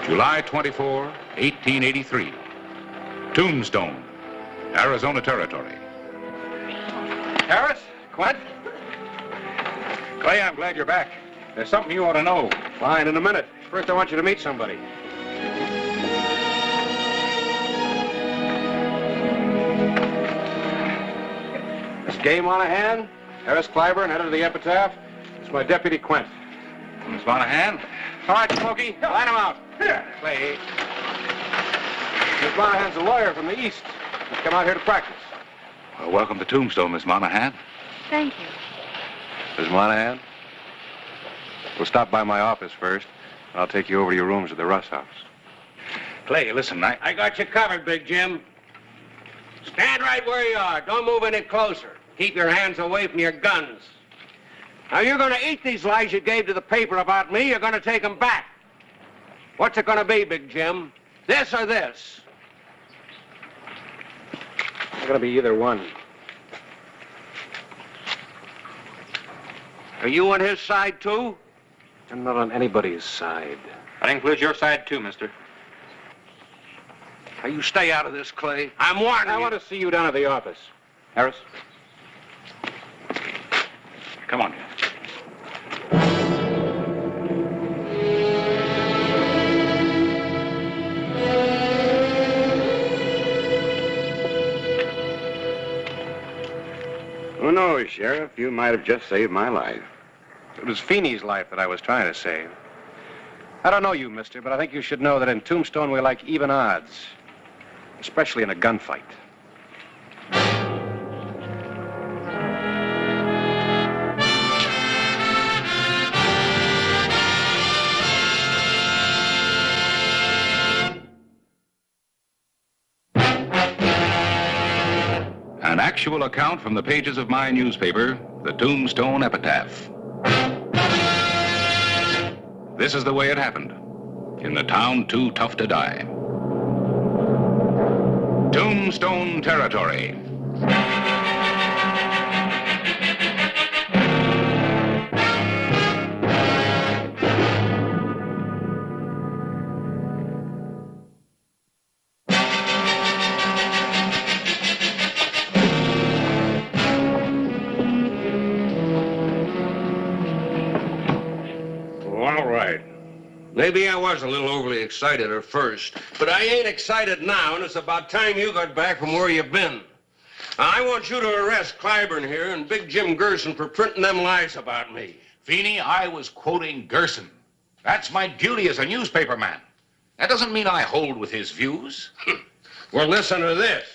July 24, 1883. Tombstone, Arizona Territory. Harris? Quint? Clay, I'm glad you're back. There's something you ought to know. Fine, in a minute. First, I want you to meet somebody. Miss Gay Monahan, Harris Clyburn, head of the epitaph. It's my deputy, Quint. Miss Monahan? All right, Smokey, line him out. Here. Clay. Miss Monahan's a lawyer from the East. She's come out here to practice. Well, welcome to Tombstone, Miss Monahan. Thank you. Miss Monahan, we'll stop by my office first. I'll take you over to your rooms at the Russ house. Clay, listen, I got you covered, Big Jim. Stand right where you are. Don't move any closer. Keep your hands away from your guns. Now, you're going to eat these lies you gave to the paper about me. You're going to take them back. What's it going to be, Big Jim? This or this? It's going to be either one. Are you on his side, too? I'm not on anybody's side. That includes your side, too, mister. Now, you stay out of this, Clay. I'm warning you. I want to see you down at the office. Harris? Come on. Who knows, Sheriff? You might have just saved my life. It was Feeney's life that I was trying to save. I don't know you, mister, but I think you should know that in Tombstone we like even odds, especially in a gunfight. An actual account from the pages of my newspaper, the Tombstone Epitaph. This is the way it happened, in the town too tough to die. Tombstone Territory. Maybe I was a little overly excited at first, but I ain't excited now, and it's about time you got back from where you've been. Now, I want you to arrest Clyburn here and Big Jim Gerson for printing them lies about me. Feeney, I was quoting Gerson. That's my duty as a newspaper man. That doesn't mean I hold with his views. Well, listen to this.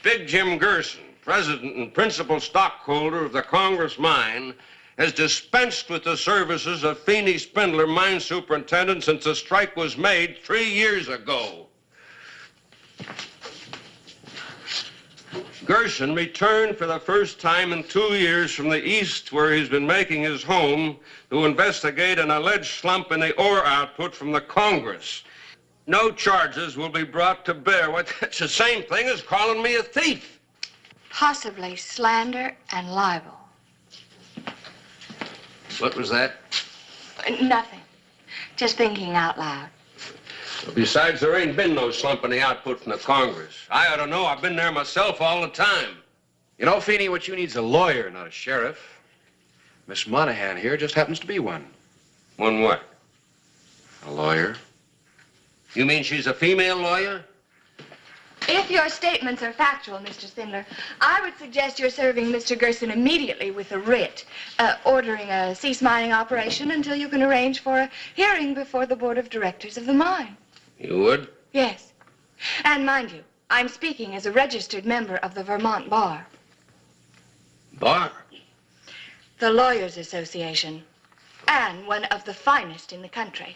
Big Jim Gerson, president and principal stockholder of the Congress Mine, has dispensed with the services of Feeney Spindler, mine superintendent, since the strike was made 3 years ago. Gerson returned for the first time in 2 years from the East, where he's been making his home, to investigate an alleged slump in the ore output from the Congress. No charges will be brought to bear. What, that's the same thing as calling me a thief. Possibly slander and libel. What was that? Nothing. Just thinking out loud. Besides, there ain't been no slump in the output from the Congress. I ought to know. I've been there myself all the time. You know, Feeney, what you need's a lawyer, not a sheriff. Miss Monahan here just happens to be one. One what? A lawyer. You mean she's a female lawyer? If your statements are factual, Mr. Spindler, I would suggest you're serving Mr. Gerson immediately with a writ, ordering a cease mining operation until you can arrange for a hearing before the board of directors of the mine. You would? Yes. And mind you, I'm speaking as a registered member of the Vermont Bar. Bar? The Lawyers Association. And one of the finest in the country.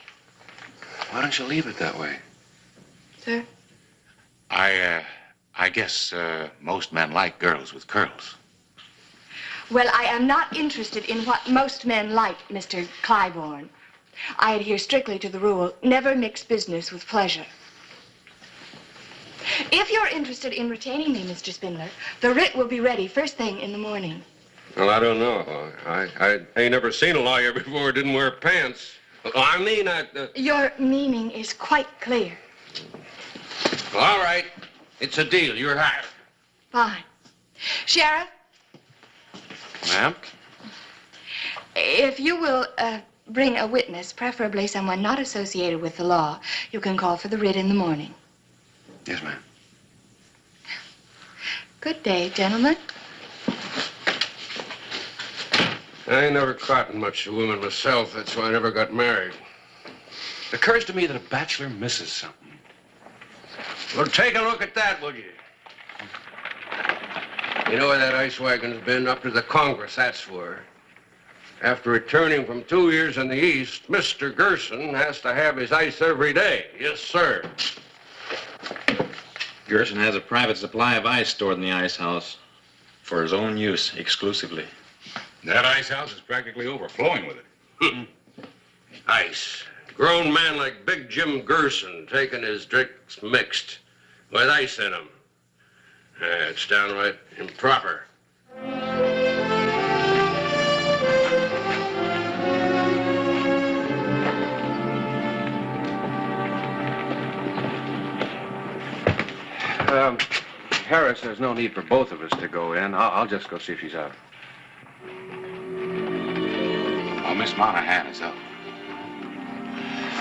Why don't you leave it that way? Sir? I guess most men like girls with curls. Well, I am not interested in what most men like, Mr. Clyburn. I adhere strictly to the rule, never mix business with pleasure. If you're interested in retaining me, Mr. Spindler, the writ will be ready first thing in the morning. Well, I don't know. I ain't never seen a lawyer before who didn't wear pants. I mean, Your meaning is quite clear. all right. It's a deal. You're hired. Fine. Sheriff, Ma'am? if you will bring a witness, preferably someone not associated with the law, you can call for the writ in the morning. Yes, ma'am. Good day, gentlemen. I ain't never caught much of women myself. That's why I never got married. It occurs to me that a bachelor misses something. Well, take a look at that, would you? You know where that ice wagon's been? Up to the Congress, that's where. After returning from 2 years in the East, Mr. Gerson has to have his ice every day. Yes, sir. Gerson has a private supply of ice stored in the ice house for his own use exclusively. That ice house is practically overflowing with it. Ice. Grown man like Big Jim Gerson taking his drinks mixed with ice in them. It's downright improper. Harris, there's no need for both of us to go in. I'll just go see if she's out. Oh, Miss Monahan is up.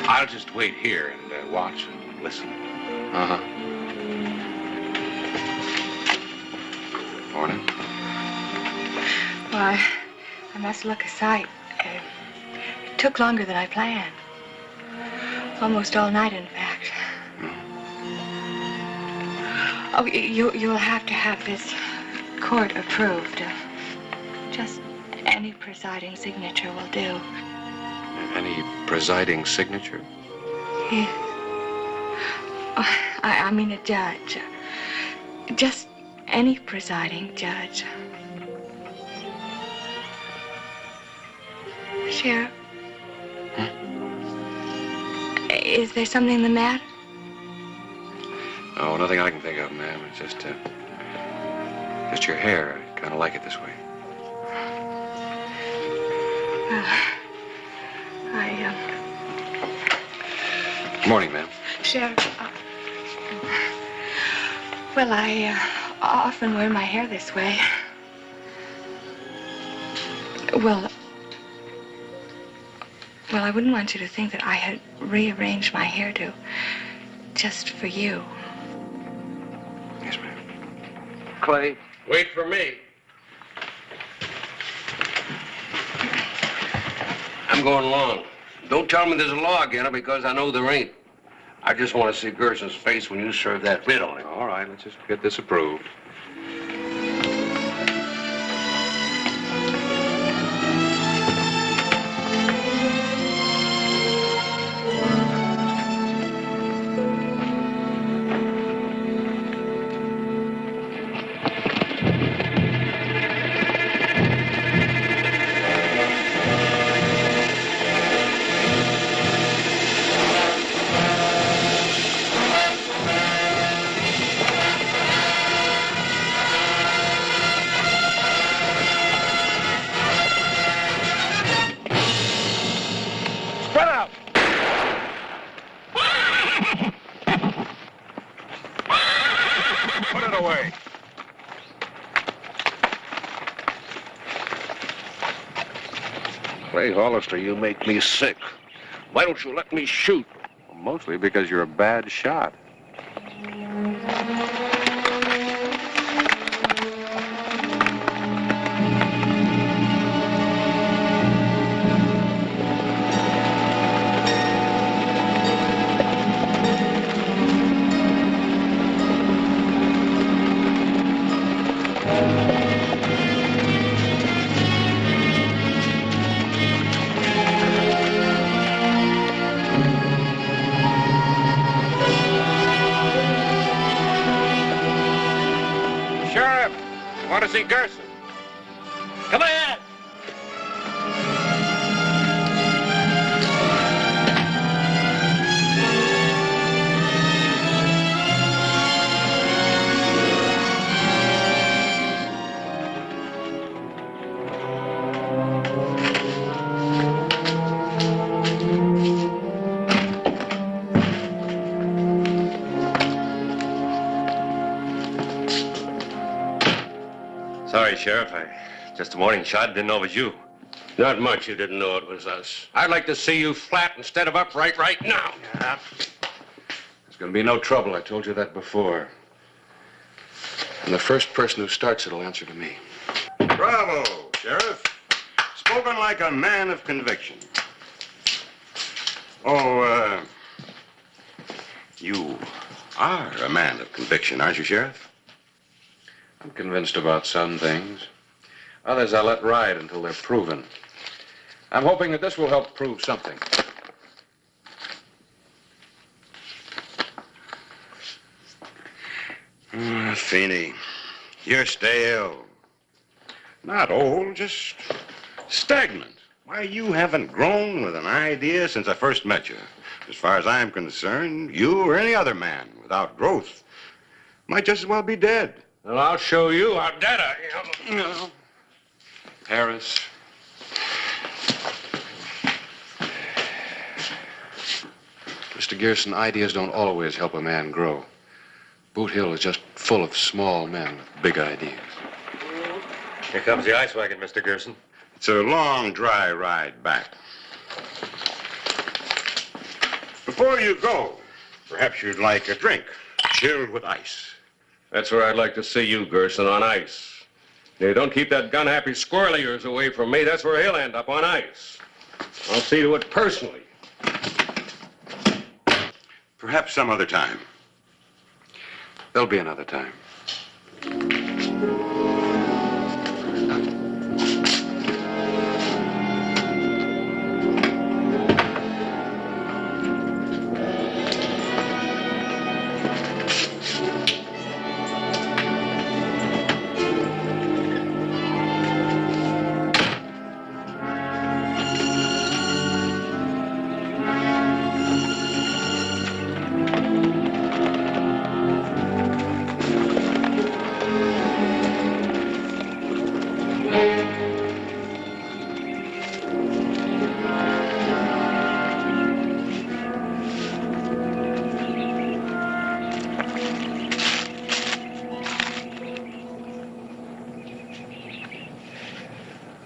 I'll just wait here and watch and listen. Uh-huh. Morning. Why, I must look a sight. It took longer than I planned. Almost all night, in fact. Oh, you'll have to have this court approved. Just any presiding signature will do. Any presiding signature? Yes. Oh, I mean a judge. Just any presiding judge. Sheriff? Is there something the matter? Oh, nothing I can think of, ma'am. It's just your hair. I kind of like it this way. Morning, ma'am. Sheriff, well, I often wear my hair this way. Well, I wouldn't want you to think that I had rearranged my hairdo just for you. Yes, ma'am. Clay, wait for me. I'm going along. Don't tell me there's a law against it because I know there ain't. I just want to see Gerson's face when you serve that writ on him. All right, let's just get this approved. Clay Hollister, you make me sick. Why don't you let me shoot? Well, mostly because you're a bad shot. Want to see Gerson? Come ahead. Sheriff. Just a warning shot. Didn't know it was you. Not much you didn't know it was us. I'd like to see you flat instead of upright right now. Yeah. There's going to be no trouble. I told you that before. And the first person who starts it'll answer to me. Bravo, Sheriff. Spoken like a man of conviction. Oh, you are a man of conviction, aren't you, Sheriff? I'm convinced about some things. Others I let ride until they're proven. I'm hoping that this will help prove something. Feeney, you're stale. Not old, just stagnant. Why, you haven't grown with an idea since I first met you. As far as I'm concerned, you or any other man without growth might just as well be dead. Well, I'll show you how dead I am. No. Harris. Mr. Gerson, ideas don't always help a man grow. Boot Hill is just full of small men with big ideas. Here comes the ice wagon, Mr. Gerson. It's a long, dry ride back. Before you go, perhaps you'd like a drink, chilled with ice. That's where I'd like to see you, Gerson, on ice. Hey, don't keep that gun-happy squirrel of yours away from me. That's where he'll end up, on ice. I'll see to it personally. Perhaps some other time. There'll be another time.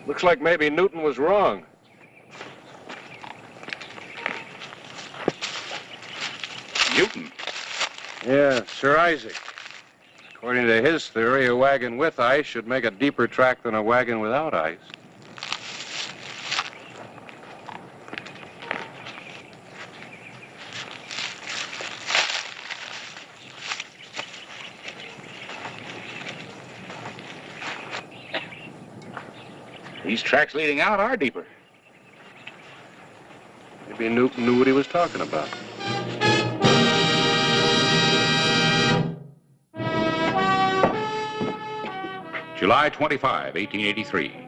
Looks like maybe Newton was wrong. Newton? Yeah, Sir Isaac. According to his theory, a wagon with ice should make a deeper track than a wagon without ice. These tracks leading out are deeper. Maybe Newton knew what he was talking about. July 25, 1883.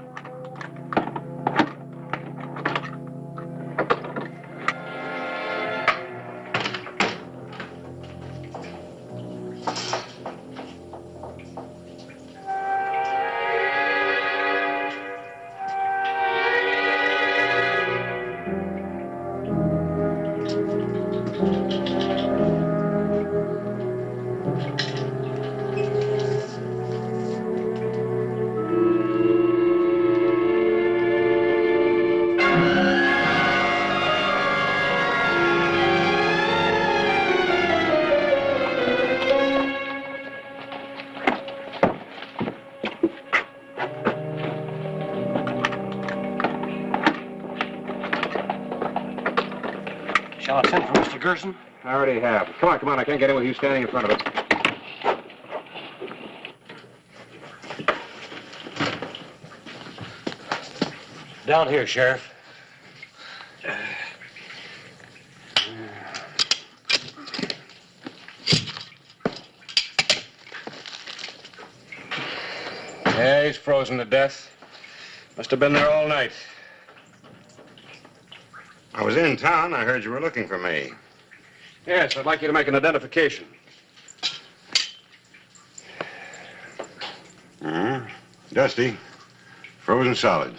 Shall I send for Mr. Gerson? I already have. Come on, I can't get in with you standing in front of it. Down here, Sheriff. Yeah, he's frozen to death. Must have been there all night. I was in town. I heard you were looking for me. Yes, I'd like you to make an identification. Dusty. Frozen solid.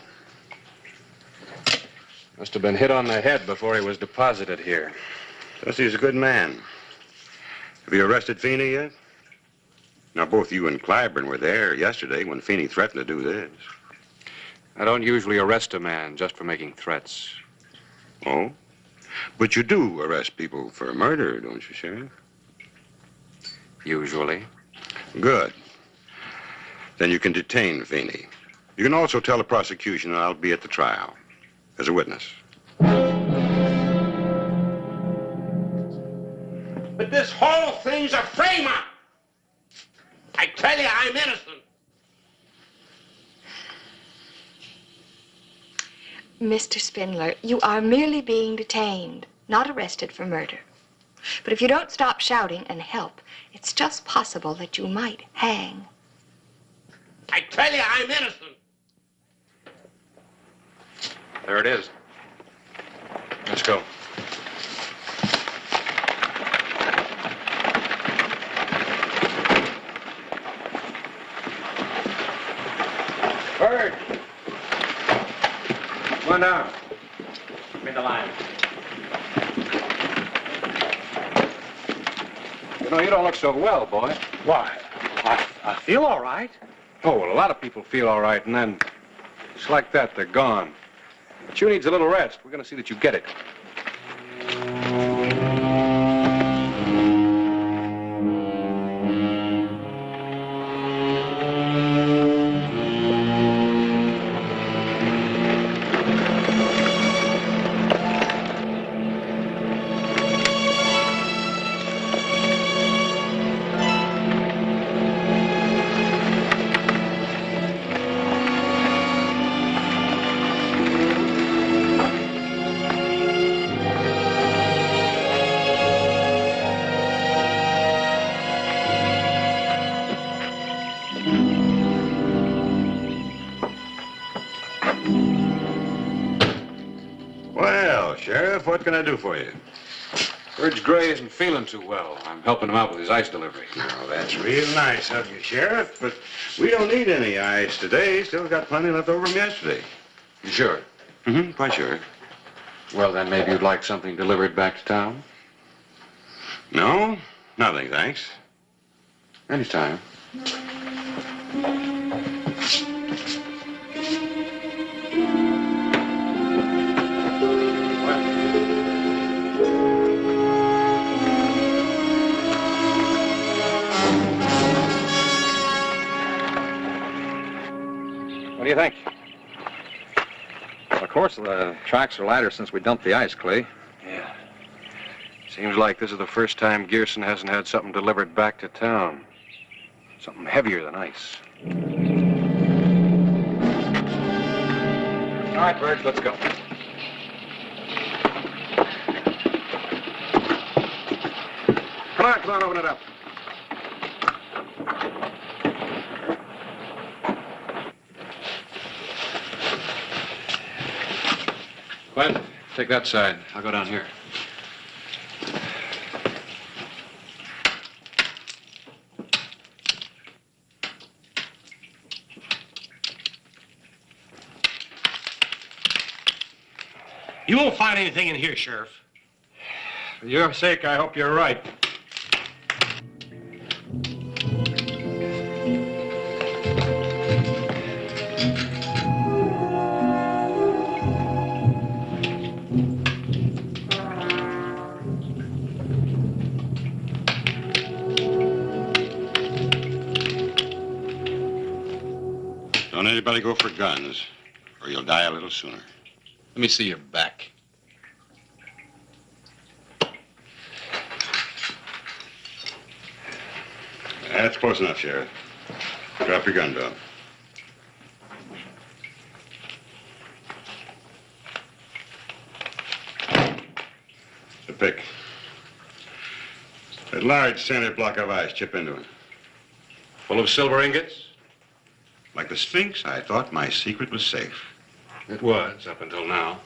Must have been hit on the head before he was deposited here. Dusty's a good man. Have you arrested Feeney yet? Now, both you and Clyburn were there yesterday when Feeney threatened to do this. I don't usually arrest a man just for making threats. Oh? But you do arrest people for murder, don't you, Sheriff? Usually. Good. Then you can detain Feeney. You can also tell the prosecution that I'll be at the trial as a witness. But this whole thing's a frame-up. I tell you, I'm innocent. Mr. Spindler, you are merely being detained, not arrested for murder. But if you don't stop shouting and help, it's just possible that you might hang. I tell you, I'm innocent. There it is. Let's go. Bird. Come on down. I'm in the line. You know, you don't look so well, boy. Why? I feel all right. Oh, well, a lot of people feel all right, and then just like that, they're gone. But you needs a little rest. We're going to see that you get it. Well, Sheriff, what can I do for you? Bird's Gray isn't feeling too well. I'm helping him out with his ice delivery. Now, that's real nice of you, Sheriff, but we don't need any ice today. Still got plenty left over from yesterday. You sure? Mm-hmm, quite sure. Well, then maybe you'd like something delivered back to town? No, nothing, thanks. Anytime. What do you think? Well, of course, the tracks are lighter since we dumped the ice, Clay. Yeah. Seems like this is the first time Gearson hasn't had something delivered back to town. Something heavier than ice. All right, Bird, let's go. Come on, open it up. Clint, take that side. I'll go down here. You won't find anything in here, Sheriff. For your sake, I hope you're right. Don't anybody go for guns, or you'll die a little sooner. Let me see your back. That's close enough, Sheriff. Drop your gun, Bill. The pick. That large center block of ice, chip into it. Full of silver ingots? Like the Sphinx, I thought my secret was safe. It was, up until now.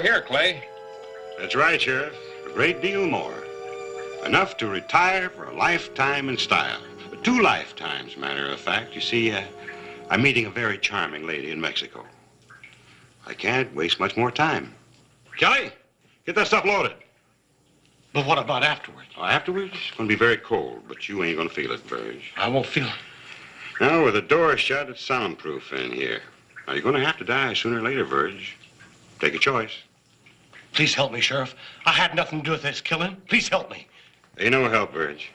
here, Clay. That's right, Sheriff. A great deal more. Enough to retire for a lifetime in style. 2 lifetimes, matter of fact. You see, I'm meeting a very charming lady in Mexico. I can't waste much more time. Kelly, get that stuff loaded. But what about afterwards? Oh, afterwards, it's going to be very cold, but you ain't going to feel it, Verge. I won't feel it. Now, with the door shut, it's soundproof in here. Now, you're going to have to die sooner or later, Verge. Take a choice. Please help me, Sheriff. I had nothing to do with this killing. Please help me. Ain't no help, Verge.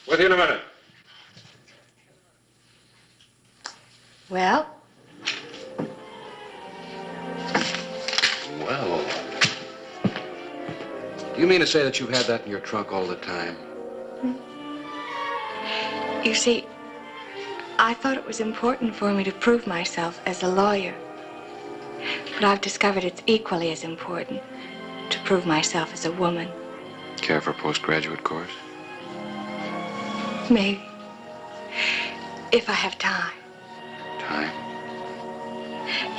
With you in a minute. Well? Well. Do you mean to say that you've had that in your trunk all the time? You see, I thought it was important for me to prove myself as a lawyer. But I've discovered it's equally as important to prove myself as a woman. Care for a postgraduate course? Maybe. If I have time. Time?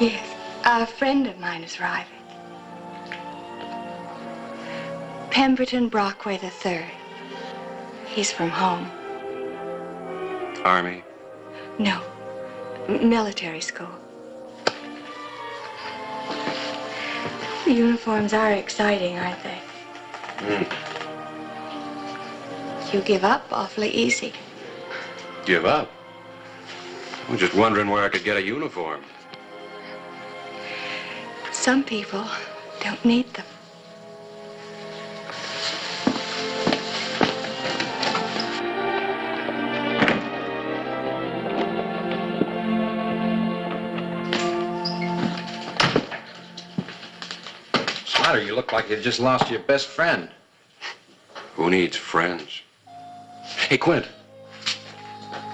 Yes. A friend of mine is arriving. Pemberton Brockway III. He's from home. Army? No. Military school. The uniforms are exciting, aren't they? You give up awfully easy. Give up? I was just wondering where I could get a uniform. Some people don't need them. What's the matter? You look like you just lost your best friend. Who needs friends? Hey, Quint.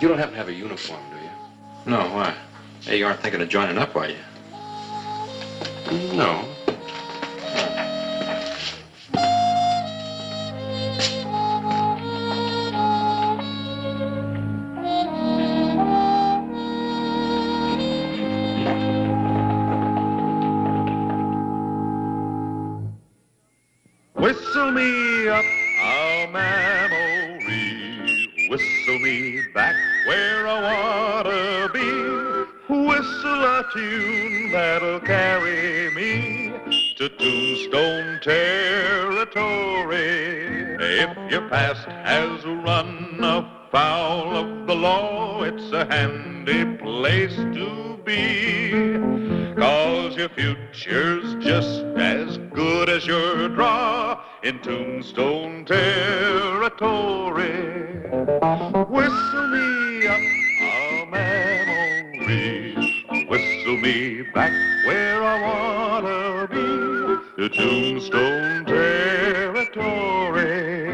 You don't happen to have a uniform, do you? No, why? Hey, you aren't thinking of joining up, are you? No. Whistle me up a memory, whistle Whistle me back where I wanna be. Whistle a tune that'll carry me to Tombstone territory. If your past has run afoul of the law, it's a handy place to be. 'Cause your future's just as good as your draw in Tombstone territory. Whistle me up a memory. Whistle me back where I wanna be, to Tombstone territory.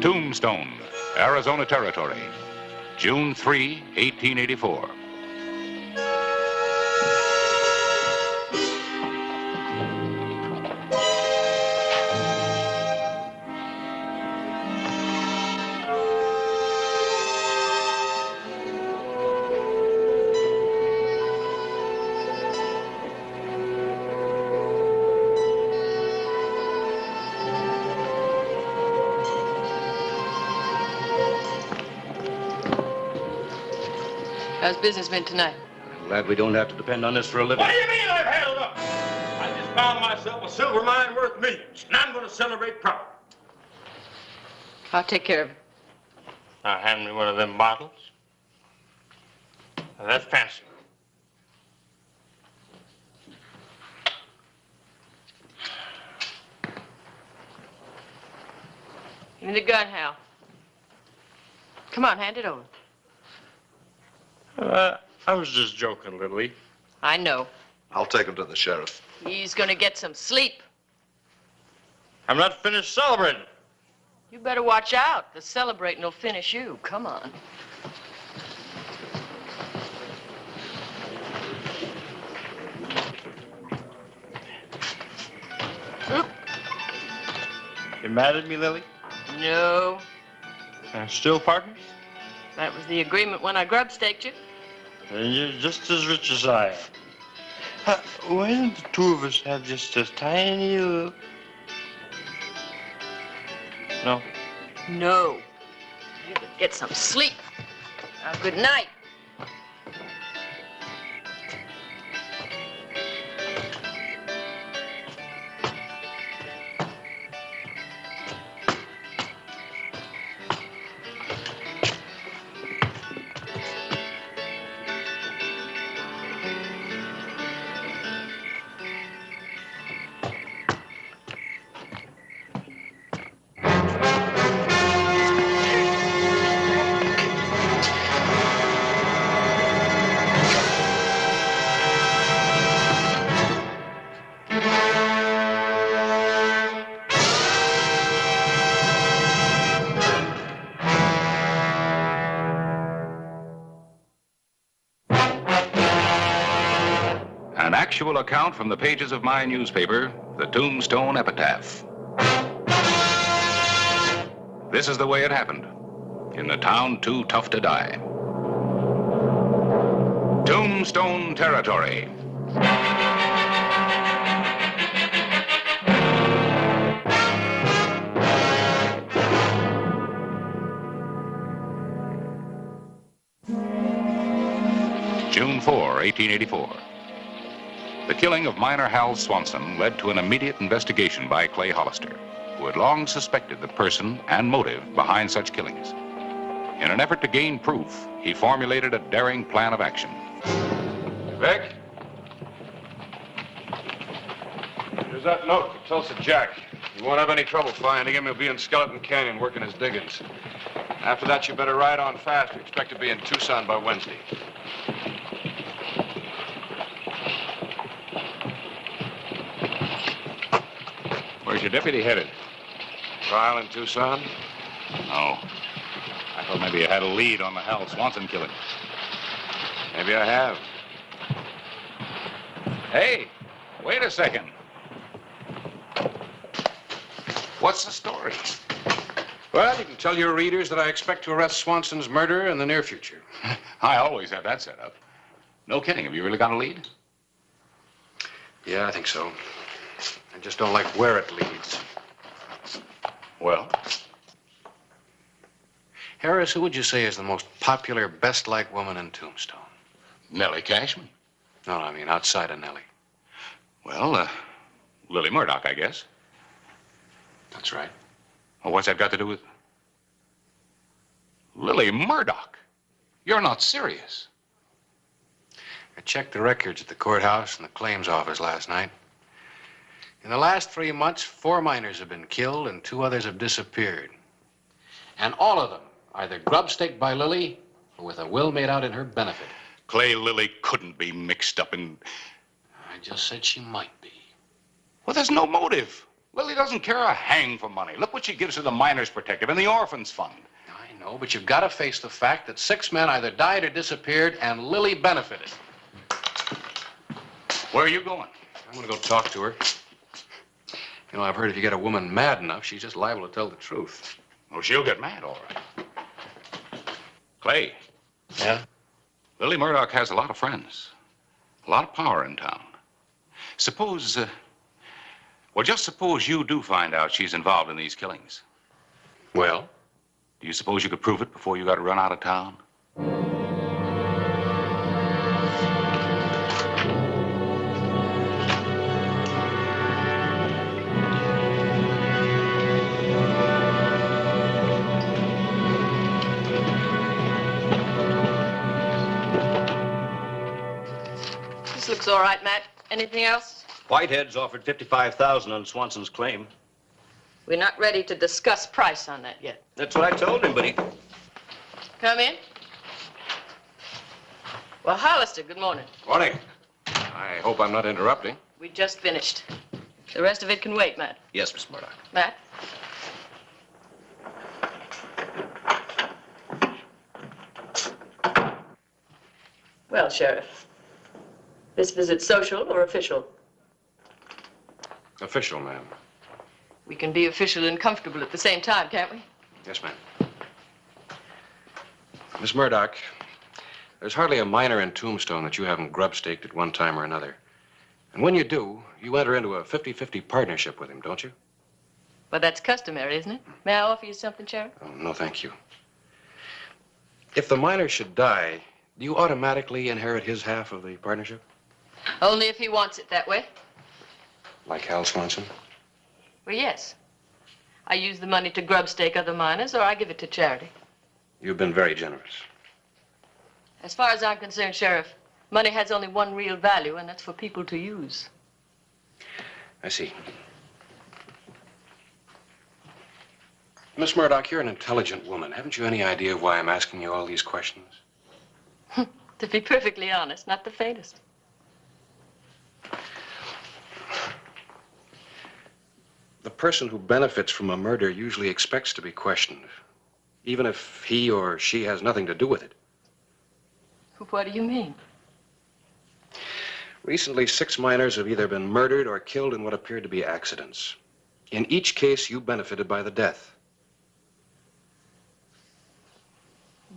Tombstone, Arizona Territory, June 3, 1884. How's business been tonight? I'm glad we don't have to depend on this for a living. What do you mean I've held up? I just found myself a silver mine worth millions, and I'm going to celebrate proud. I'll take care of it. Now, hand me one of them bottles. Now, that's fancy. Give me the gun, Hal. Come on, hand it over. I was just joking, Lily. I know. I'll take him to the sheriff. He's gonna get some sleep. I'm not finished celebrating. You better watch out. The celebrating will finish you. Come on. Oop. You mad at me, Lily? No. Still partners? That was the agreement when I grub staked you. And you're just as rich as I am. Why don't the two of us have just a tiny little... No? No. You better get some sleep. Now, good night. An actual account from the pages of my newspaper, the Tombstone Epitaph. This is the way it happened, in the town too tough to die. Tombstone Territory. June 4, 1884. The killing of miner Hal Swanson led to an immediate investigation by Clay Hollister, who had long suspected the person and motive behind such killings. In an effort to gain proof, he formulated a daring plan of action. Vic? Here's that note for Tulsa Jack. You won't have any trouble finding him. He'll be in Skeleton Canyon working his diggings. After that, you better ride on fast. We expect to be in Tucson by Wednesday. Where's your deputy headed? Trial in Tucson? No. I thought maybe you had a lead on the Hal Swanson killing. Maybe I have. Hey, wait a second. What's the story? Well, you can tell your readers that I expect to arrest Swanson's murderer in the near future. I always have that set up. No kidding. Have you really got a lead? Yeah, I think so. I just don't like where it leads. Well? Harris, who would you say is the most popular, best-liked woman in Tombstone? Nellie Cashman. No, I mean outside of Nellie. Well, Lily Murdoch, I guess. That's right. Well, what's that got to do with... Lily Murdoch? You're not serious. I checked the records at the courthouse and the claims office last night. In the last 3 months, 4 miners have been killed and 2 others have disappeared. And all of them either grub-staked by Lily or with a will made out in her benefit. Clay, Lily couldn't be mixed up in... I just said she might be. Well, there's no motive. Lily doesn't care a hang for money. Look what she gives to the Miners Protective and the Orphans Fund. I know, but you've got to face the fact that 6 men either died or disappeared and Lily benefited. Where are you going? I'm going to go talk to her. You know, I've heard if you get a woman mad enough, she's just liable to tell the truth. Oh, she'll get mad, all right. Clay. Yeah? Lily Murdoch has a lot of friends. A lot of power in town. Suppose, well, just suppose you do find out she's involved in these killings. Well? Do you suppose you could prove it before you got run out of town? This looks all right, Matt. Anything else? Whitehead's offered $55,000 on Swanson's claim. We're not ready to discuss price on that yet. That's what I told him, but he... Come in. Well, Hollister, good morning. Morning. I hope I'm not interrupting. We just finished. The rest of it can wait, Matt. Yes, Miss Murdoch. Matt? Well, Sheriff, this visit social or official? Official, ma'am. We can be official and comfortable at the same time, can't we? Yes, ma'am. Miss Murdoch, there's hardly a miner in Tombstone that you haven't grub-staked at one time or another. And when you do, you enter into a 50-50 partnership with him, don't you? Well, that's customary, isn't it? May I offer you something, Sheriff? Oh, no, thank you. If the miner should die, do you automatically inherit his half of the partnership? Only if he wants it that way. Like Hal Swanson? Well, yes. I use the money to grub-stake other miners, or I give it to charity. You've been very generous. As far as I'm concerned, Sheriff, money has only one real value, and that's for people to use. I see. Miss Murdoch, you're an intelligent woman. Haven't you any idea why I'm asking you all these questions? To be perfectly honest, not the faintest. The person who benefits from a murder usually expects to be questioned, even if he or she has nothing to do with it. What do you mean? Recently, 6 miners have either been murdered or killed in what appeared to be accidents. In each case, you benefited by the death.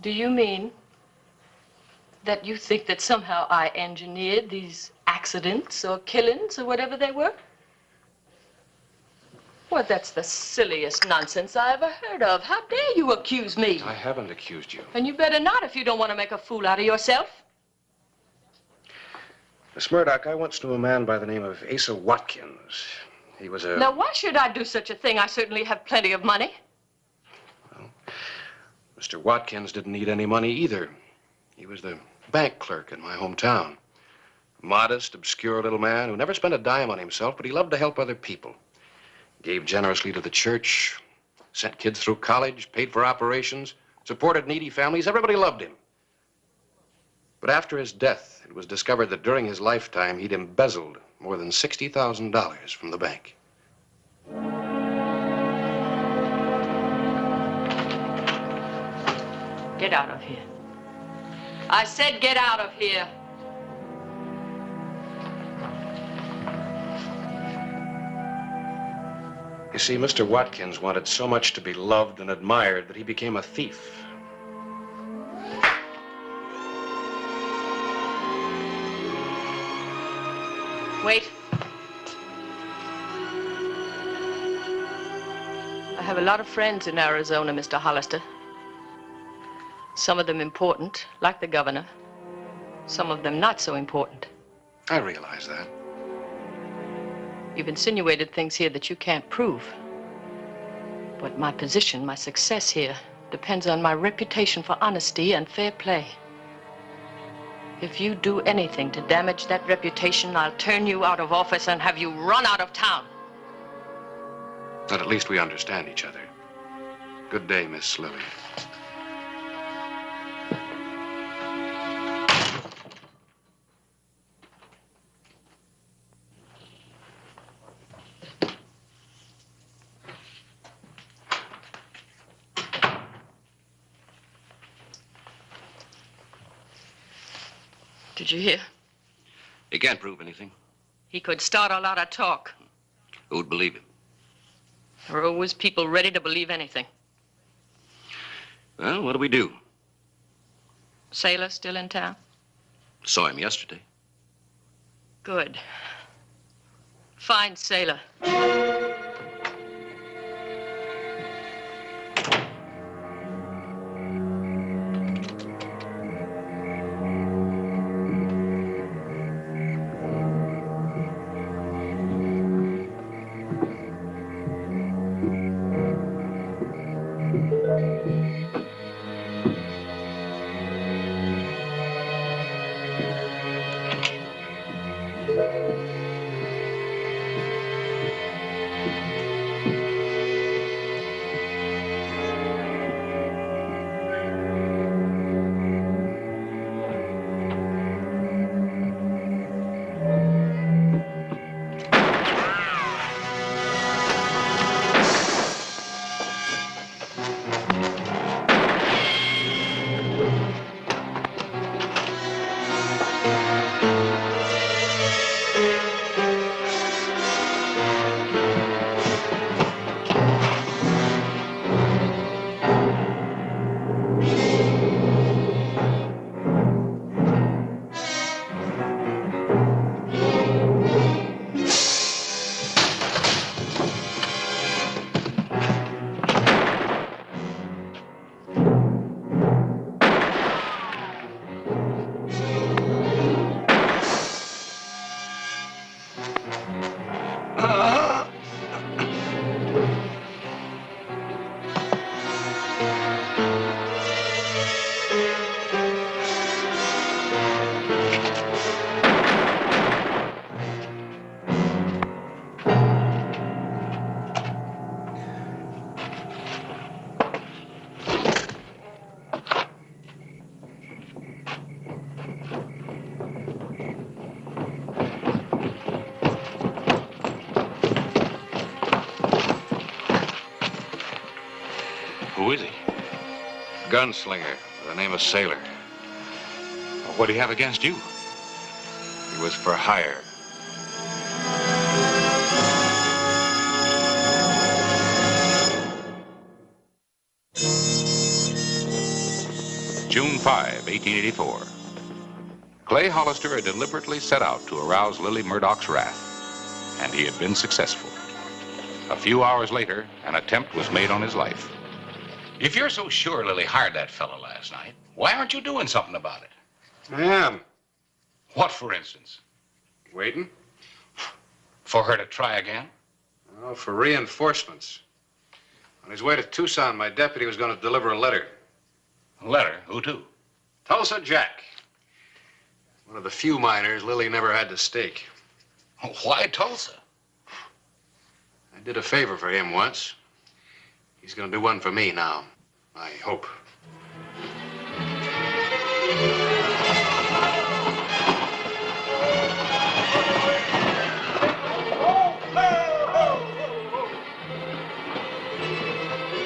Do you mean that you think that somehow I engineered these accidents or killings or whatever they were? Well, that's the silliest nonsense I ever heard of. How dare you accuse me? I haven't accused you. And you better not if you don't want to make a fool out of yourself. Miss Murdoch, I once knew a man by the name of Asa Watkins. He was a... Now, why should I do such a thing? I certainly have plenty of money. Well, Mr. Watkins didn't need any money either. He was the bank clerk in my hometown. A modest, obscure little man who never spent a dime on himself, but he loved to help other people. Gave generously to the church, sent kids through college, paid for operations, supported needy families. Everybody loved him. But after his death, it was discovered that during his lifetime, he'd embezzled more than $60,000 from the bank. Get out of here. I said get out of here. You see, Mr. Watkins wanted so much to be loved and admired that he became a thief. Wait. I have a lot of friends in Arizona, Mr. Hollister. Some of them important, like the governor. Some of them not so important. I realize that. You've insinuated things here that you can't prove. But my position, my success here, depends on my reputation for honesty and fair play. If you do anything to damage that reputation, I'll turn you out of office and have you run out of town. But at least we understand each other. Good day, Miss Lily. Did you hear? He can't prove anything. He could start a lot of talk. Who'd believe him? There are always people ready to believe anything. Well, what do we do? Sailor still in town? Saw him yesterday. Good. Fine sailor. Who is he? Gunslinger, by the name of Sailor. What do you have against you? He was for hire. June 5, 1884. Clay Hollister had deliberately set out to arouse Lily Murdoch's wrath, and he had been successful. A few hours later, an attempt was made on his life. If you're so sure Lily hired that fellow last night, why aren't you doing something about it? I am. What, for instance? Waiting? For her to try again? Oh, for reinforcements. On his way to Tucson, my deputy was going to deliver a letter. A letter? Who to? Tulsa Jack. One of the few miners Lily never had to stake. Why Tulsa? I did a favor for him once. He's going to do one for me now, I hope.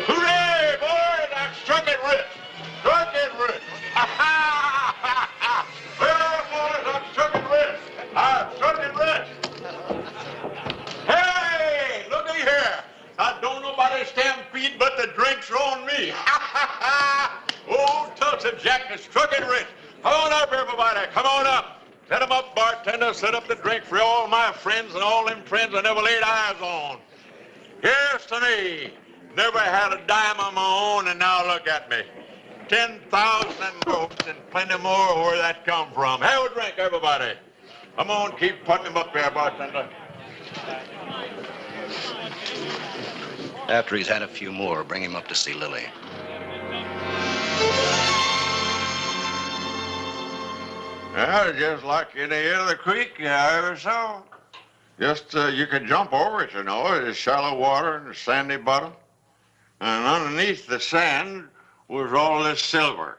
Hooray, boys! I've struck it rich! Struck it rich! Well, boys, I've struck it rich! I've struck it rich! Hey, looky here! Now, don't nobody stampede but the drinks are on me! gonna set up the drink for all my friends and all them friends I never laid eyes on. Here's to me. Never had a dime of my own, and now look at me. 10,000 notes and plenty more where that come from. Have a drink, everybody. Come on, keep putting them up there, bartender. After he's had a few more, bring him up to see Lily. Well, just like any other creek I ever saw. Just you can jump over it, you know. It's shallow water and a sandy bottom. And underneath the sand was all this silver.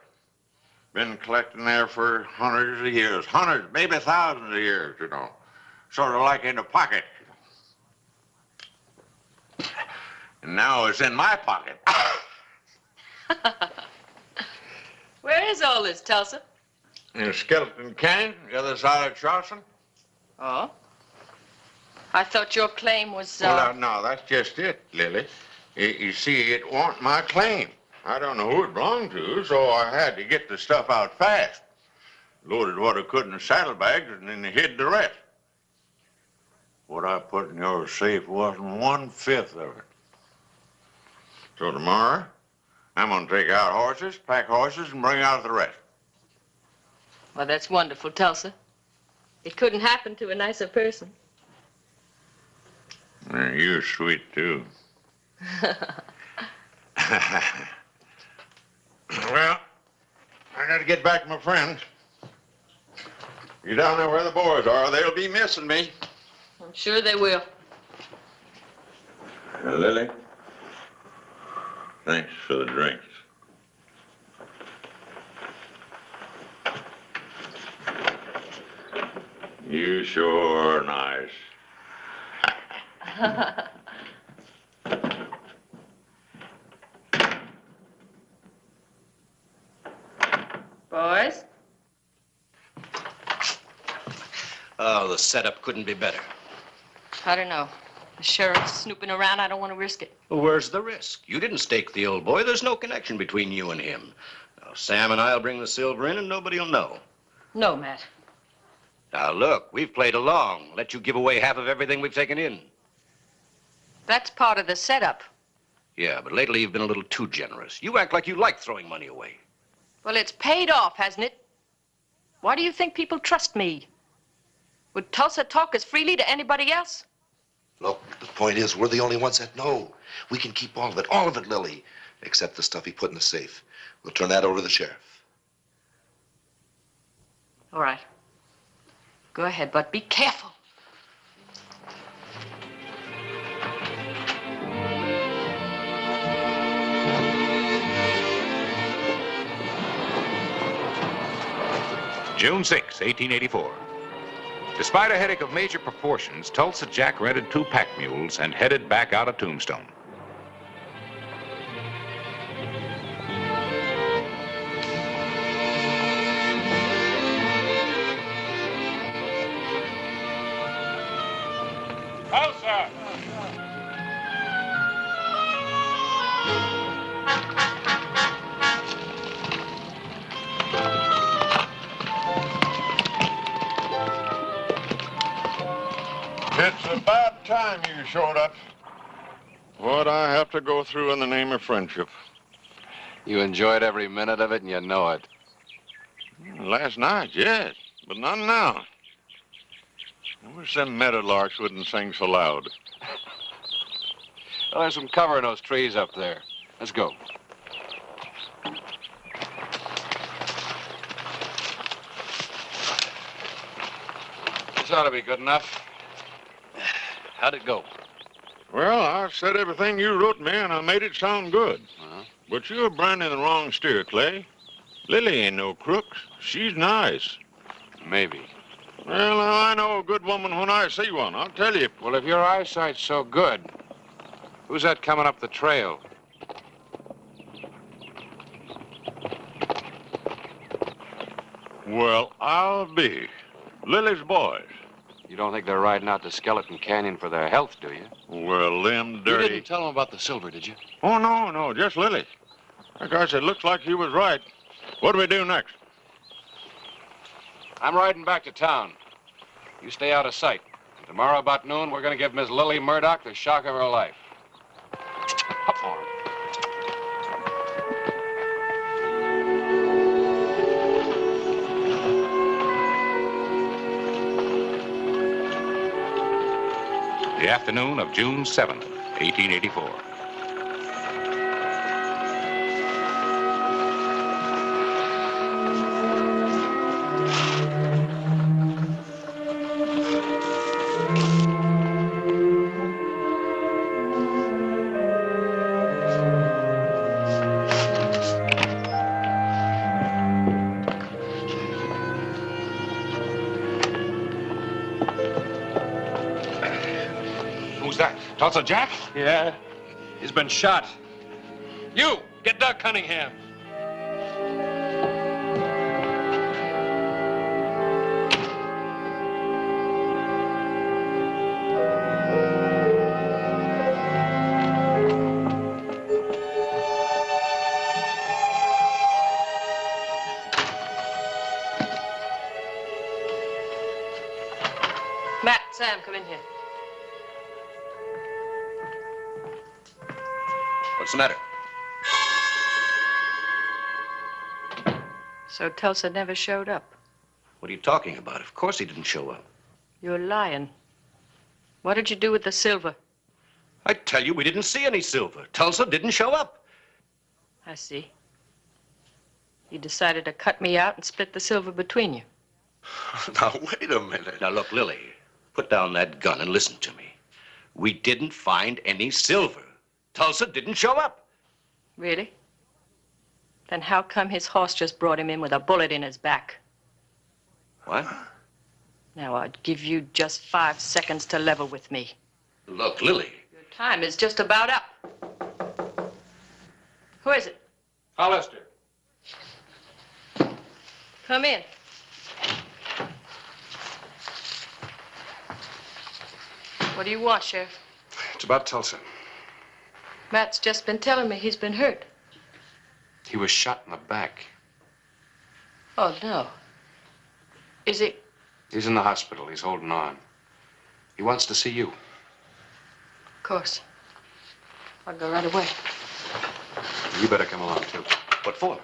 Been collecting there for hundreds of years. Hundreds, maybe thousands of years, you know. Sort of like in a pocket. And now it's in my pocket. Where is all this, Tulsa? In Skeleton Canyon, the other side of Charleston. Oh? I thought your claim was, Well, no, that's just it, Lily. You see, it wasn't my claim. I don't know who it belonged to, so I had to get the stuff out fast. Loaded what I could in the saddlebags and then hid the rest. What I put in your safe wasn't 1/5 of it. So tomorrow, I'm gonna take out horses, pack horses, and bring out the rest. Well, that's wonderful, Tulsa. It couldn't happen to a nicer person. And you're sweet, too. Well, I gotta get back to my friends. You down there where the boys are, they'll be missing me. I'm sure they will. Lily, thanks for the drinks. You sure are nice. Boys? Oh, the setup couldn't be better. I don't know. The sheriff's snooping around. I don't want to risk it. Well, where's the risk? You didn't stake the old boy. There's no connection between you and him. Now, Sam and I'll bring the silver in and nobody will know. No, Matt. Now, look, we've played along. Let you give away half of everything we've taken in. That's part of the setup. Yeah, but lately you've been a little too generous. You act like you like throwing money away. Well, it's paid off, hasn't it? Why do you think people trust me? Would Tulsa talk as freely to anybody else? Look, the point is, we're the only ones that know. We can keep all of it, Lily, except the stuff he put in the safe. We'll turn that over to the sheriff. All right. Go ahead, but be careful. June 6, 1884. Despite a headache of major proportions, Tulsa Jack rented 2 pack mules and headed back out of Tombstone. Tulsa! It's about time you showed up. What I have to go through in the name of friendship. You enjoyed every minute of it, and you know it. Last night, yes, but not now. I wish them meadowlarks wouldn't sing so loud. Well, there's some cover in those trees up there. Let's go. This ought to be good enough. How'd it go? Well, I said everything you wrote me, and I made it sound good. But you're branding the wrong steer, Clay. Lily ain't no crook. She's nice. Maybe. Well, I know a good woman when I see one, I'll tell you. Well, if your eyesight's so good, who's that coming up the trail? Well, I'll be. Lily's boys. You don't think they're riding out to Skeleton Canyon for their health, do you? Well, them dirty... You didn't tell them about the silver, did you? Oh, no, just Lily. Like I said, looks like he was right. What do we do next? I'm riding back to town. You stay out of sight. And tomorrow about noon, we're going to give Miss Lily Murdoch the shock of her life. Up for him. The afternoon of June 7th, 1884. Who's that? Tulsa Jack? Yeah. He's been shot. You, get Doug Cunningham. Matt, Sam, come in here. What's the matter? So Tulsa never showed up. What are you talking about? Of course he didn't show up. You're lying. What did you do with the silver? I tell you, we didn't see any silver. Tulsa didn't show up. I see. You decided to cut me out and split the silver between you. Now, wait a minute. Now, look, Lily, put down that gun and listen to me. We didn't find any silver. Tulsa didn't show up. Really? Then how come his horse just brought him in with a bullet in his back? What? Now, I'd give you just 5 seconds to level with me. Look, Lily. Your time is just about up. Who is it? Hollister. Come in. What do you want, Sheriff? It's about Tulsa. Matt's just been telling me he's been hurt. He was shot in the back. Oh, no. Is he? He's in the hospital. He's holding on. He wants to see you. Of course. I'll go right away. You better come along, too. What for?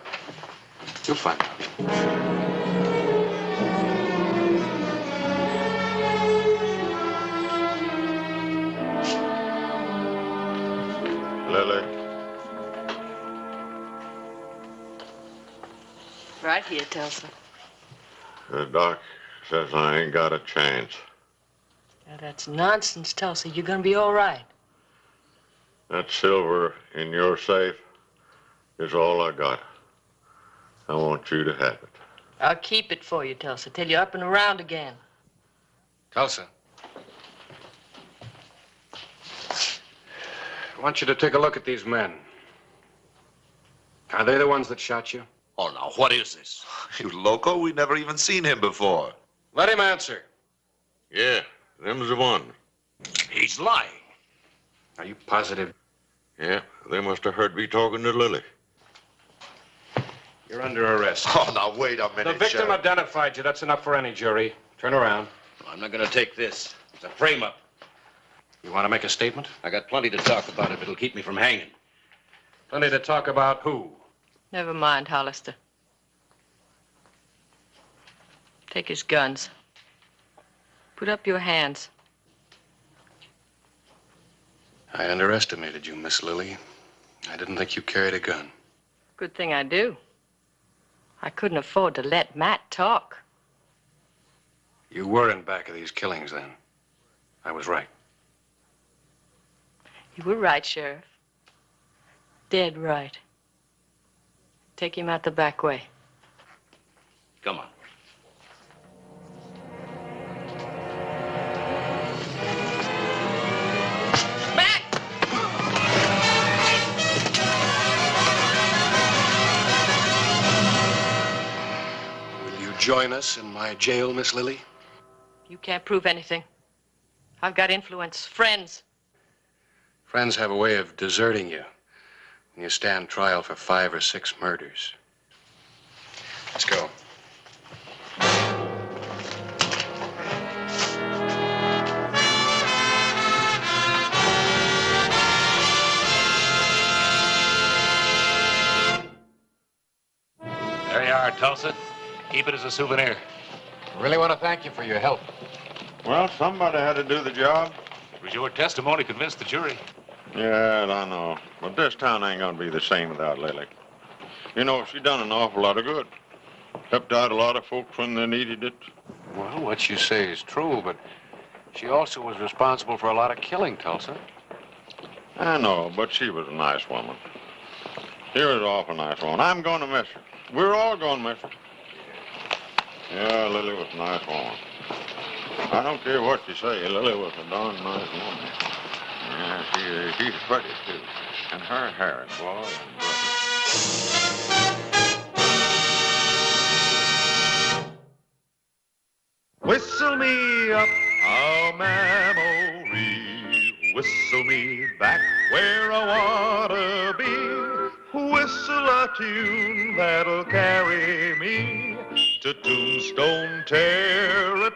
You'll find out. Lily. Right here, Tulsa. The doc says I ain't got a chance. Now, that's nonsense, Tulsa. You're gonna be all right. That silver in your safe is all I got. I want you to have it. I'll keep it for you, Tulsa, till you're up and around again. Tulsa. I want you to take a look at these men. Are they the ones that shot you? Oh, now, what is this? You loco? We never even seen him before. Let him answer. Yeah, them's the one. He's lying. Are you positive? Yeah, they must have heard me talking to Lily. You're under arrest. Oh, now, wait a minute, The victim Sheriff. identified you. That's enough for any jury. Turn around. I'm not going to take this. It's a frame-up. You want to make a statement? I got plenty to talk about if it'll keep me from hanging. Plenty to talk about who? Never mind, Hollister. Take his guns. Put up your hands. I underestimated you, Miss Lily. I didn't think you carried a gun. Good thing I do. I couldn't afford to let Matt talk. You were in back of these killings then. I was right. You were right, Sheriff. Dead right. Take him out the back way. Come on. Will you join us in my jail, Miss Lily? You can't prove anything. I've got influence, friends. Friends have a way of deserting you when you stand trial for 5 or 6 murders. Let's go. Tulsa. Keep it as a souvenir. Really want to thank you for your help. Well, somebody had to do the job. It was your testimony convinced the jury. Yeah, I know. But this town ain't gonna be the same without Lily. You know, she done an awful lot of good. Helped out a lot of folks when they needed it. Well, what you say is true, but she also was responsible for a lot of killing, Tulsa. I know, but she was a nice woman. She was an awful nice woman. I'm gonna miss her. We're all gonna miss her. Yeah, Lily was a nice woman. I don't care what you say, Lily was a darn nice woman. Yeah, she's pretty, too. And her hair, boy, and brother. Whistle me up a memory, whistle me back where I wanna be, whistle a tune that'll carry me to Tombstone territory.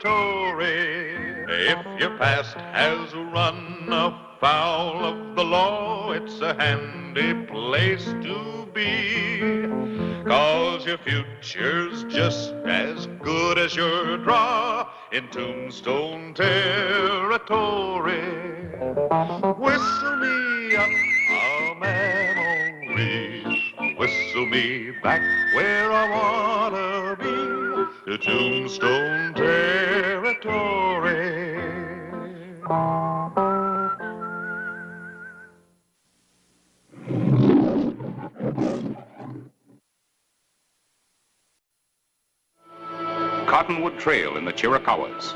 If your past has run afoul of the law, it's a handy place to be, 'cause your future's just as good as your draw in Tombstone territory. Whistle me up a memory, whistle me back where I wanna be, to Tombstone territory. Cottonwood Trail in the Chiricahuas.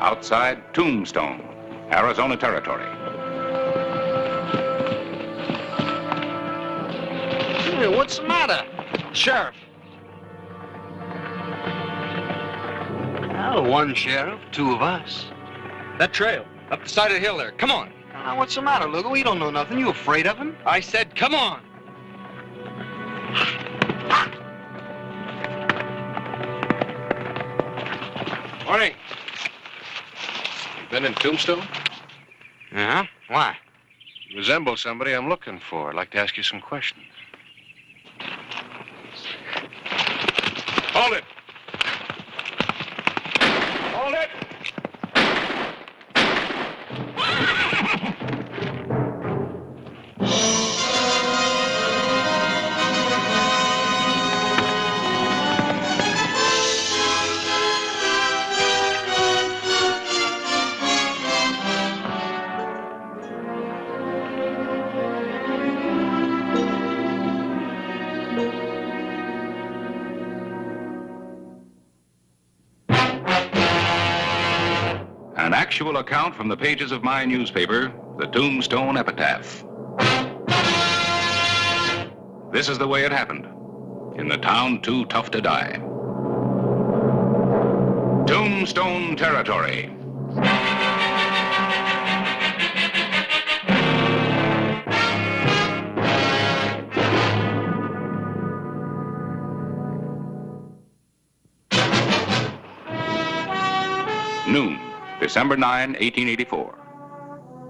Outside Tombstone, Arizona Territory. Hey, what's the matter? Sheriff. Well, one sheriff, two of us. That trail, up the side of the hill there. Come on. What's the matter, Lugo? You don't know nothing. You afraid of him? I said, come on. Morning. You been in Tombstone? Yeah? Why? You resemble somebody I'm looking for. I'd like to ask you some questions. Hold it! Hold it! An actual account from the pages of my newspaper, the Tombstone Epitaph. This is the way it happened, in the town too tough to die. Tombstone Territory. Noon. December 9, 1884.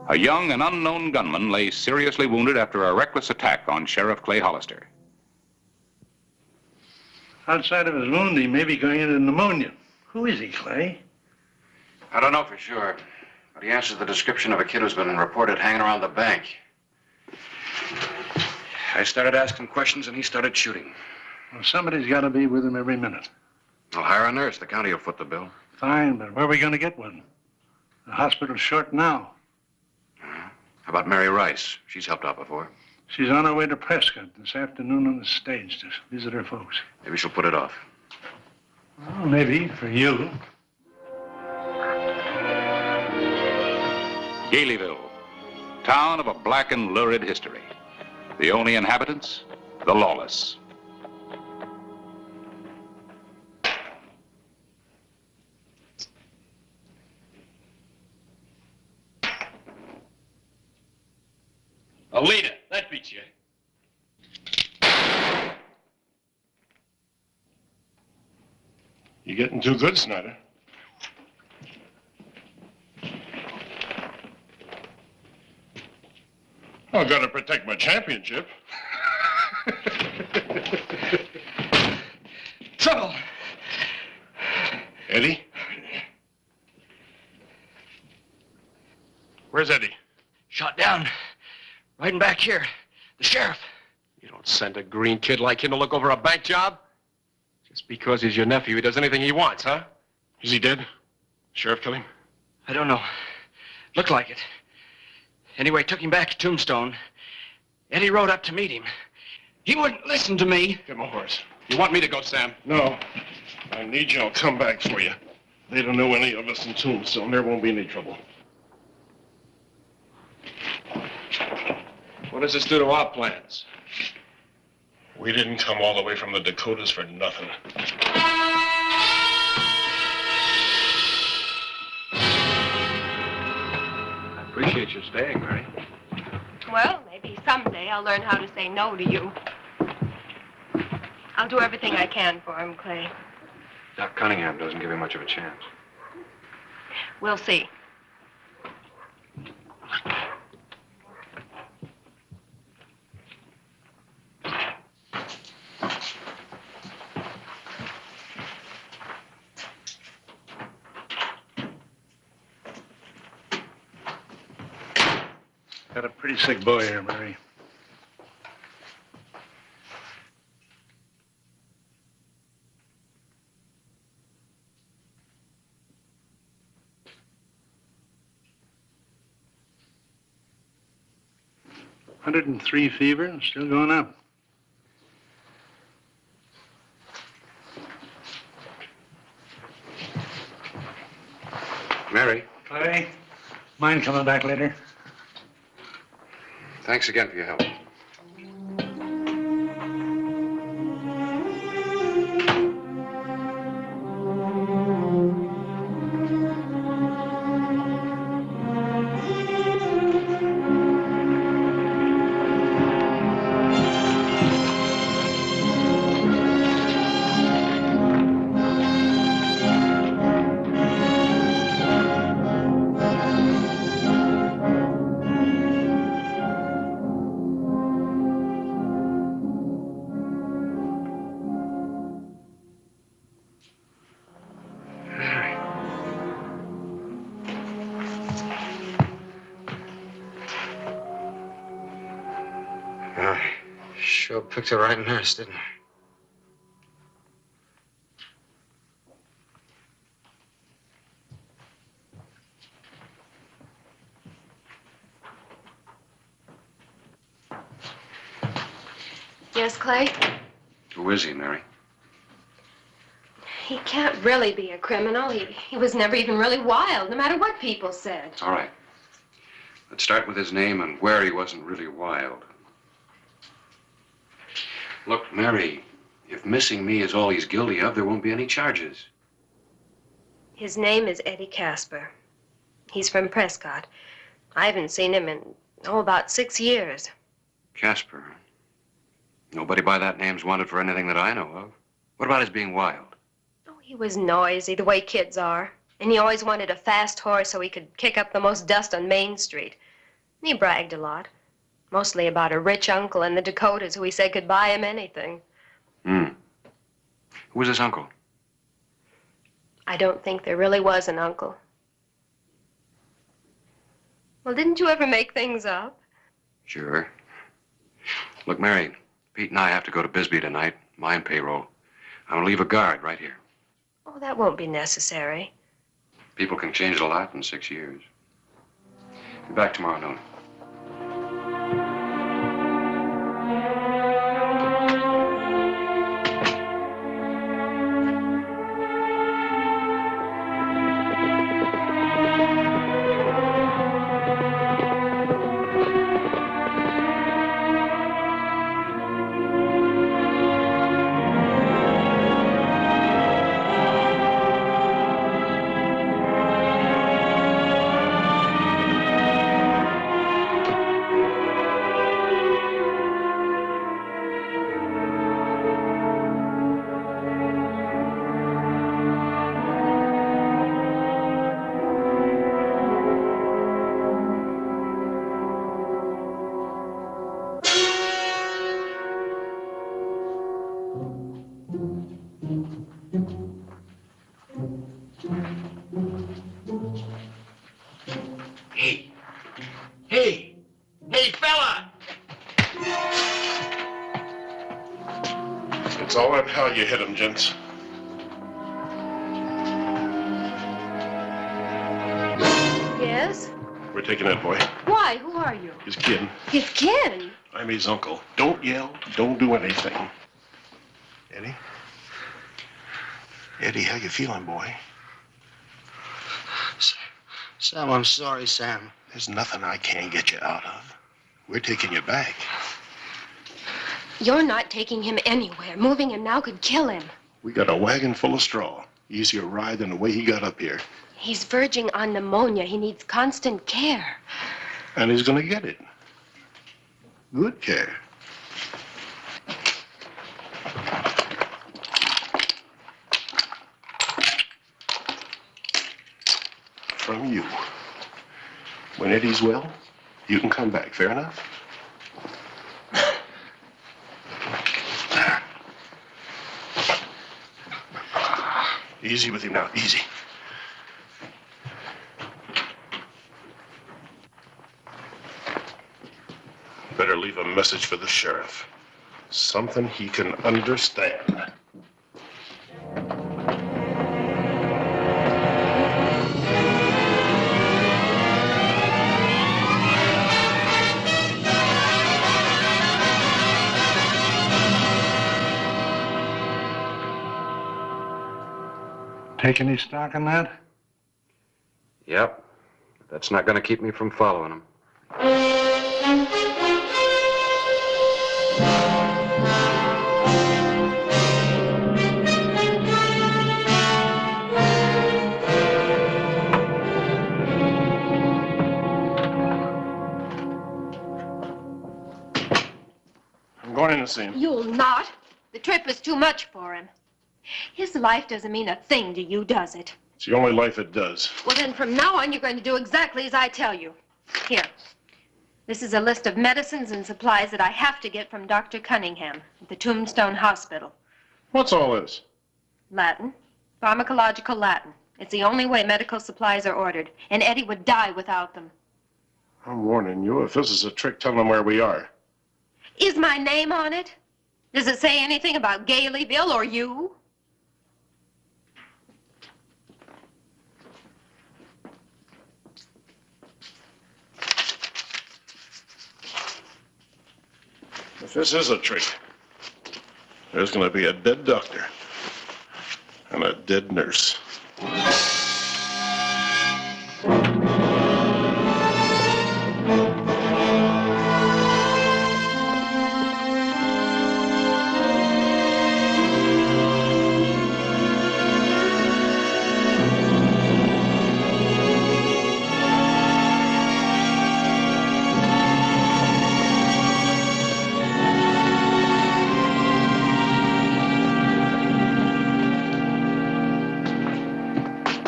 A young and unknown gunman lay seriously wounded after a reckless attack on Sheriff Clay Hollister. Outside of his wound, he may be going into pneumonia. Who is he, Clay? I don't know for sure, but he answers the description of a kid who's been reported hanging around the bank. I started asking questions and he started shooting. Well, somebody's got to be with him every minute. I'll hire a nurse. The county will foot the bill. Fine, but where are we going to get one? The hospital's short now. How about Mary Rice? She's helped out before. She's on her way to Prescott this afternoon on the stage to visit her folks. Maybe she'll put it off. Well, maybe, for you. Galeyville, town of a black and lurid history. The only inhabitants, the lawless. Alita, that beats you. You're getting too good, Snyder. I've got to protect my championship. Trouble! Where's Eddie? Shot down. Right in back here. The sheriff. You don't send a green kid like him to look over a bank job? Just because he's your nephew, he does anything he wants, huh? Is he dead? Sheriff kill him? I don't know. Looked like it. Anyway, took him back to Tombstone. Eddie rode up to meet him. He wouldn't listen to me. Get my horse. You want me to go, Sam? No. I need you. I'll come back for you. They don't know any of us in Tombstone. There won't be any trouble. What does this do to our plans? We didn't come all the way from the Dakotas for nothing. I appreciate your staying, Mary. Well, maybe someday I'll learn how to say no to you. I'll do everything I can for him, Clay. Doc Cunningham doesn't give him much of a chance. We'll see. Got a pretty sick boy here, Mary. "103 fever and still going up." Mary. Clay, mind coming back later? Thanks again for your help. Sure picked the right nurse, didn't I? Yes, Clay? Who is he, Mary? He can't really be a criminal. He was never even really wild, no matter what people said. All right. Let's start with his name and where he wasn't really wild. Look, Mary, if missing me is all he's guilty of, there won't be any charges. His name is Eddie Casper. He's from Prescott. I haven't seen him in, about 6 years. Casper. Nobody by that name's wanted for anything that I know of. What about his being wild? Oh, he was noisy, the way kids are. And he always wanted a fast horse so he could kick up the most dust on Main Street. And he bragged a lot. Mostly about a rich uncle in the Dakotas who he said could buy him anything. Who was his uncle? I don't think there really was an uncle. Well, didn't you ever make things up? Sure. Look, Mary, Pete and I have to go to Bisbee tonight, mine payroll. I'm gonna leave a guard right here. Oh, that won't be necessary. People can change a lot in 6 years. Be back tomorrow noon. What's all that hell you hit him, gents? Yes? We're taking that boy. Why? Who are you? His kid. His kin? I'm his uncle. Don't yell. Don't do anything. Eddie? Eddie, how you feeling, boy? Sam, I'm sorry, Sam. There's nothing I can't get you out of. We're taking you back. You're not taking him anywhere. Moving him now could kill him. We got a wagon full of straw. Easier ride than the way he got up here. He's verging on pneumonia. He needs constant care. And he's gonna get it. Good care. From you. When Eddie's well, you can come back. Fair enough? Easy with him now. Easy. Better leave a message for the sheriff. Something he can understand. Take any stock in that? Yep. That's not going to keep me from following him. I'm going in to see him. You'll not. The trip is too much for him. His life doesn't mean a thing to you, does it? It's the only life it does. Well, then from now on, you're going to do exactly as I tell you. Here. This is a list of medicines and supplies that I have to get from Dr. Cunningham at the Tombstone Hospital. What's all this? Latin. Pharmacological Latin. It's the only way medical supplies are ordered, and Eddie would die without them. I'm warning you, if this is a trick, tell them where we are. Is my name on it? Does it say anything about Galeyville or you? If this is a trick, there's going to be a dead doctor and a dead nurse.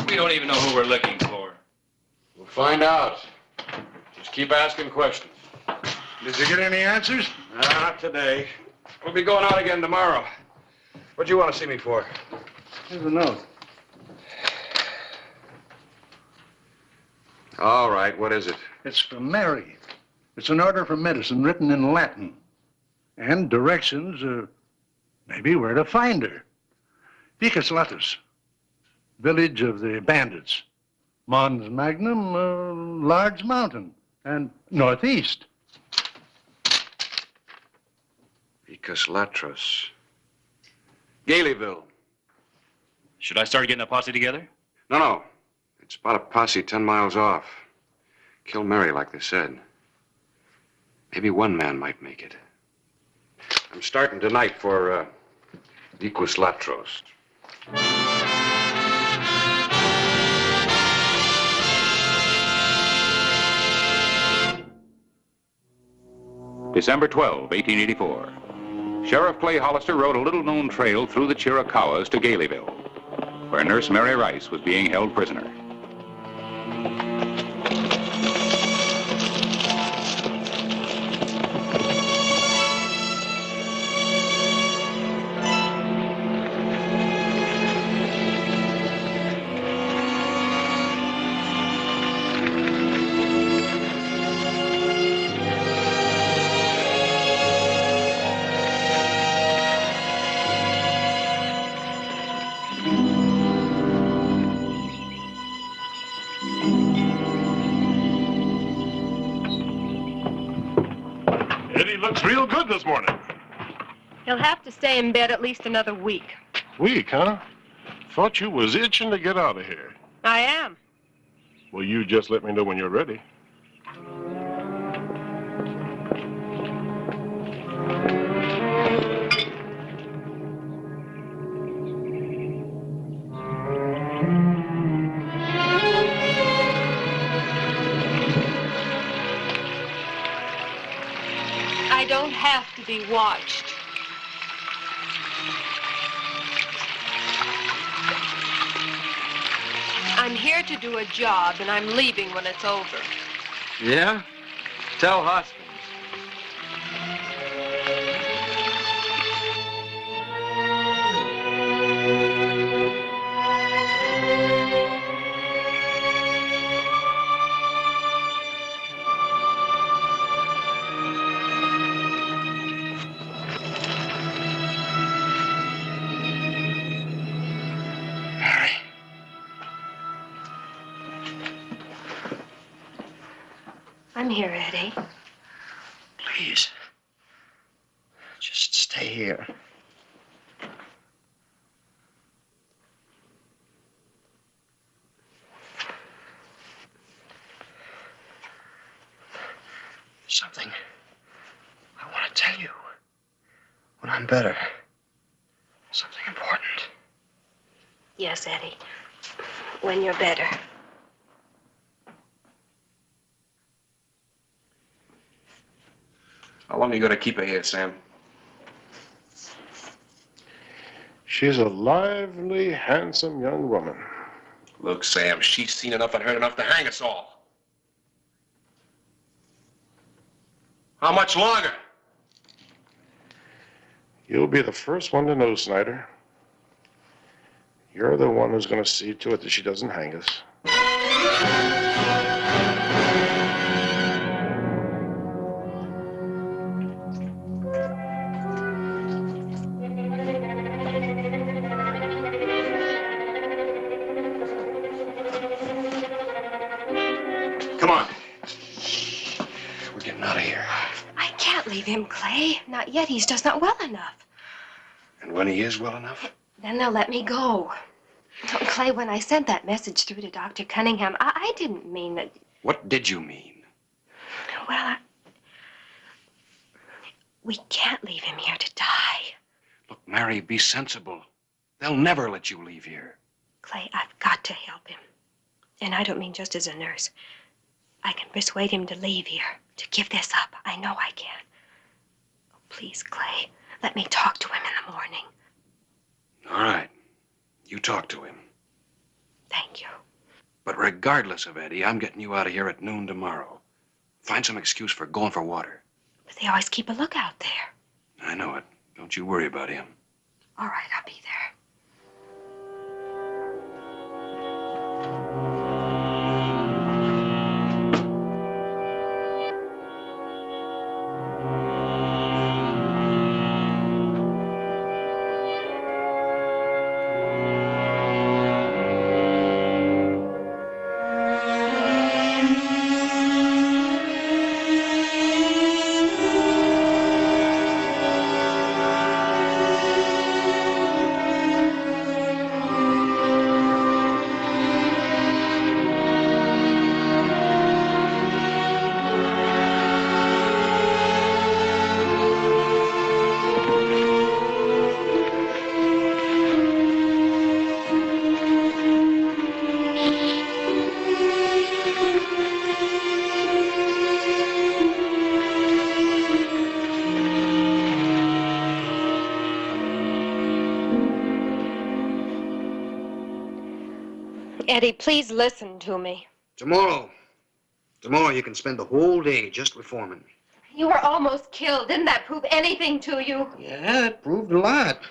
We don't even know who we're looking for. We'll find out. Just keep asking questions. Did you get any answers? Not today. We'll be going out again tomorrow. What do you want to see me for? Here's a note. All right, what is it? It's from Mary. It's an order for medicine written in Latin. And directions, maybe where to find her. Picus Latus, village of the bandits. Mons Magnum, large mountain. And northeast. Picus Latros. Galeyville. Should I start getting a posse together? No. It's about a posse 10 miles off. Kill Mary, like they said. Maybe one man might make it. I'm starting tonight for, Picus Latros. December 12, 1884. Sheriff Clay Hollister rode a little-known trail through the Chiricahuas to Galeyville, where Nurse Mary Rice was being held prisoner. looks real good this morning. He'll have to stay in bed at least another week. Week, huh? Thought you was itching to get out of here. I am. Well, you just let me know when you're ready. I don't have to be watched. I'm here to do a job, and I'm leaving when it's over. Yeah? Tell Hoskins. I'm here, Eddie. Please. Just stay here. Something I want to tell you when I'm better. Something important. Yes, Eddie. When you're better. How long are you going to keep her here, Sam? She's a lively, handsome young woman. Look, Sam, she's seen enough and heard enough to hang us all. How much longer? You'll be the first one to know, Snyder. You're the one who's going to see to it that she doesn't hang us. Come on. We're getting out of here. I can't leave him, Clay. Not yet. He's just not well enough. And when he is well enough? Then they'll let me go. Oh, Clay, when I sent that message through to Dr. Cunningham, I didn't mean that. What did you mean? Well, we can't leave him here to die. Look, Mary, be sensible. They'll never let you leave here. Clay, I've got to help him. And I don't mean just as a nurse. I can persuade him to leave here, to give this up. I know I can. Oh, please, Clay, let me talk to him in the morning. All right. You talk to him. Thank you. But regardless of Eddie, I'm getting you out of here at noon tomorrow. Find some excuse for going for water. But they always keep a lookout there. I know it. Don't you worry about him. All right, I'll be there. Eddie, please listen to me. Tomorrow you can spend the whole day just reforming. You were almost killed. Didn't that prove anything to you? Yeah, it proved a lot.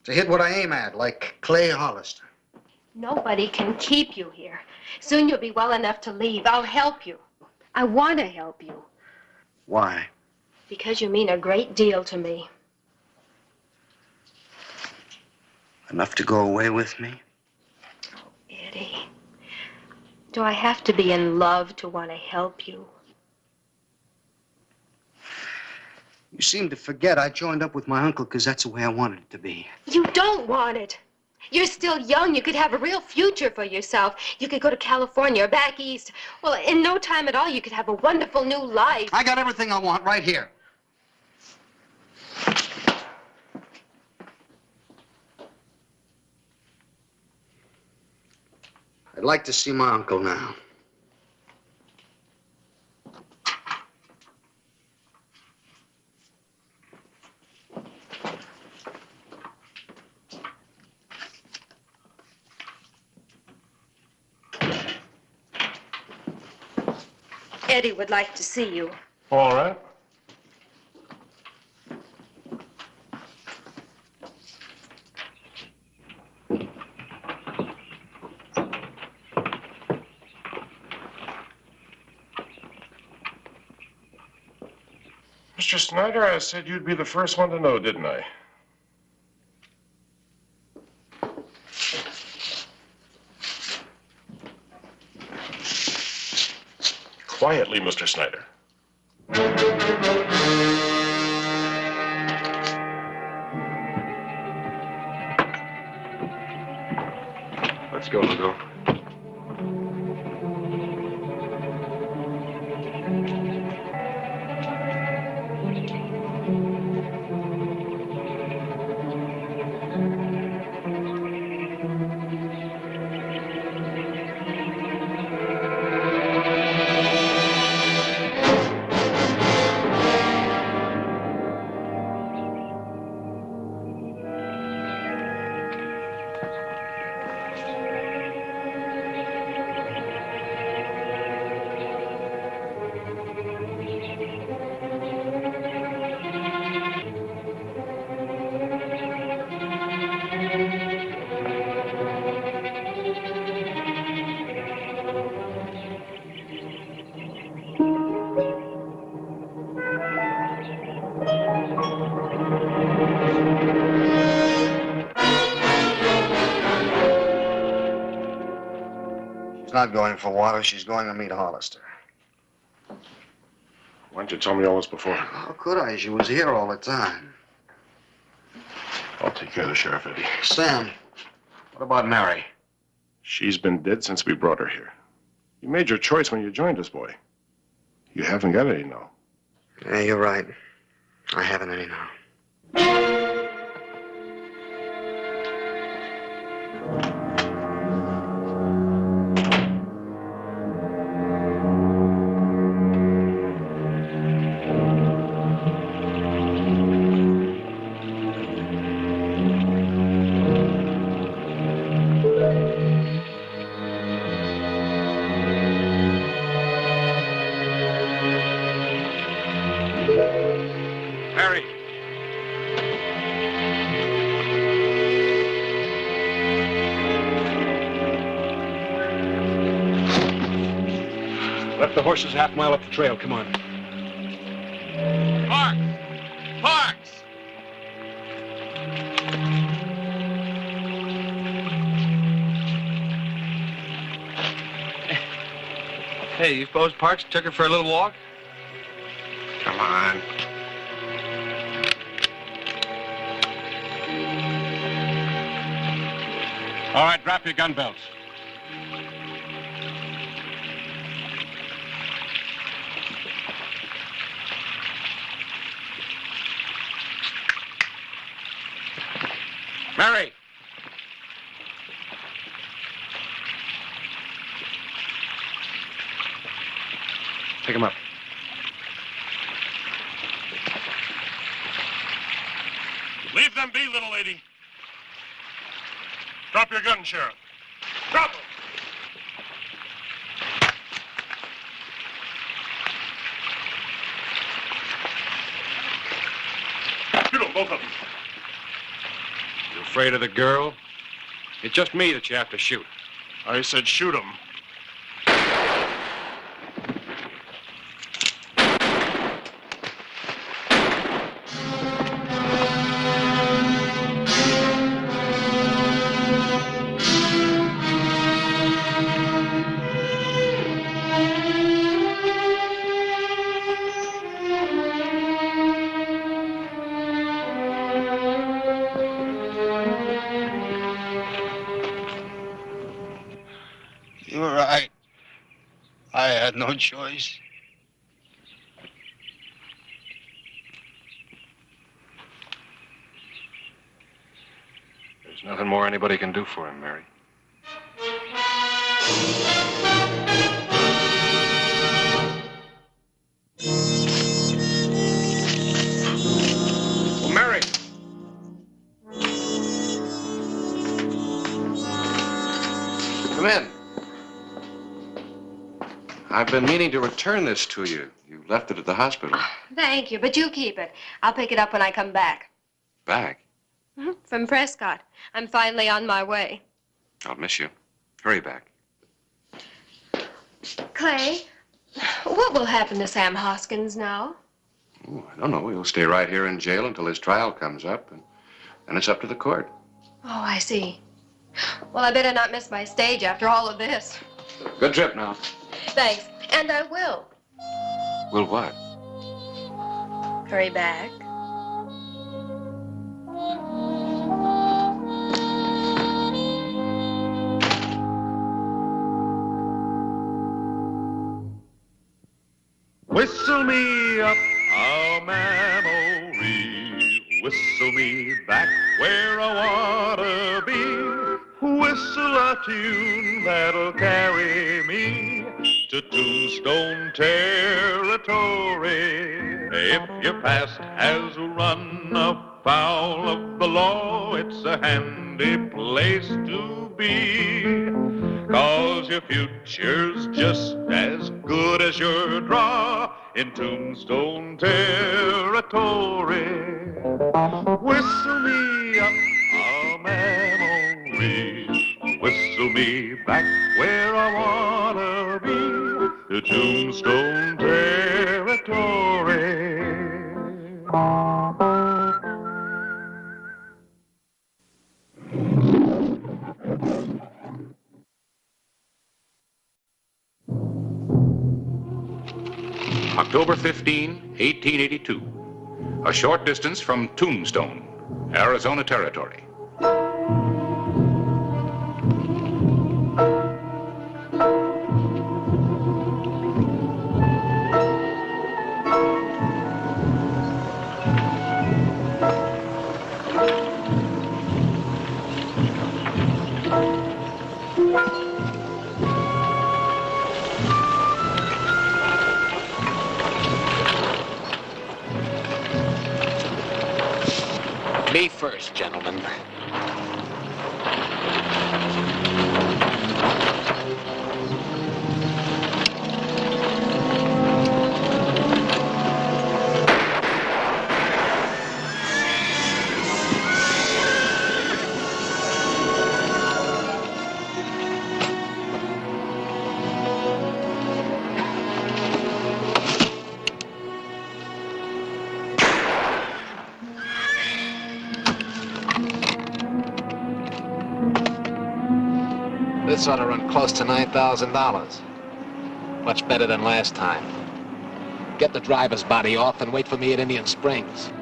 To hit what I aim at, like Clay Hollister. Nobody can keep you here. Soon you'll be well enough to leave. I'll help you. I want to help you. Why? Because you mean a great deal to me. Enough to go away with me? Eddie, do I have to be in love to want to help you? You seem to forget I joined up with my uncle because that's the way I wanted it to be. You don't want it. You're still young. You could have a real future for yourself. You could go to California or back east. Well, in no time at all, you could have a wonderful new life. I got everything I want right here. I'd like to see my uncle now. Eddie would like to see you. All right. Mr. Snyder, I said you'd be the first one to know, didn't I? Quietly, Mr. Snyder. Let's go, Lugo. She's not going for water. She's going to meet Hollister. Why didn't you tell me all this before? How could I? She was here all the time. I'll take care of the sheriff, Eddie. Sam, what about Mary? She's been dead since we brought her here. You made your choice when you joined us, boy. You haven't got any now. Yeah, you're right. I haven't any now. Mary. Left the horses half mile up the trail. Come on. Parks! Parks! Hey, you suppose Parks took her for a little walk? Come on. All right, drop your gun belts. Mary! Pick him up. Leave them be, little lady. Drop your gun, Sheriff. Drop them! Shoot them, both of them. You afraid of the girl? It's just me that you have to shoot. I said shoot them. no choice. There's nothing more anybody can do for him, Mary. Well, Mary! Come in. I've been meaning to return this to you. You left it at the hospital. Thank you, but you keep it. I'll pick it up when I come back. Back? From Prescott. I'm finally on my way. I'll miss you. Hurry back. Clay, what will happen to Sam Hoskins now? Ooh, I don't know. He'll stay right here in jail until his trial comes up, and then it's up to the court. Oh, I see. Well, I better not miss my stage after all of this. Good trip now. Thanks. And I will. Will what? Hurry back. Whistle me up a memory, whistle me back where I wanna be, whistle a tune that'll carry me to Tombstone territory. If your past has run afoul of the law, it's a handy place to be. 'Cause your future's just as good as your draw in Tombstone territory. Whistle me up a memory, whistle me back where I wanna be, to Tombstone territory. October 15, 1882. A short distance from Tombstone, Arizona Territory. Me first, gentlemen. This ought to run close to $9,000. Much better than last time. Get the driver's body off and wait for me at Indian Springs.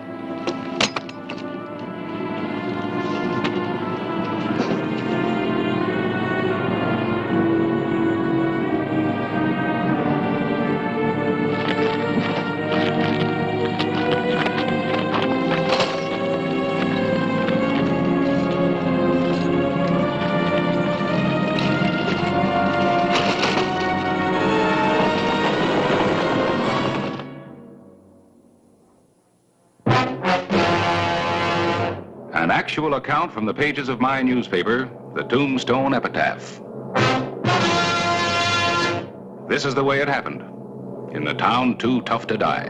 An actual account from the pages of my newspaper, the Tombstone Epitaph. This is the way it happened, in the town too tough to die.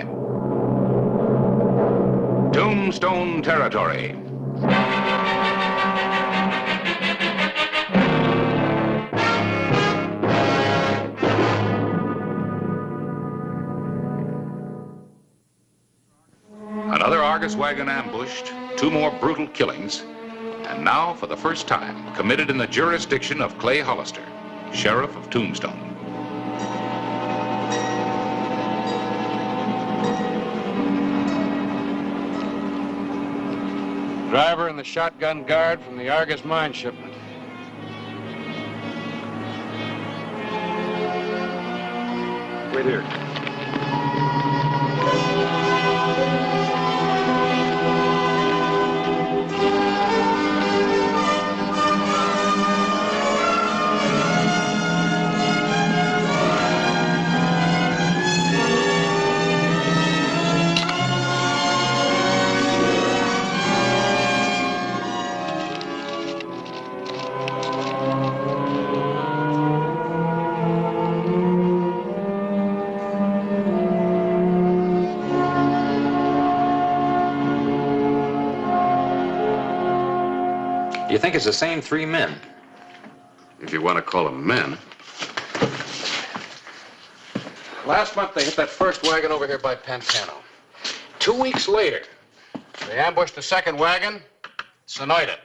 Tombstone Territory. Another Argus wagon ambushed, 2 more brutal killings, and now, for the first time, committed in the jurisdiction of Clay Hollister, Sheriff of Tombstone. Driver and the shotgun guard from the Argus mine shipment. Wait here. You think it's the same three men? If you want to call them men. Last month, they hit that first wagon over here by Pantano. 2 weeks later, they ambushed the second wagon, Sonoyta.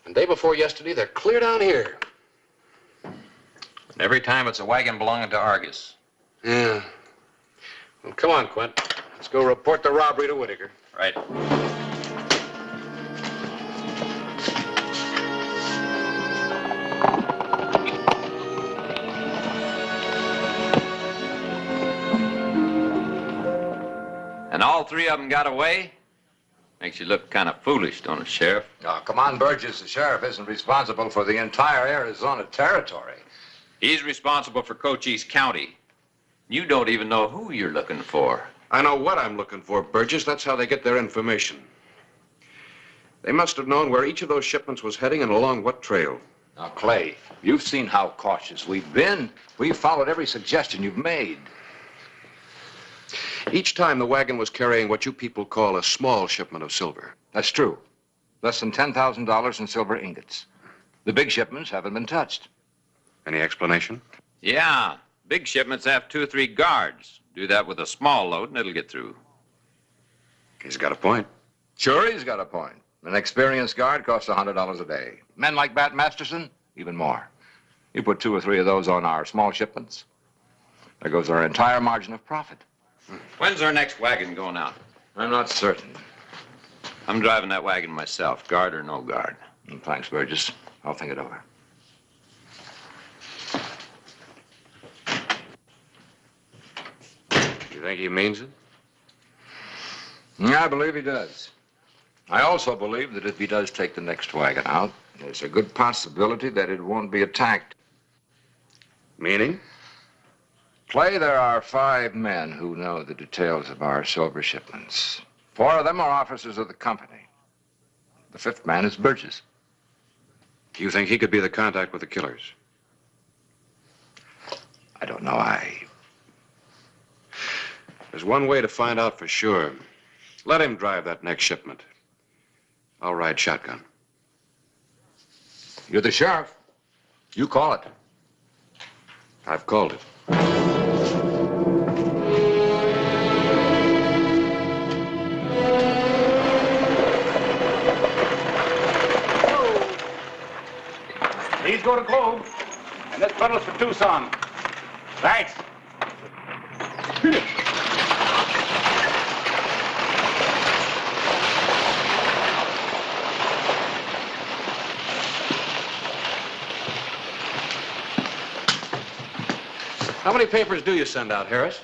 And day before yesterday, they're clear down here. And every time it's a wagon belonging to Argus. Yeah. Well, come on, Quint. Let's go report the robbery to Whitaker. Right. And all three of them got away? Makes you look kind of foolish, don't it, Sheriff? Oh, come on, Burgess. The sheriff isn't responsible for the entire Arizona territory. He's responsible for Cochise County. You don't even know who you're looking for. I know what I'm looking for, Burgess. That's how they get their information. They must have known where each of those shipments was heading and along what trail. Now, Clay, you've seen how cautious we've been. We've followed every suggestion you've made. Each time the wagon was carrying what you people call a small shipment of silver. That's true. Less than $10,000 in silver ingots. The big shipments haven't been touched. Any explanation? Yeah. Big shipments have 2 or 3 guards. Do that with a small load and it'll get through. He's got a point. Sure, he's got a point. An experienced guard costs $100 a day. Men like Bat Masterson, even more. You put 2 or 3 of those on our small shipments, there goes our entire margin of profit. When's our next wagon going out? I'm not certain. I'm driving that wagon myself, guard or no guard. Thanks, Burgess. I'll think it over. You think he means it? Yeah, I believe he does. I also believe that if he does take the next wagon out, there's a good possibility that it won't be attacked. Meaning? Clay, there are 5 men who know the details of our silver shipments. 4 of them are officers of the company. The 5th man is Burgess. You think he could be the contact with the killers? I don't know. There's one way to find out for sure. Let him drive that next shipment. I'll ride shotgun. You're the sheriff. You call it. I've called it. Please go to Globe. And this bundle's for Tucson. Thanks. How many papers do you send out, Harris?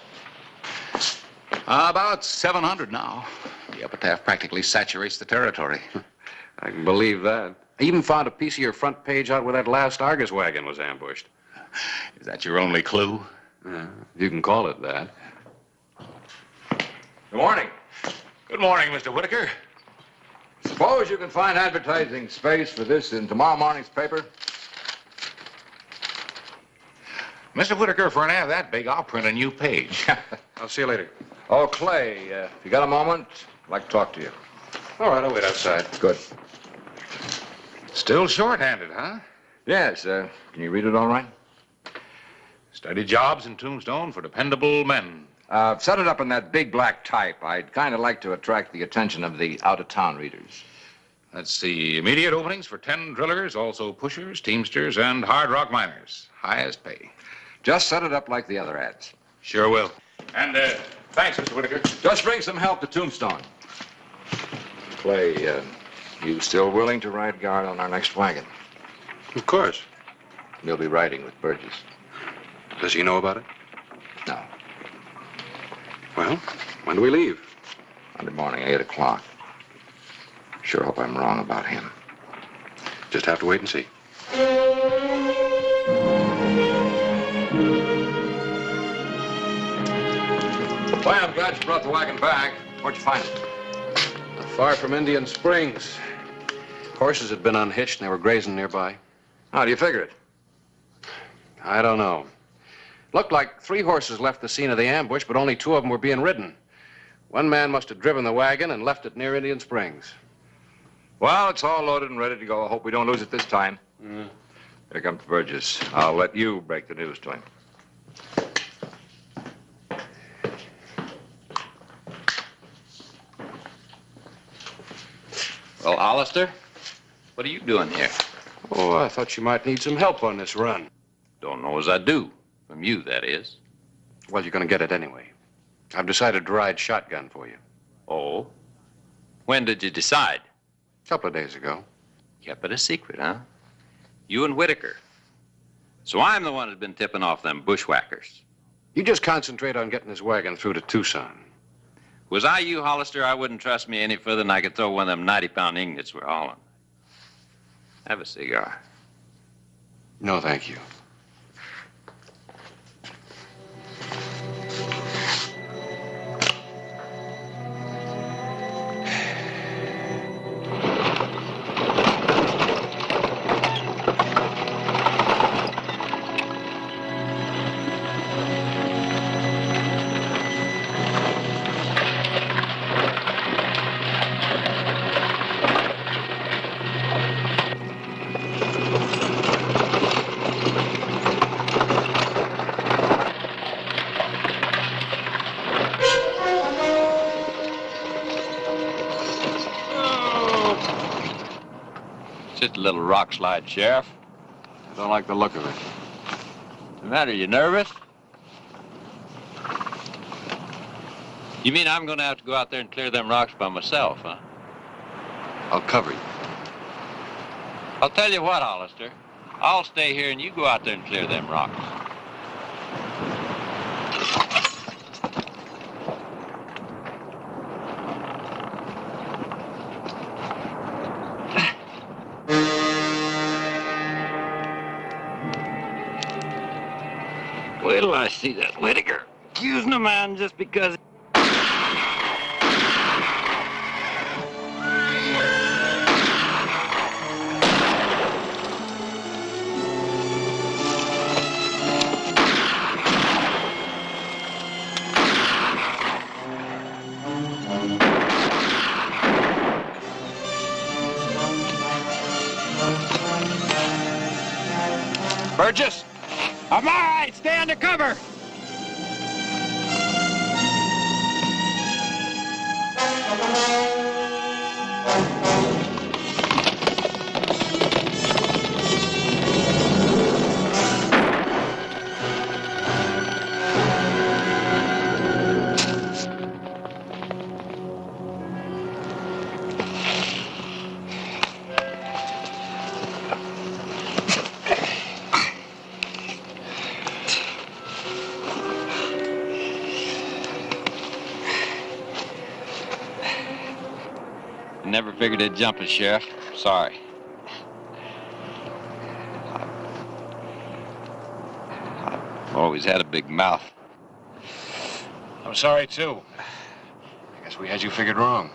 About 700 now. The epitaph practically saturates the territory. I can believe that. I even found a piece of your front page out where that last Argus wagon was ambushed. Is that your only clue? Yeah, you can call it that. Good morning. Good morning, Mr. Whitaker. Suppose you can find advertising space for this in tomorrow morning's paper? Mr. Whitaker, for an ad that big, I'll print a new page. I'll see you later. Oh, Clay, if you got a moment, I'd like to talk to you. All right, I'll wait outside. Good. Still short-handed, huh? Yes, can you read it all right? Steady jobs in Tombstone for dependable men. Set it up in that big black type. I'd kind of like to attract the attention of the out-of-town readers. Let's see. Immediate openings for 10 drillers, also pushers, teamsters, and hard rock miners. Highest pay. Just set it up like the other ads. Sure will. And, thanks, Mr. Whitaker. Just bring some help to Tombstone. Clay, you still willing to ride guard on our next wagon? Of course. You'll be riding with Burgess. Does he know about it? No. Well, when do we leave? Monday morning, 8 o'clock. Sure hope I'm wrong about him. Just have to wait and see. Boy, I'm glad you brought the wagon back. Where'd you find it? Not far from Indian Springs. Horses had been unhitched and they were grazing nearby. How do you figure it? I don't know. Looked like 3 horses left the scene of the ambush, but only 2 of them were being ridden. One man must have driven the wagon and left it near Indian Springs. Well, it's all loaded and ready to go. I hope we don't lose it this time. Here comes Burgess. I'll let you break the news to him. Well, Hollister, what are you doing here? Oh, I thought you might need some help on this run. Don't know as I do. From you, that is. Well, you're going to get it anyway. I've decided to ride shotgun for you. Oh? When did you decide? A couple of days ago. Kept it a secret, huh? You and Whitaker. So I'm the one who's been tipping off them bushwhackers. You just concentrate on getting this wagon through to Tucson. Was I you, Hollister, I wouldn't trust me any further than I could throw one of them 90-pound ingots we're hauling. Have a cigar. No, thank you. Just a little rock slide, Sheriff. I don't like the look of it. What's the matter? You nervous? You mean I'm going to have to go out there and clear them rocks by myself, huh? I'll cover you. I'll tell you what, Hollister. I'll stay here and you go out there and clear them rocks. Wait till I see that Whitaker accusing a man just because... Burgess! I'm all right. Stay under cover. Never figured they'd jump us, Sheriff. Sorry. I've always had a big mouth. I'm sorry, too. I guess we had you figured wrong.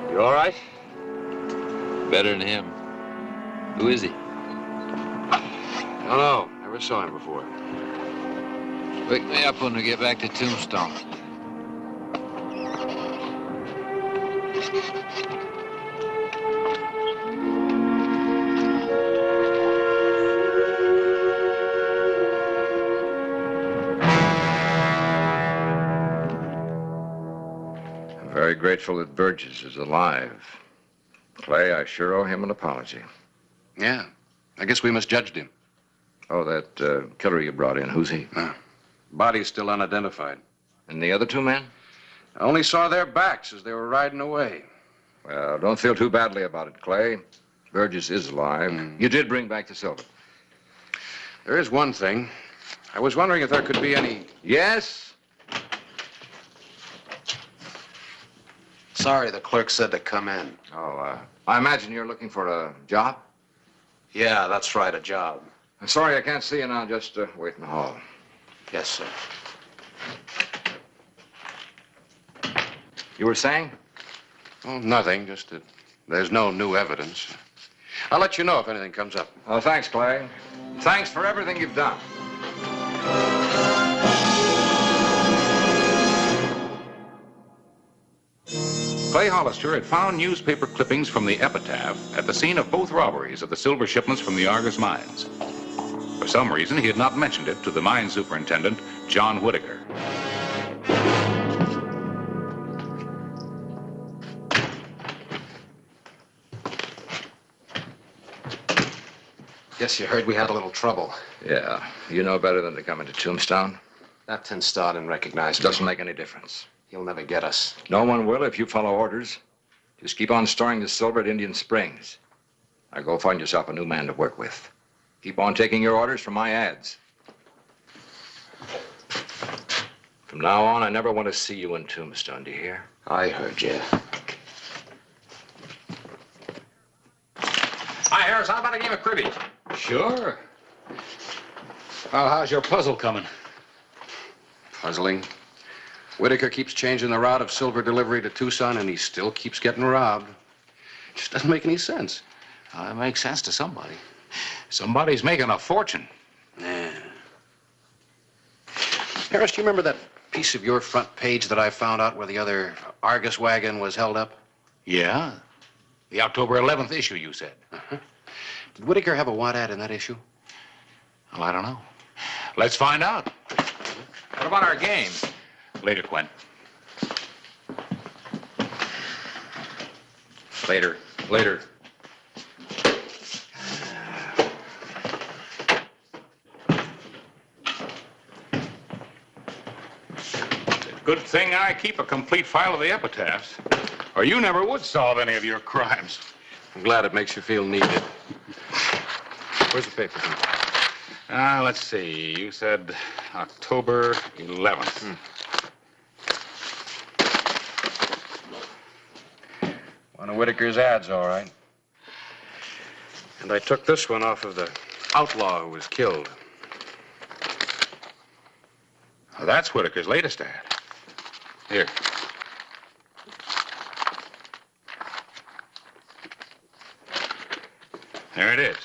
You all right? Better than him. Who is he? I don't know. Never saw him before. Wake me up when we get back to Tombstone. I'm very grateful that Burgess is alive. Clay, I sure owe him an apology. Yeah. I guess we misjudged him. Oh, that killer you brought in, who's he? Body's still unidentified. And the other two men? I only saw their backs as they were riding away. Well, don't feel too badly about it, Clay. Burgess is alive. You did bring back the silver. There is one thing. I was wondering if there could be any... Yes? Sorry, the clerk said to come in. Oh, I imagine you're looking for a job? Yeah, that's right, a job. I'm sorry I can't see you now. Just wait in the hall. Yes, sir. You were saying? Oh, nothing. Just that there's no new evidence. I'll let you know if anything comes up. Oh, thanks, Clay. Thanks for everything you've done. Clay Hollister had found newspaper clippings from the epitaph at the scene of both robberies of the silver shipments from the Argus mines. For some reason, he had not mentioned it to the mine superintendent, John Whitaker. Guess you heard we had a little trouble. Yeah. You know better than to come into Tombstone. That tin star didn't recognize me. Doesn't make any difference. He'll never get us. No one will if you follow orders. Just keep on storing the silver at Indian Springs. Now go find yourself a new man to work with. Keep on taking your orders from my ads. From now on, I never want to see you in Tombstone, do you hear? I heard you. Hi, Harris. How about a game of cribbage? Sure. Well, how's your puzzle coming? Puzzling. Whitaker keeps changing the route of silver delivery to Tucson, and he still keeps getting robbed. Just doesn't make any sense. It makes sense to somebody. Somebody's making a fortune. Yeah. Harris, do you remember that piece of your front page that I found out where the other Argus wagon was held up? Yeah. The October 11th issue, you said. Uh-huh. Did Whitaker have a want ad in that issue? Well, I don't know. Let's find out. What about our game? Later, Quinn. Later. Later. Good thing I keep a complete file of the epitaphs, or you never would solve any of your crimes. I'm glad it makes you feel needed. Where's the paper? Let's see. You said October 11th. One of Whitaker's ads, all right. And I took this one off of the outlaw who was killed. Well, that's Whitaker's latest ad. Here. There it is.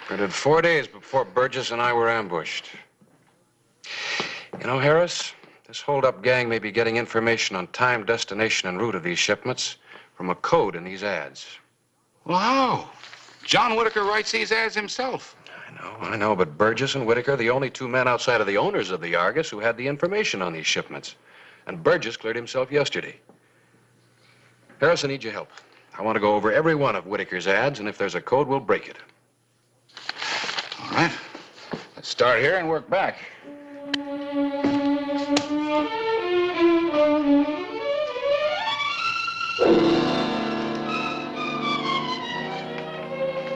Printed 4 days before Burgess and I were ambushed. You know, Harris, this hold-up gang may be getting information on time, destination, and route of these shipments from a code in these ads. Well, how? John Whitaker writes these ads himself. I know, but Burgess and Whitaker are the only two men outside of the owners of the Argus who had the information on these shipments. And Burgess cleared himself yesterday. Harris, I need your help. I want to go over every one of Whitaker's ads, and if there's a code, we'll break it. All right. Let's start here and work back.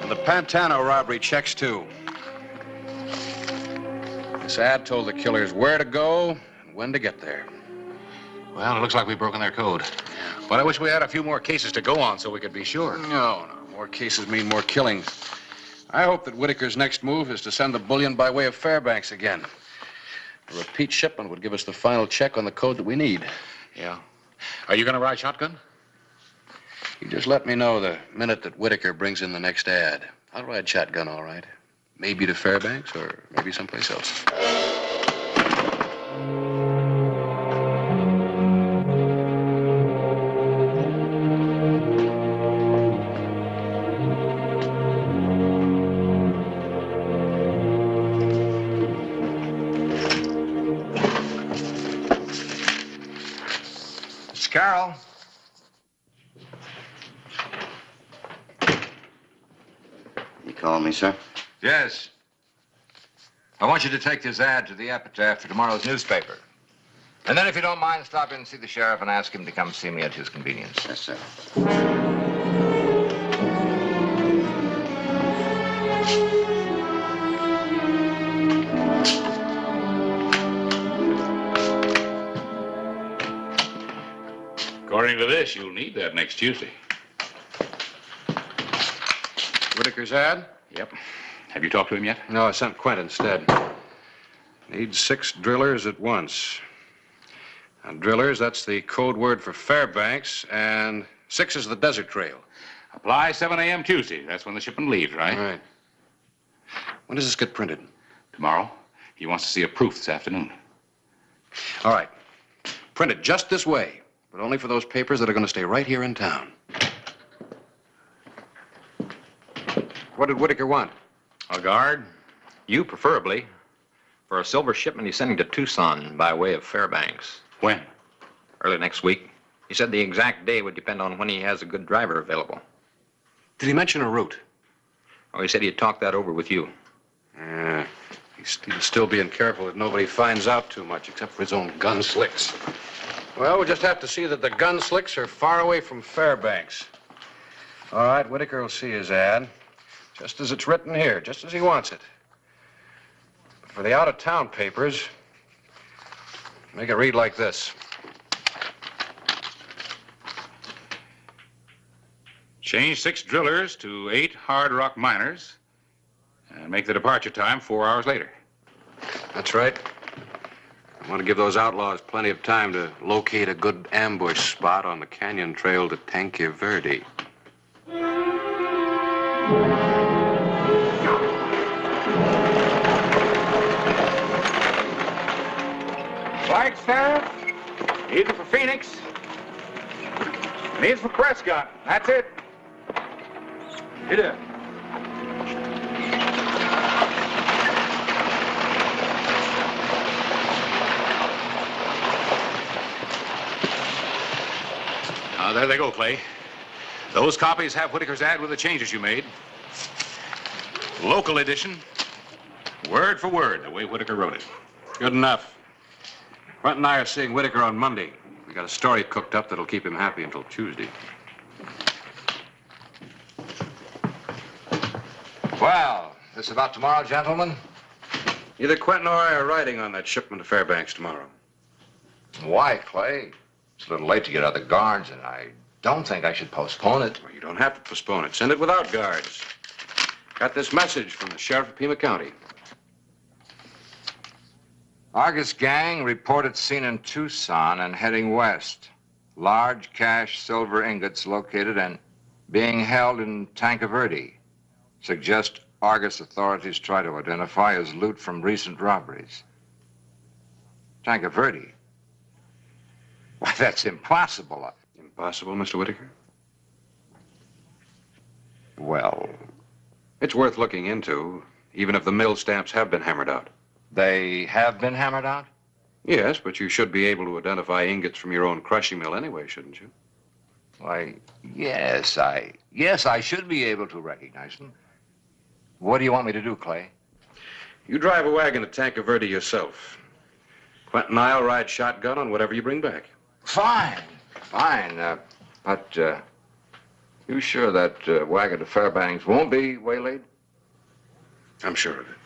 And the Pantano robbery checks, too. This ad told the killers where to go and when to get there. Well, it looks like we've broken their code. But I wish we had a few more cases to go on so we could be sure. No. More cases mean more killings. I hope that Whitaker's next move is to send the bullion by way of Fairbanks again. A repeat shipment would give us the final check on the code that we need. Yeah. Are you going to ride shotgun? You just let me know the minute that Whitaker brings in the next ad. I'll ride shotgun, all right. Maybe to Fairbanks or maybe someplace else. Carol. You Calling me, sir? Yes. I want you to take this ad to the epitaph for tomorrow's newspaper. And then, if you don't mind, stop in and see the sheriff and ask him to come see me at his convenience. Yes, sir. According to this, you'll need that next Tuesday. Whitaker's ad? Yep. Have you talked to him yet? No, I sent Quint instead. Needs 6 drillers at once. Now, drillers, that's the code word for Fairbanks, and 6 is the desert trail. Apply 7 a.m. Tuesday. That's when the shipment leaves, right? Right. When does this get printed? Tomorrow. He wants to see a proof this afternoon. All right. Print it just this way, but only for those papers that are going to stay right here in town. What did Whitaker want? A guard. You, preferably. For a silver shipment he's sending to Tucson by way of Fairbanks. When? Early next week. He said the exact day would depend on when he has a good driver available. Did he mention a route? Oh, he said he'd talk that over with you. Yeah. He's still being careful that nobody finds out too much, except for his own gun slicks. Well, we'll just have to see that the gun slicks are far away from Fairbanks. All right, Whitaker will see his ad, just as it's written here, just as he wants it. For the out-of-town papers, make it read like this. Change 6 drillers to 8 hard rock miners and make the departure time 4 hours later. That's right. I want to give those outlaws plenty of time to locate a good ambush spot on the canyon trail to Tanque Verde. Flagstaff, needs it for Phoenix, needs for Prescott. That's it. Get in. There they go, Clay. Those copies have Whitaker's ad with the changes you made. Local edition, word for word, the way Whitaker wrote it. Good enough. Quint and I are seeing Whitaker on Monday. We got a story cooked up that'll keep him happy until Tuesday. Well, this about tomorrow, gentlemen? Neither Quint nor I are riding on that shipment to Fairbanks tomorrow. Why, Clay? It's a little late to get other guards, and I don't think I should postpone it. Well, you don't have to postpone it. Send it without guards. Got this message from the sheriff of Pima County. Argus gang reported seen in Tucson and heading west. Large cash silver ingots located and being held in Tanque Verde. Suggest Argus authorities try to identify as loot from recent robberies. Tanque Verde? Why, that's impossible. Impossible, Mr. Whitaker? Well, it's worth looking into, even if the mill stamps have been hammered out. They have been hammered out? Yes, but you should be able to identify ingots from your own crushing mill anyway, shouldn't you? Why, yes, I should be able to recognize them. What do you want me to do, Clay? You drive a wagon to Tanque Verde yourself. Quint and I'll ride shotgun on whatever you bring back. Fine. But you sure that wagon to Fairbanks won't be waylaid? I'm sure of it.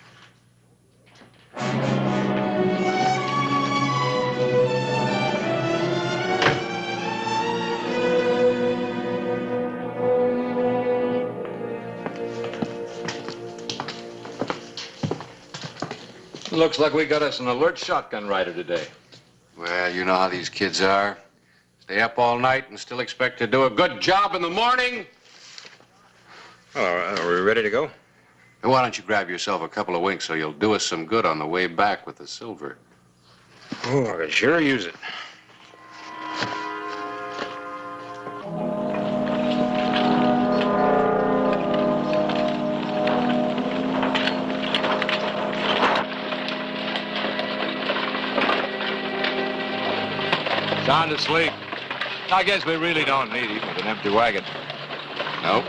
Looks like we got us an alert shotgun rider today. Well, you know how these kids are. Stay up all night and still expect to do a good job in the morning. Well, are we ready to go? Now, why don't you grab yourself a couple of winks so you'll do us some good on the way back with the silver? Oh, I could sure use it. Sound asleep. I guess we really don't need even an empty wagon. Nope.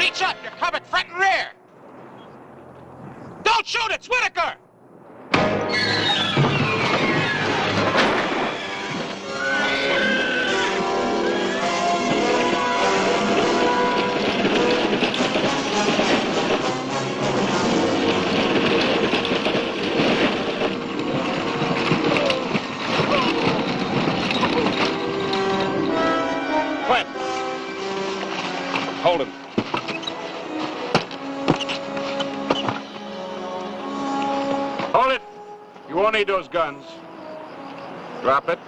Reach up. You're covered front and rear. Don't shoot. It's Whitaker. Quint. Hold him. Hold it. You won't need those guns. Drop it.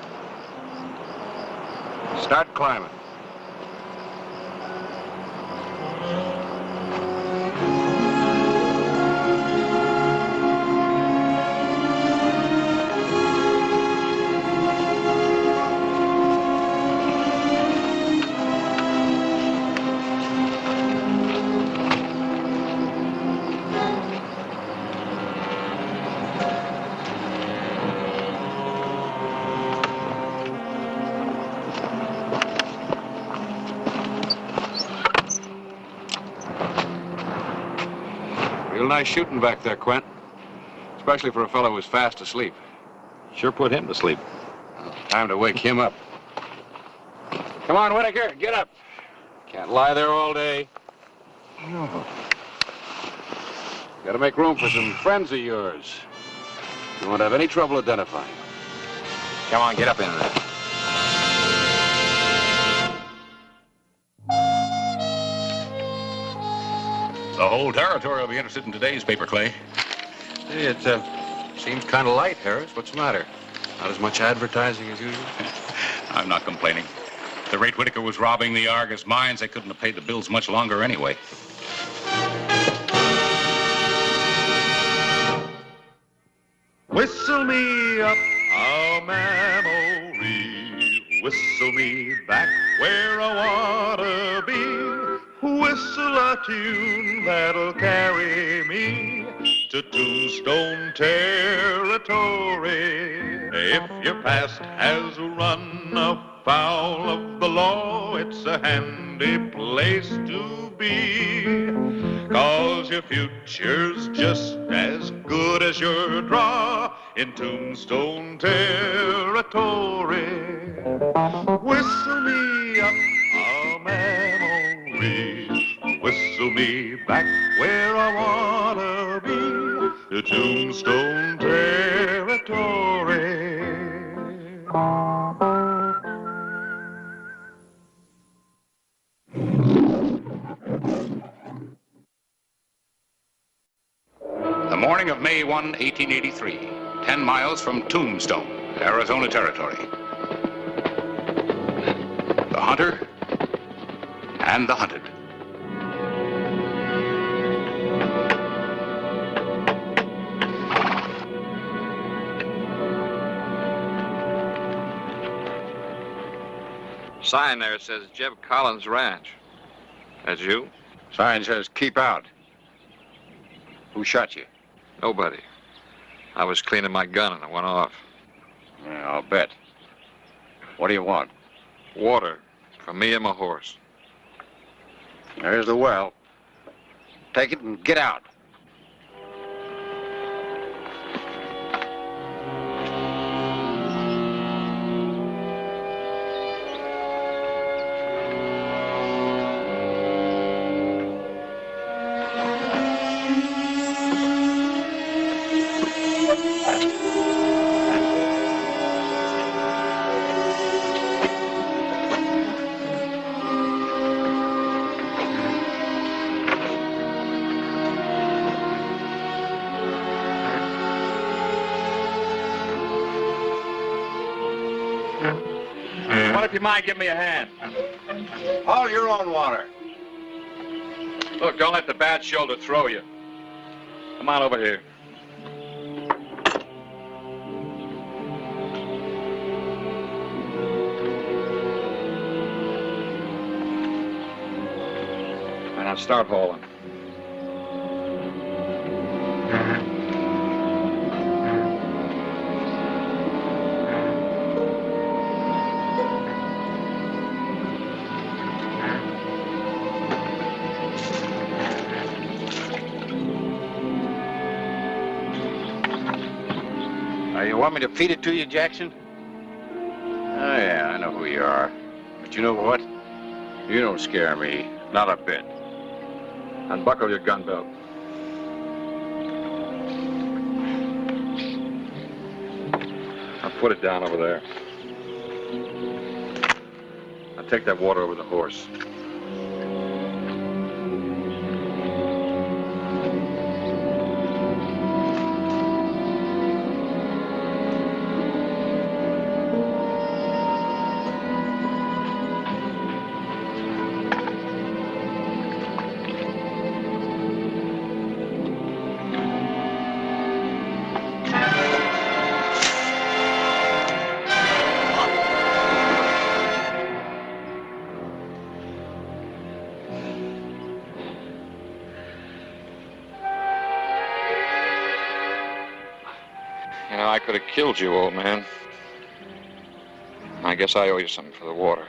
Start climbing. Real nice shooting back there, Quint. Especially for a fellow who's fast asleep. Sure put him to sleep. Time to wake him up. Come on, Whitaker, get up. Can't lie there all day. Gotta make room for some friends of yours. You won't have any trouble identifying. Come on, get up in there. The whole territory will be interested in today's paper, Clay. Hey, it seems kind of light, Harris. What's the matter? Not as much advertising as usual? I'm not complaining. At the rate Whitaker was robbing the Argus mines, they couldn't have paid the bills much longer anyway. Whistle me up a memory, whistle me back where I wanna be. Whistle a tune that'll carry me to Tombstone territory. If your past has run afoul of the law, it's a handy place to be. 'Cause your future's just as good as your draw in Tombstone territory. Whistle me up a memory, whistle me back where I wanna be, to Tombstone territory. The morning of May 1, 1883, 10 miles from Tombstone, Arizona Territory. The hunter and the hunted. Sign there says Jeb Collins Ranch. That's you? Sign says keep out. Who shot you? Nobody. I was cleaning my gun and it went off. Yeah, I'll bet. What do you want? Water for me and my horse. There's the well. Take it and get out. What if you mind giving me a hand? Haul your own water. Look, don't let the bad shoulder throw you. Come on over here. And now start hauling. You want me to feed it to you, Jackson? Oh, yeah, I know who you are. But you know what? You don't scare me. Not a bit. Unbuckle your gun belt. Now put it down over there. Now take that water over the horse. You know, I could have killed you, old man. I guess I owe you something for the water.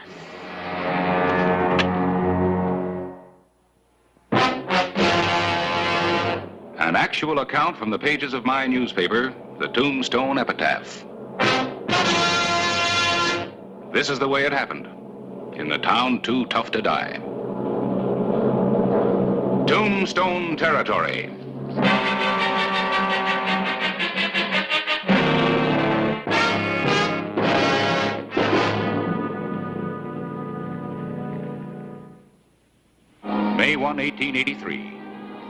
An actual account from the pages of my newspaper, the Tombstone Epitaph. This is the way it happened. In the town too tough to die. Tombstone territory. May 1, 1883.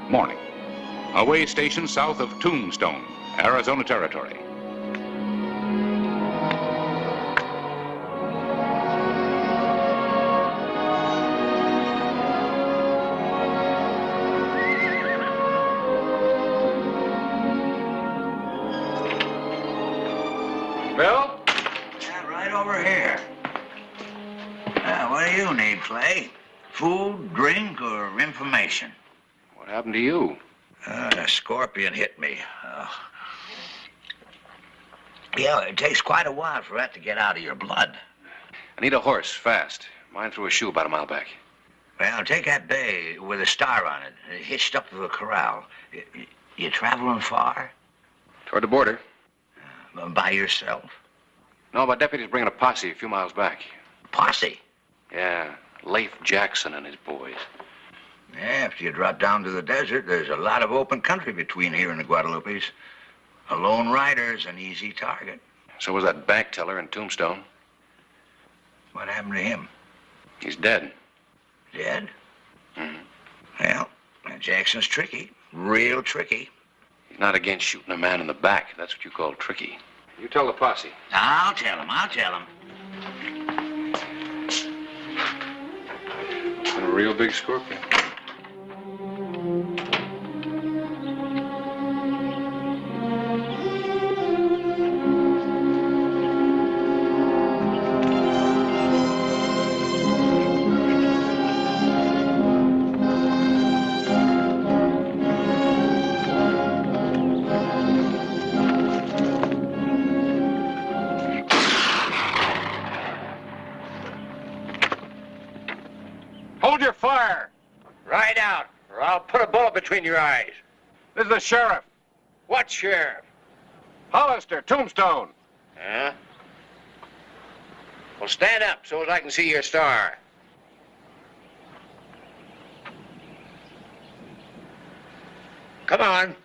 Morning. A way station south of Tombstone, Arizona Territory. Bill? Yeah, right over here. What do you need, Clay? Food, drink, or information? What happened to you? A scorpion hit me. Yeah, it takes quite a while for that to get out of your blood. I need a horse, fast. Mine threw a shoe about a mile back. Well, take that bay with a star on it, hitched up to the corral. You traveling far? Toward the border. By yourself? No, my deputy's bringing a posse a few miles back. Posse? Yeah, Leif Jackson and his boys. Yeah, after you drop down to the desert, there's a lot of open country between here and the Guadalupes. A lone rider's an easy target. So was that bank teller in Tombstone. What happened to him? He's dead. Dead? Well, Jackson's tricky. Real tricky. He's not against shooting a man in the back. That's what you call tricky. You tell the posse. I'll tell him. A real big scorpion. Hold your fire. Right out, or I'll put a bullet between your eyes. This is the sheriff. What sheriff? Hollister, Tombstone. Huh? Well, stand up so as I can see your star. Come on.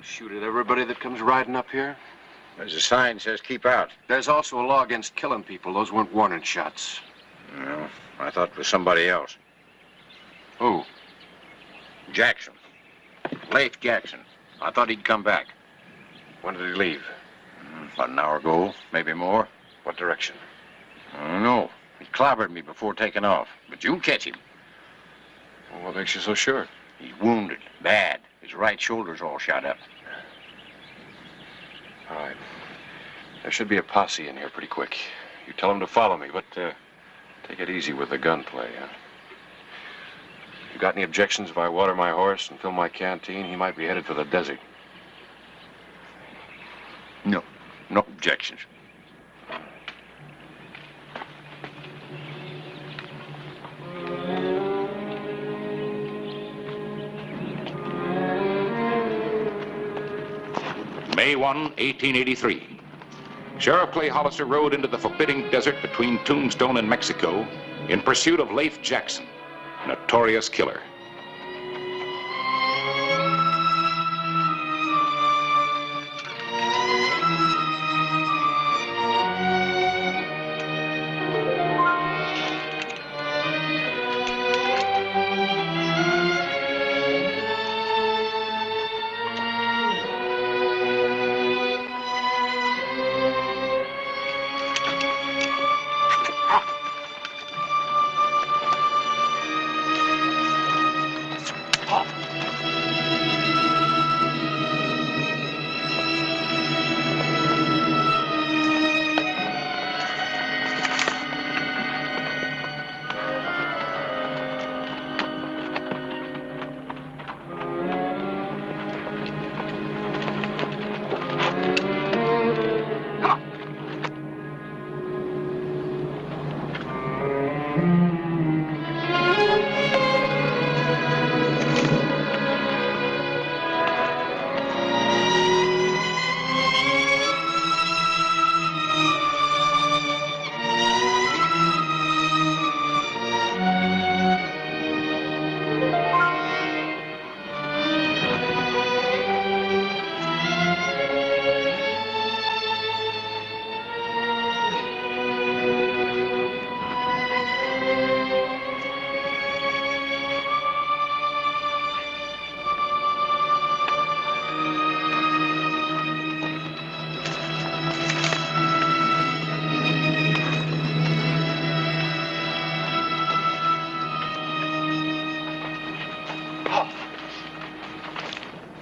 Shoot at everybody that comes riding up here? There's a sign that says keep out. There's also a law against killing people. Those weren't warning shots. No, I thought it was somebody else. Who? Jackson. Leif Jackson. I thought he'd come back. When did he leave? About an hour ago, maybe more. What direction? I don't know. He clobbered me before taking off. But you'll catch him. Well, what makes you so sure? He's wounded. Bad. His right shoulder's all shot up. All right. There should be a posse in here pretty quick. You tell them to follow me, but take it easy with the gunplay, huh? You got any objections if I water my horse and fill my canteen? He might be headed for the desert. No objections. May 1, 1883. Sheriff Clay Hollister rode into the forbidding desert between Tombstone and Mexico in pursuit of Leif Jackson, a notorious killer.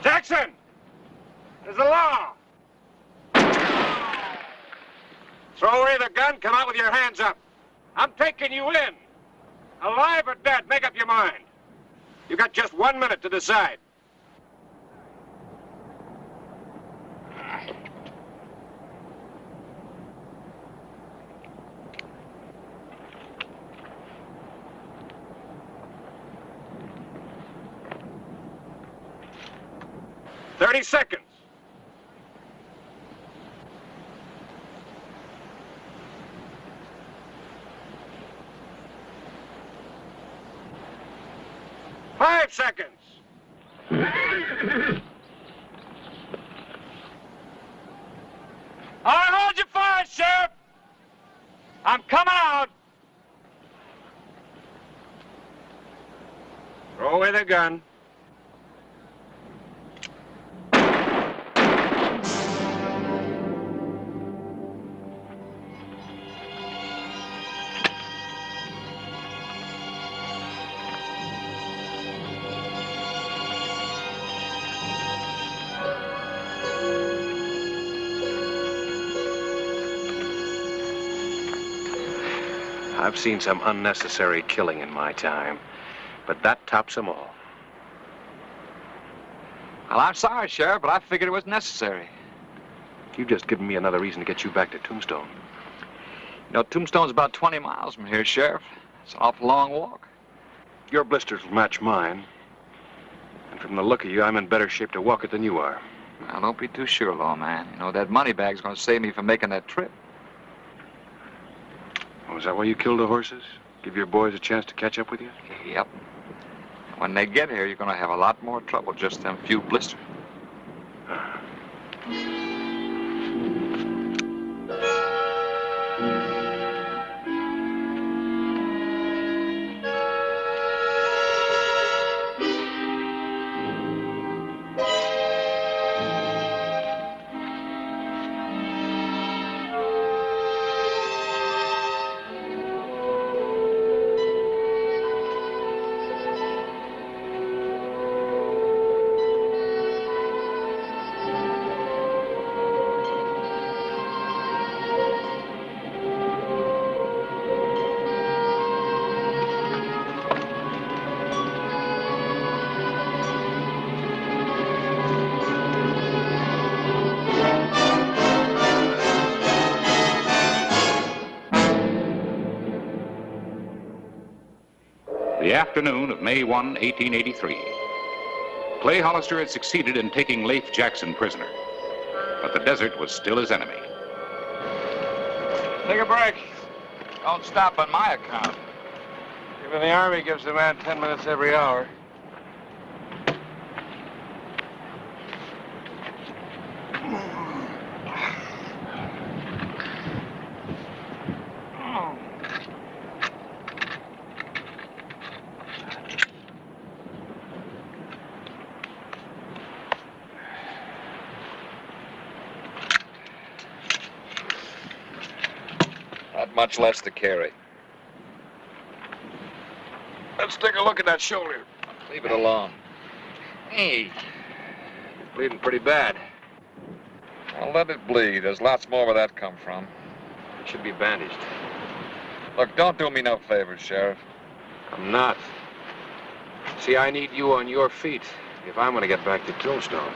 Jackson! There's a law! Throw away the gun, come out with your hands up. I'm taking you in. Alive or dead, make up your mind. You got just 1 minute to decide. "30 seconds. "5 seconds. All right, hold your fire, Sheriff. I'm coming out. Throw away the gun. I've seen some unnecessary killing in my time, but that tops them all. Well, I'm sorry, Sheriff, but I figured it was necessary. You've just given me another reason to get you back to Tombstone. You know, Tombstone's about 20 miles from here, Sheriff. It's an awful long walk. Your blisters will match mine. And from the look of you, I'm in better shape to walk it than you are. Now, don't be too sure, lawman. You know, that money bag's going to save me from making that trip. Oh, is that why you killed the horses? Give your boys a chance to catch up with you? Yep. When they get here, you're going to have a lot more trouble, just them few blisters. The afternoon of May 1, 1883. Clay Hollister had succeeded in taking Leif Jackson prisoner. but the desert was still his enemy. Take a break. Don't stop on my account. Even the Army gives a man 10 minutes every hour. Not much less to carry. Let's take a look at that shoulder. Leave it alone. Hey, it's bleeding pretty bad. Well, let it bleed. There's lots more where that come from. It should be bandaged. Look, don't do me no favors, Sheriff. I'm not. See, I need you on your feet if I'm going to get back to Tombstone.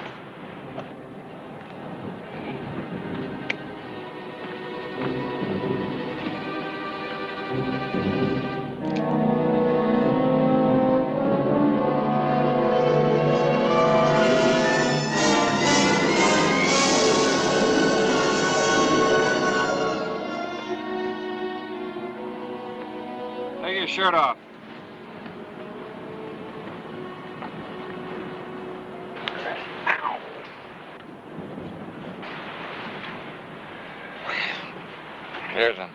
Take your shirt off. Here's one.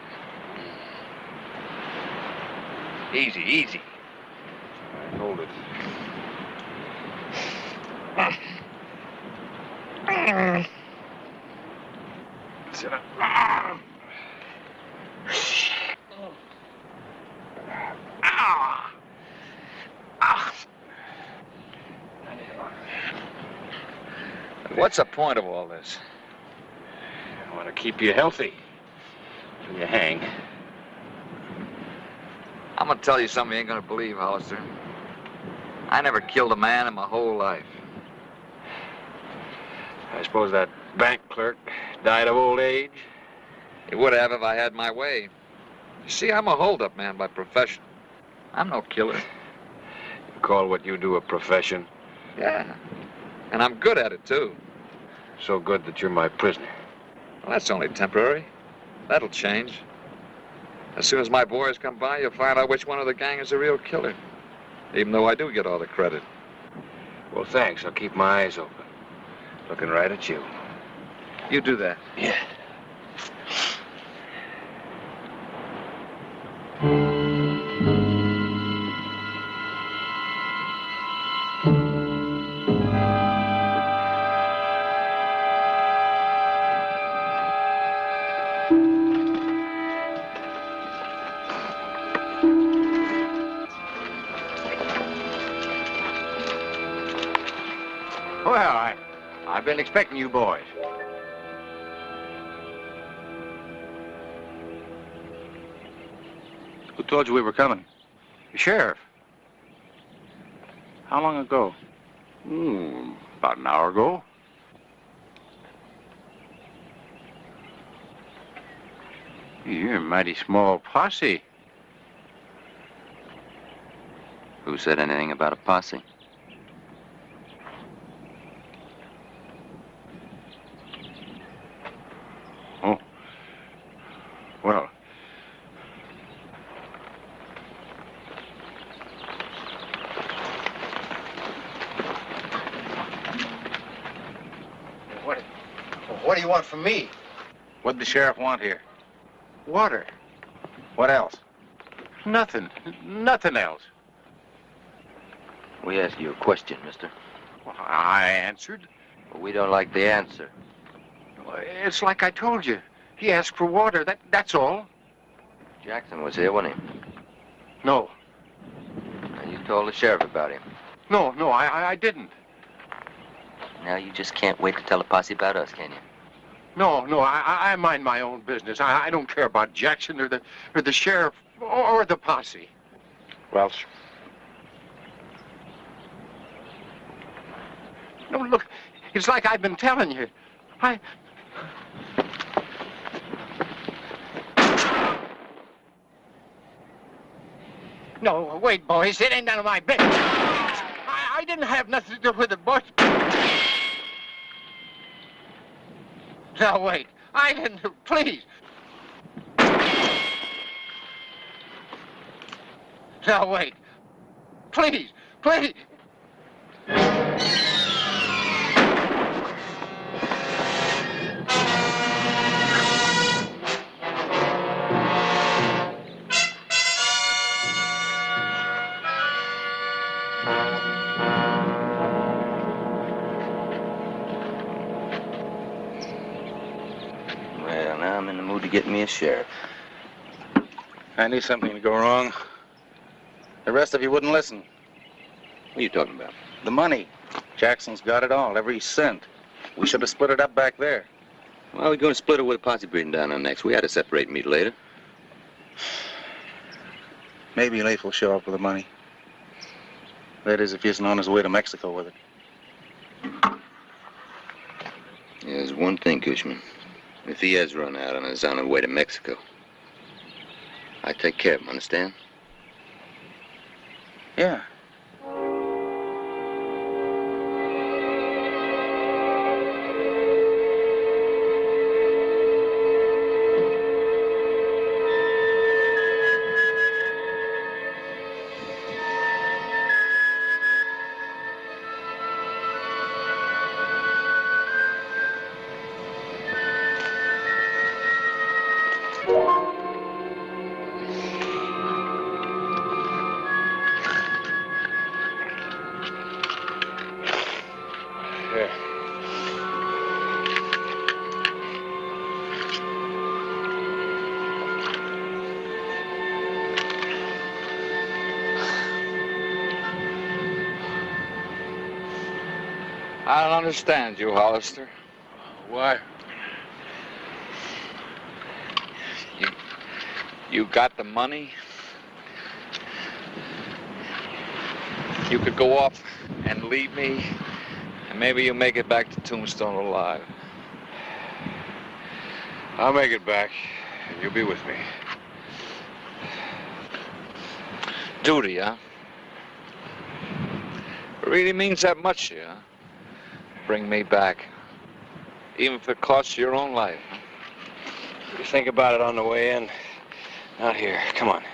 Easy, easy. Hold it. Sit up. What's the point of all this? I want to keep you healthy when you hang. I'm gonna tell you something you ain't gonna believe, Hollister. I never killed a man in my whole life. I suppose that bank clerk died of old age? He would have if I had my way. You see, I'm a hold-up man by profession. I'm no killer. You call what you do a profession? Yeah. And I'm good at it, too. So good that you're my prisoner. Well, that's only temporary. That'll change. As soon as my boys come by, you'll find out which one of the gang is the real killer. Even though I do get all the credit. Well, thanks. I'll keep my eyes open. Looking right at you. You do that. Yeah. Well, I've been expecting you boys. Who told you we were coming? The sheriff. How long ago? About an hour ago. You're a mighty small posse. Who said anything about a posse? Oh. Well. What do you want from me? What'd the sheriff want here? Water. What else? Nothing. Nothing else. We asked you a question, mister. Well, I answered. But we don't like the answer. It's like I told you. He asked for water. That's all. Jackson was here, wasn't he? No. And you told the sheriff about him. No, I didn't. Now you just can't wait to tell the posse about us, can you? No, I mind my own business. I don't care about Jackson or the sheriff or the posse. Well, no, look, it's like I've been telling you. No, wait, boys. It ain't none of my business. I didn't have nothing to do with it, boys. Now, wait. I didn't... Please. Now, wait. Please, please. Well, now I'm in the mood to get me a sheriff. I knew something would go wrong. The rest of you wouldn't listen. What are you talking about? The money. Jackson's got it all, every cent. We should have split it up back there. Well, we're going to split it with a posse breeding down on next. We had to separate and meet later. Maybe Leif will show up with the money. That is, if he isn't on his way to Mexico with it. There's one thing, Cushman. If he has run out and is on his way to Mexico, I take care of him, understand? Yeah. I don't understand you, Hollister. Why? You got the money? You could go off and leave me, and maybe you'll make it back to Tombstone alive. I'll make it back, and you'll be with me. Duty, huh? It really means that much to you, huh? Bring me back. Even if it costs your own life. You think about it on the way in. Not here. Come on.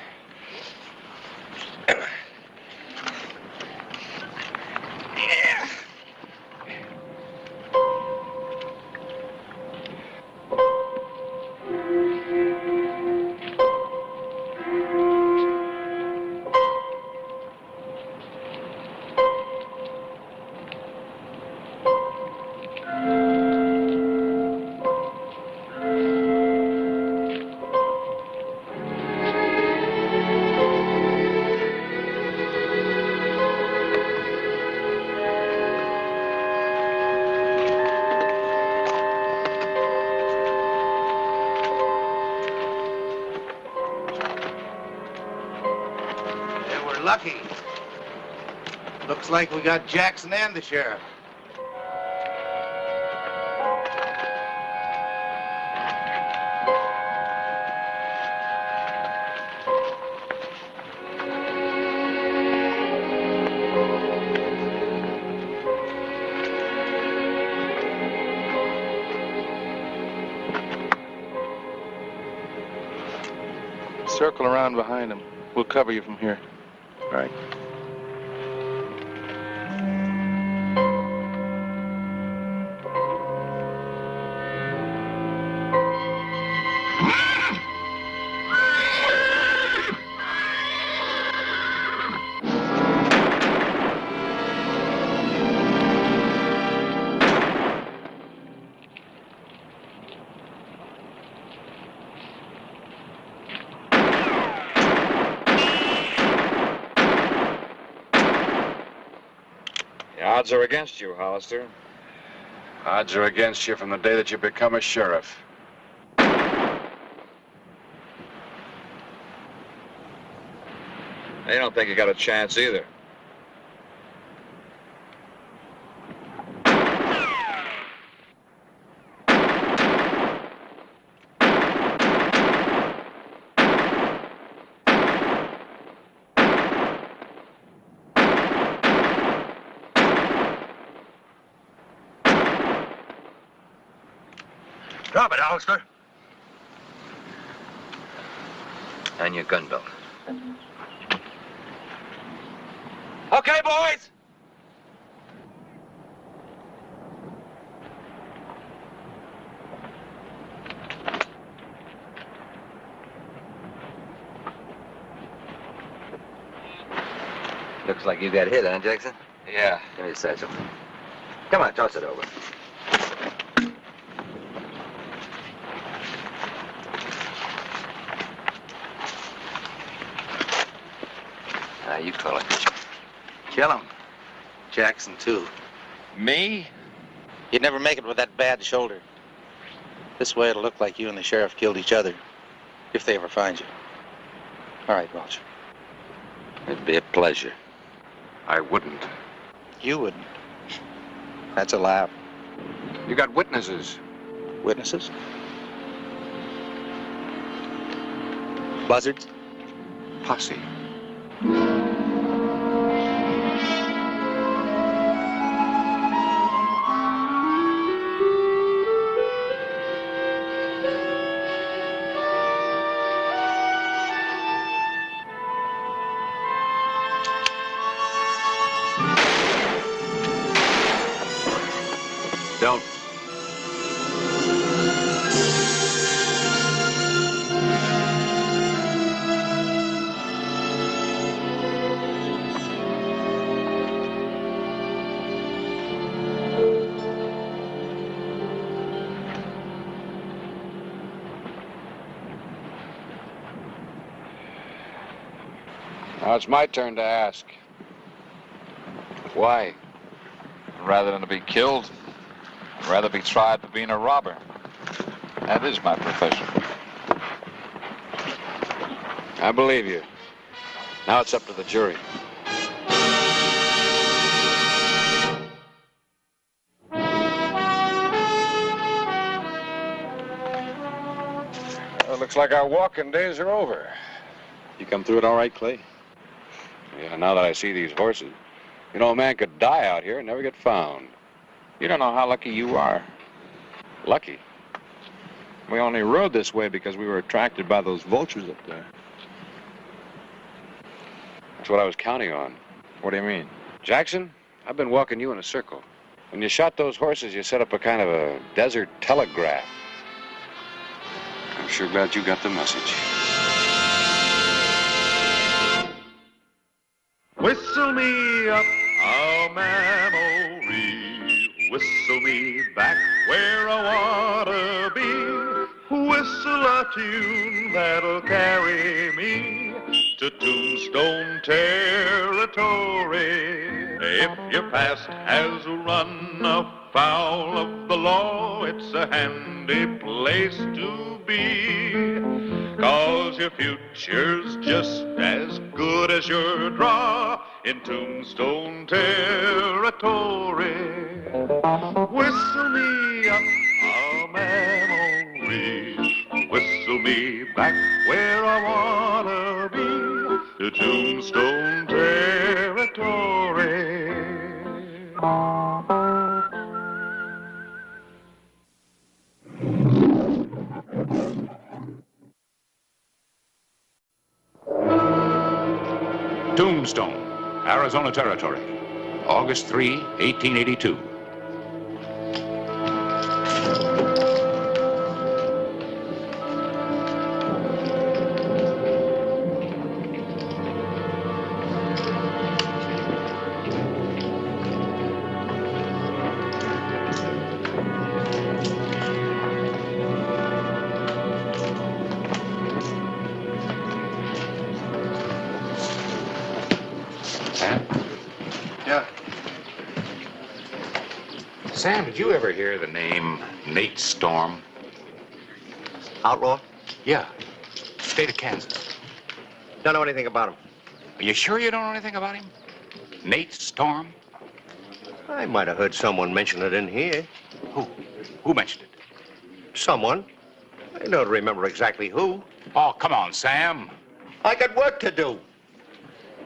Lucky. Looks like we got Jackson and the sheriff. Circle around behind him. We'll cover you from here. All right. Odds are against you, Hollister. Odds are against you from the day that you become a sheriff. They don't think you got a chance either. Drop it, Hollister. And your gun belt. Okay, boys. Looks like you got hit, huh, Jackson? Yeah. Give me a satchel. Come on, toss it over. Now, you call it. Kill him. Jackson, too. Me? You'd never make it with that bad shoulder. This way it'll look like you and the sheriff killed each other, if they ever find you. All right, Welch. It'd be a pleasure. I wouldn't. You wouldn't. That's a laugh. You got witnesses. Witnesses? Buzzards? Posse. Don't. Now it's my turn to ask. Why? Rather than to be killed, I'd rather be tried for being a robber. That is my profession. I believe you. Now it's up to the jury. Well, it looks like our walking days are over. You come through it all right, Clay? Yeah, now that I see these horses. You know, a man could die out here and never get found. You don't know how lucky you are. Lucky? We only rode this way because we were attracted by those vultures up there. That's what I was counting on. What do you mean? Jackson, I've been walking you in a circle. When you shot those horses, you set up a kind of a desert telegraph. I'm sure glad you got the message. Whistle me up a memory, whistle me back where I wanna be, whistle a tune that'll carry me to Tombstone territory. If your past has run afoul of the law, it's a handy place to be, 'cause your future's just as good as your draw in Tombstone territory. Whistle me up a memory, whistle me back where I wanna be, to Tombstone territory. Tombstone, Arizona Territory, August 3, 1882. Sam, did you ever hear the name Nate Storm? Outlaw? Yeah. State of Kansas. Don't know anything about him. Are you sure you don't know anything about him? Nate Storm? I might have heard someone mention it in here. Who? Who mentioned it? Someone. I don't remember exactly who. Oh, come on, Sam. I got work to do.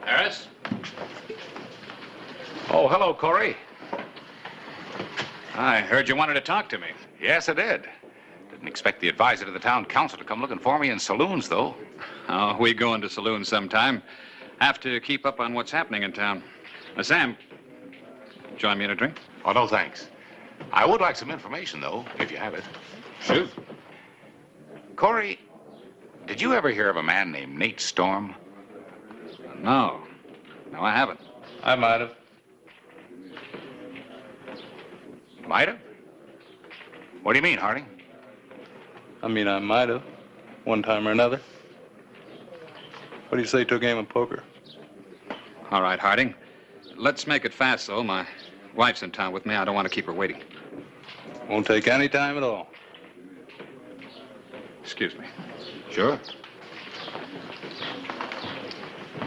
Harris? Oh, hello, Corey. I heard you wanted to talk to me. Yes, I did. Didn't expect the advisor to the town council to come looking for me in saloons, though. Oh, we go into saloons sometime. Have to keep up on what's happening in town. Sam, join me in a drink? Oh, no, thanks. I would like some information, though, if you have it. Shoot. Corey, did you ever hear of a man named Nate Storm? No. No, I haven't. I might have. Might have? What do you mean, Harding? I mean, I might have, one time or another. What do you say to a game of poker? All right, Harding. Let's make it fast, though. My wife's in town with me. I don't want to keep her waiting. Won't take any time at all. Excuse me. Sure.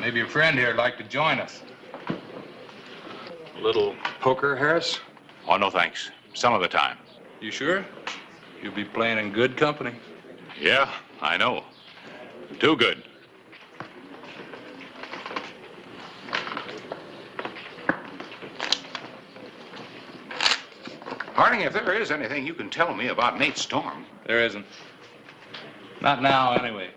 Maybe a friend here'd like to join us. A little poker, Harris? Oh, no, thanks. Some of the time. You sure? You'll be playing in good company. Yeah, I know. Too good. Harding, if there is anything you can tell me about Nate Storm. There isn't. Not now, anyway.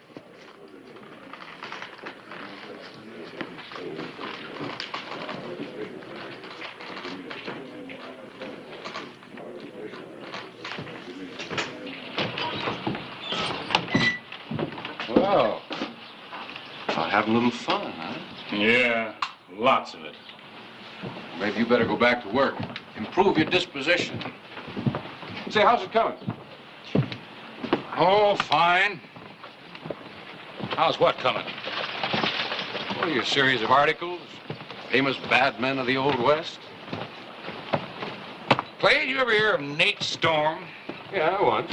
Well, out having a little fun, huh? Yeah, lots of it. Maybe you better go back to work. Improve your disposition. Say, how's it coming? Oh, fine. How's what coming? Well, your series of articles, famous bad men of the Old West. Clay, did you ever hear of Nate Storm? Yeah, once.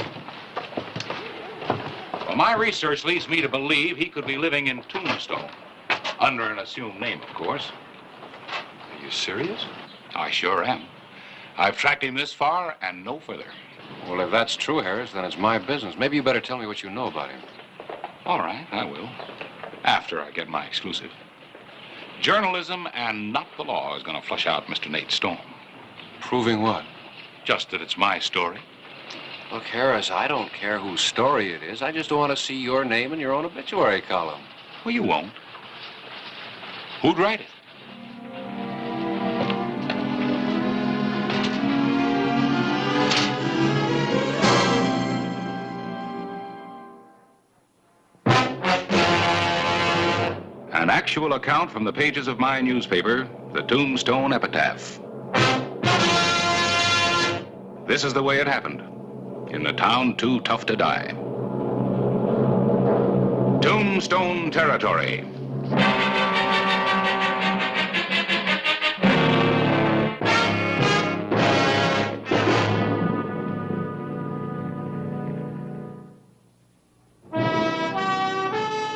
Well, my research leads me to believe he could be living in Tombstone. Under an assumed name, of course. Are you serious? I sure am. I've tracked him this far and no further. Well, if that's true, Harris, then it's my business. Maybe you better tell me what you know about him. All right, I will. After I get my exclusive. Journalism and not the law is going to flush out Mr. Nate Storm. Proving what? Just that it's my story. Look, Harris, I don't care whose story it is. I just want to see your name in your own obituary column. Well, you won't. Who'd write it? An actual account from the pages of my newspaper, the Tombstone Epitaph. This is the way it happened, in the town too tough to die. Tombstone territory.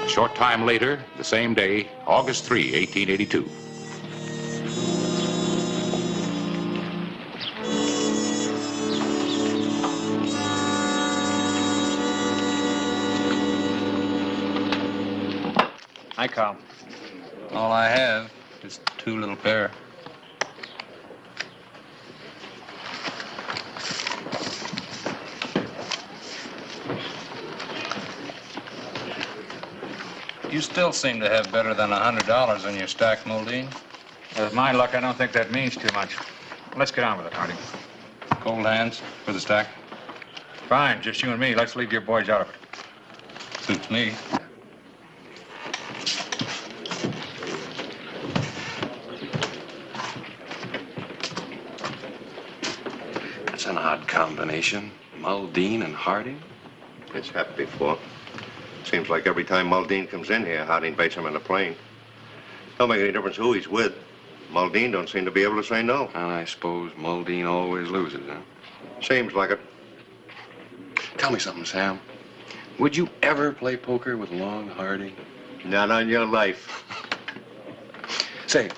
A short time later, the same day, August 3, 1882. Hi, Carl. All I have is 2 little pair. You still seem to have better than $100 in your stack, Muldean. With my luck, I don't think that means too much. Let's get on with it, Harding. Cold hands for the stack. Fine, just you and me. Let's leave your boys out of it. Suits me. That's an odd combination. Muldean and Harding. It's happened before. Seems like every time Muldean comes in here, Harding baits him in the plane. Don't make any difference who he's with. Muldean don't seem to be able to say no. And I suppose Muldean always loses, huh? Seems like it. Tell me something, Sam. Would you ever play poker with Long Harding? Not on your life. Say,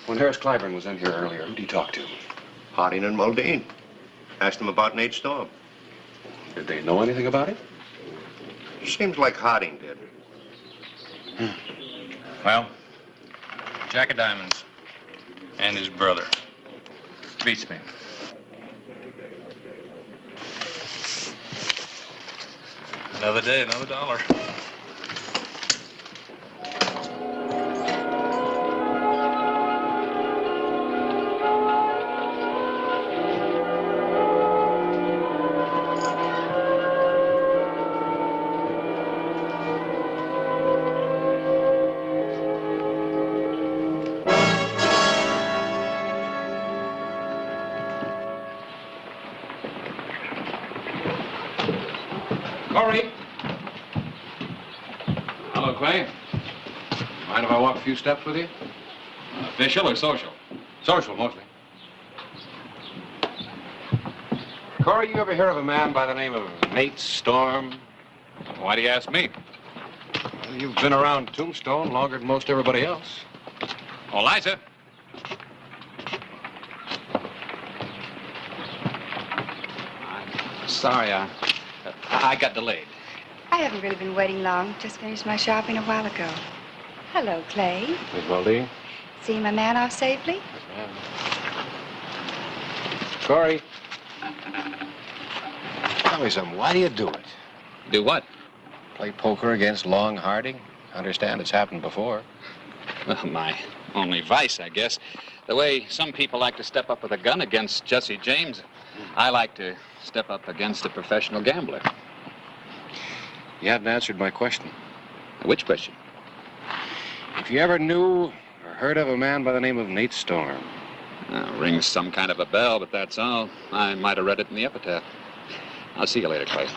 when Harris Clyburn was in here earlier, who'd he talk to? Harding and Muldean. Asked him about Nate Storm. Did they know anything about it? Seems like Harding did. Well, Jack of Diamonds and his brother. Beats me. Another day, another dollar. Corey. Hello, Clay. Mind if I walk a few steps with you? Official or social? Social, mostly. Corey, you ever hear of a man by the name of Nate Storm? Why do you ask me? Well, you've been around Tombstone longer than most everybody else. Oh, Liza. Sorry, I got delayed. I haven't really been waiting long. Just finished my shopping a while ago. Hello, Clay. Miss Muldean? See my man off safely? Corey. Tell me something. Why do you do it? Do what? Play poker against Long Harding? Understand it's happened before. Well, my only vice, I guess. The way some people like to step up with a gun against Jesse James, I like to step up against a professional gambler. You haven't answered my question. Which question? If you ever knew or heard of a man by the name of Nate Storm. Rings some kind of a bell, but that's all. I might have read it in the epitaph. I'll see you later, Clay.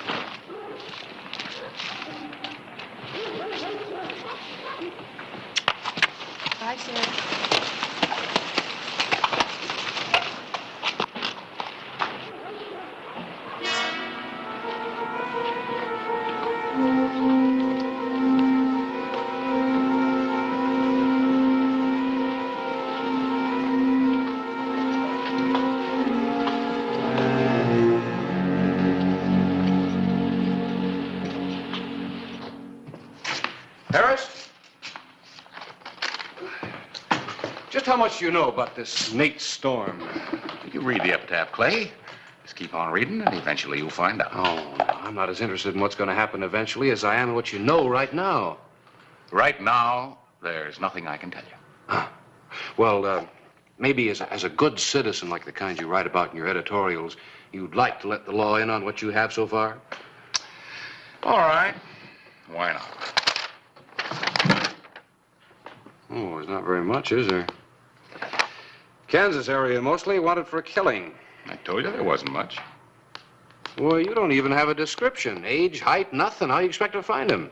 Bye, Sheriff. Harris? Just how much do you know about this Nate Storm? You read the epitaph, Clay. Just keep on reading, and eventually you'll find out. Oh, no, I'm not as interested in what's going to happen eventually as I am in what you know right now. Right now, there's nothing I can tell you. Well, maybe as a good citizen like the kind you write about in your editorials, you'd like to let the law in on what you have so far? All right. Why not? Oh, there's not very much, is there? Kansas area mostly, wanted for a killing. I told you there wasn't much. Well, you don't even have a description. Age, height, nothing. How do you expect to find him?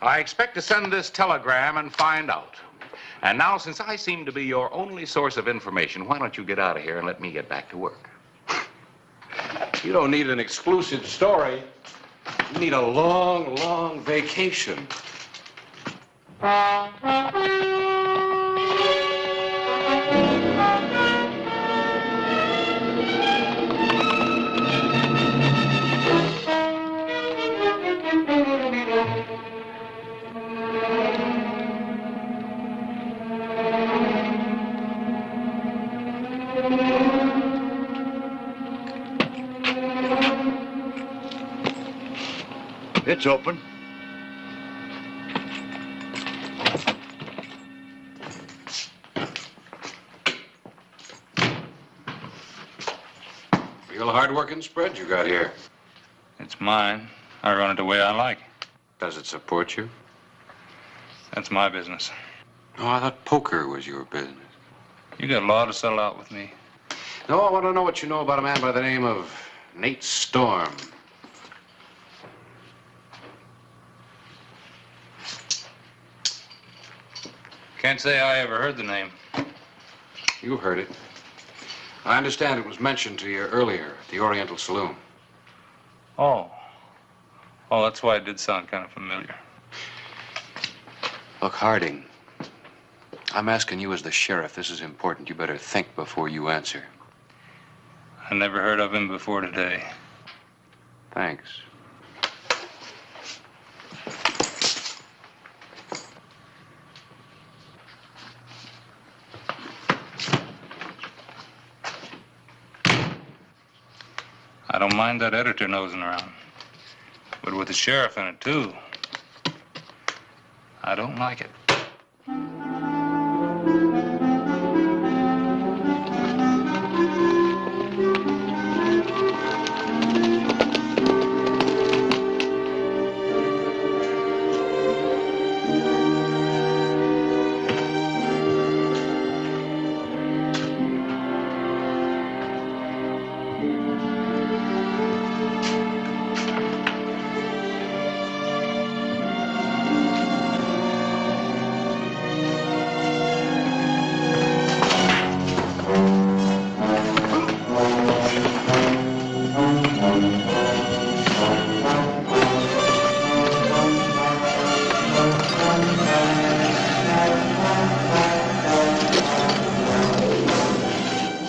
I expect to send this telegram and find out. And now, since I seem to be your only source of information, why don't you get out of here and let me get back to work? You don't need an exclusive story. You need a long, long vacation. It's open. Real hard-working spread you got here. It's mine. I run it the way I like. Does it support you? That's my business. Oh, I thought poker was your business. You got a law to settle out with me. No, I want to know what you know about a man by the name of Nate Storm. Can't say I ever heard the name. You heard it. I understand it was mentioned to you earlier at the Oriental Saloon. Oh. Oh, that's why it did sound kind of familiar. Look, Harding, I'm asking you as the sheriff. This is important. You better think before you answer. I never heard of him before today. Thanks. I don't mind that editor nosing around. But with the sheriff in it, too. I don't like it.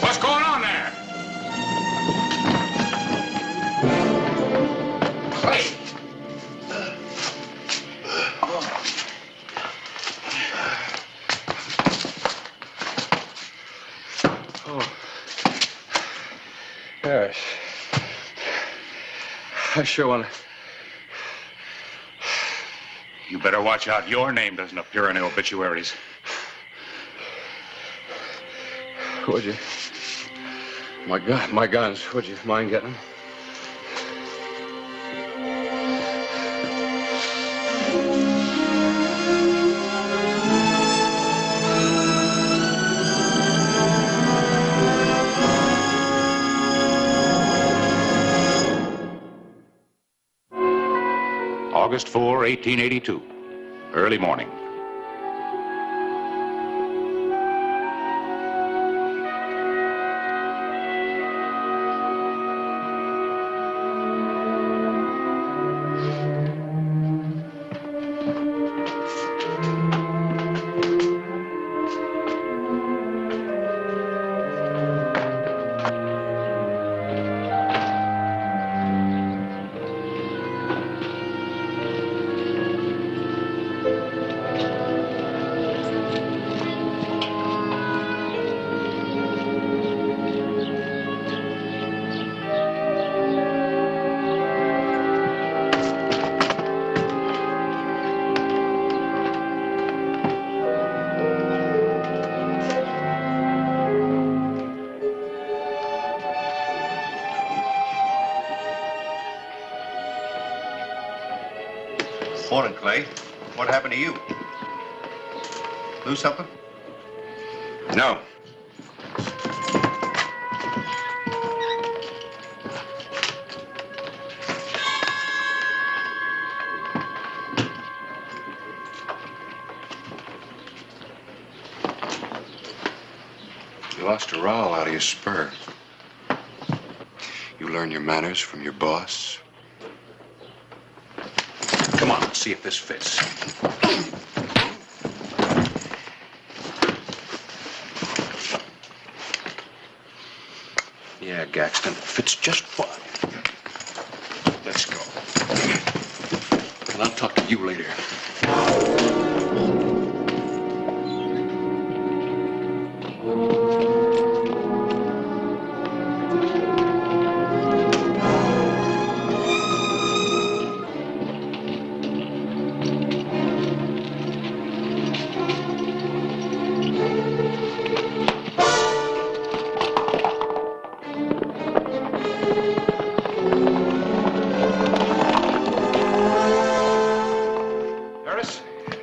What's going on there? Clay! Oh. Yes. I sure want to. You better watch out. Your name doesn't appear in the obituaries. Would you? My guns. Would you mind getting them? August 4, 1882. Early morning. Morning, Clay. What happened to you? Lose something? No. You lost a rowel out of your spur. You learn your manners from your boss. Come on, let's see if this fits. Yeah, Gaxton, fits just fine. Let's go. And I'll talk to you later.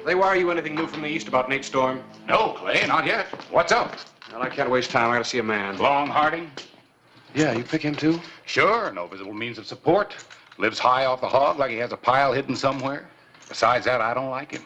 They wire you anything new from the east about Nate Storm? No, Clay, not yet. What's up? Well, I can't waste time. I gotta see a man. Long Harding? Yeah, you pick him too? Sure, no visible means of support. Lives high off the hog like he has a pile hidden somewhere. Besides that, I don't like him.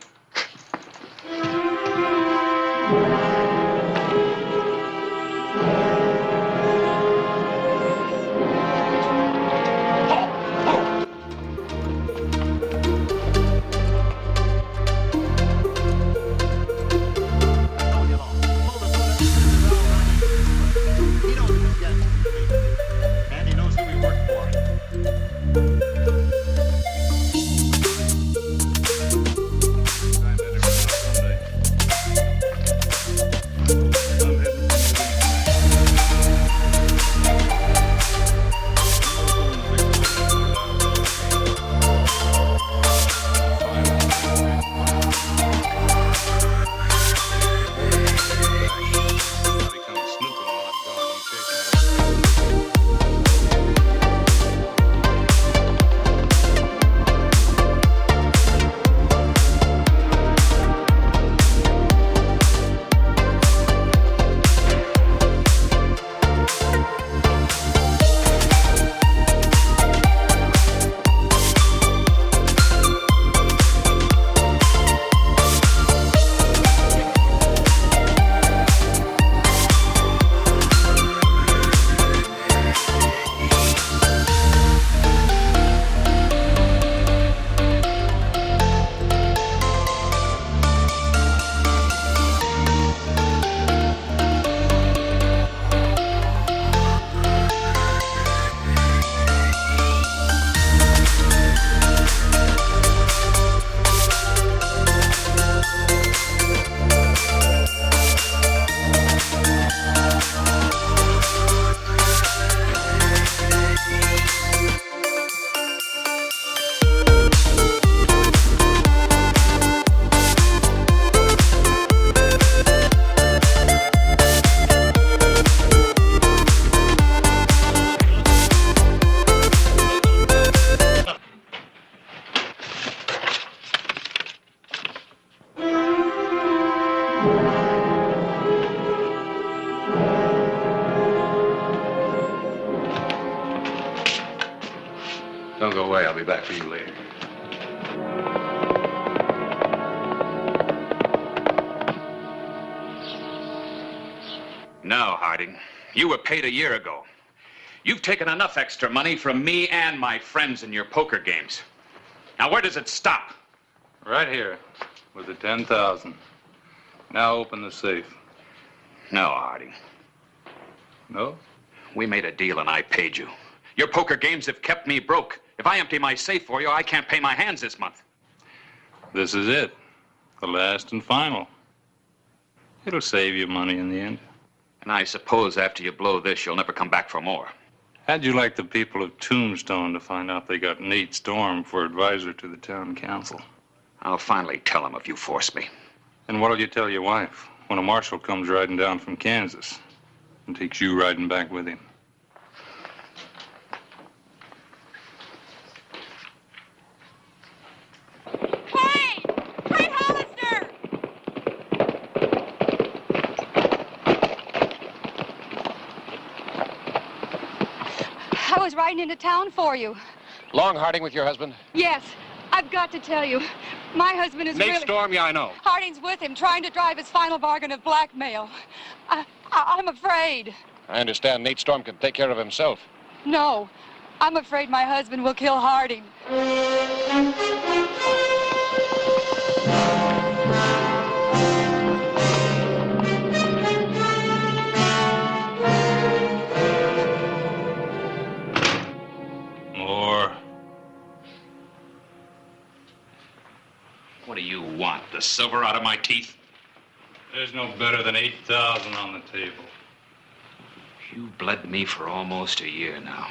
Don't go away. I'll be back for you later. No, Harding. You were paid a year ago. You've taken enough extra money from me and my friends in your poker games. Now, where does it stop? Right here, with the 10,000. Now open the safe. No, Harding. No? We made a deal and I paid you. Your poker games have kept me broke. If I empty my safe for you, I can't pay my hands this month. This is it. The last and final. It'll save you money in the end. And I suppose after you blow this, you'll never come back for more. How'd you like the people of Tombstone to find out they got Nate Storm for advisor to the town council? I'll finally tell them if you force me. And what'll you tell your wife when a marshal comes riding down from Kansas and takes you riding back with him? I was riding into town for you. Long Harding with your husband? Yes, I've got to tell you. My husband is Nate Storm, yeah, I know. Harding's with him, trying to drive his final bargain of blackmail. I'm afraid. I understand Nate Storm can take care of himself. No, I'm afraid my husband will kill Harding. What do you want? The silver out of my teeth? There's no better than 8,000 on the table. You bled me for almost a year now.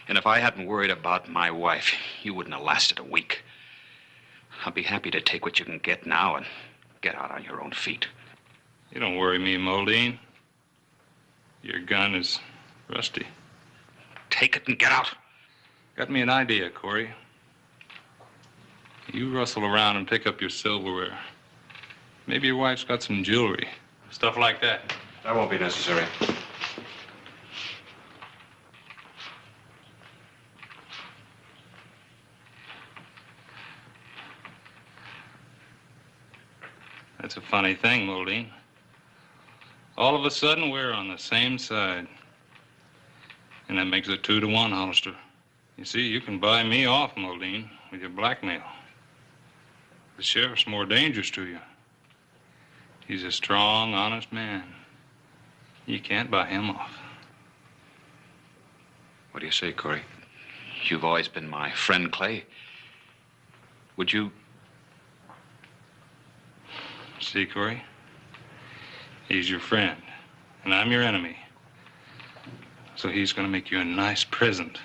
And if I hadn't worried about my wife, you wouldn't have lasted a week. I'll be happy to take what you can get now and get out on your own feet. You don't worry me, Moldine. Your gun is rusty. Take it and get out. Got me an idea, Corey. You rustle around and pick up your silverware. Maybe your wife's got some jewelry. Stuff like that. That won't be necessary. That's a funny thing, Moldine. All of a sudden, we're on the same side. And that makes it 2-1, Hollister. You see, you can buy me off, Moldine, with your blackmail. The sheriff's more dangerous to you. He's a strong, honest man. You can't buy him off. What do you say, Corey? You've always been my friend, Clay. Would you... See, Corey? He's your friend, and I'm your enemy. So he's gonna make you a nice present.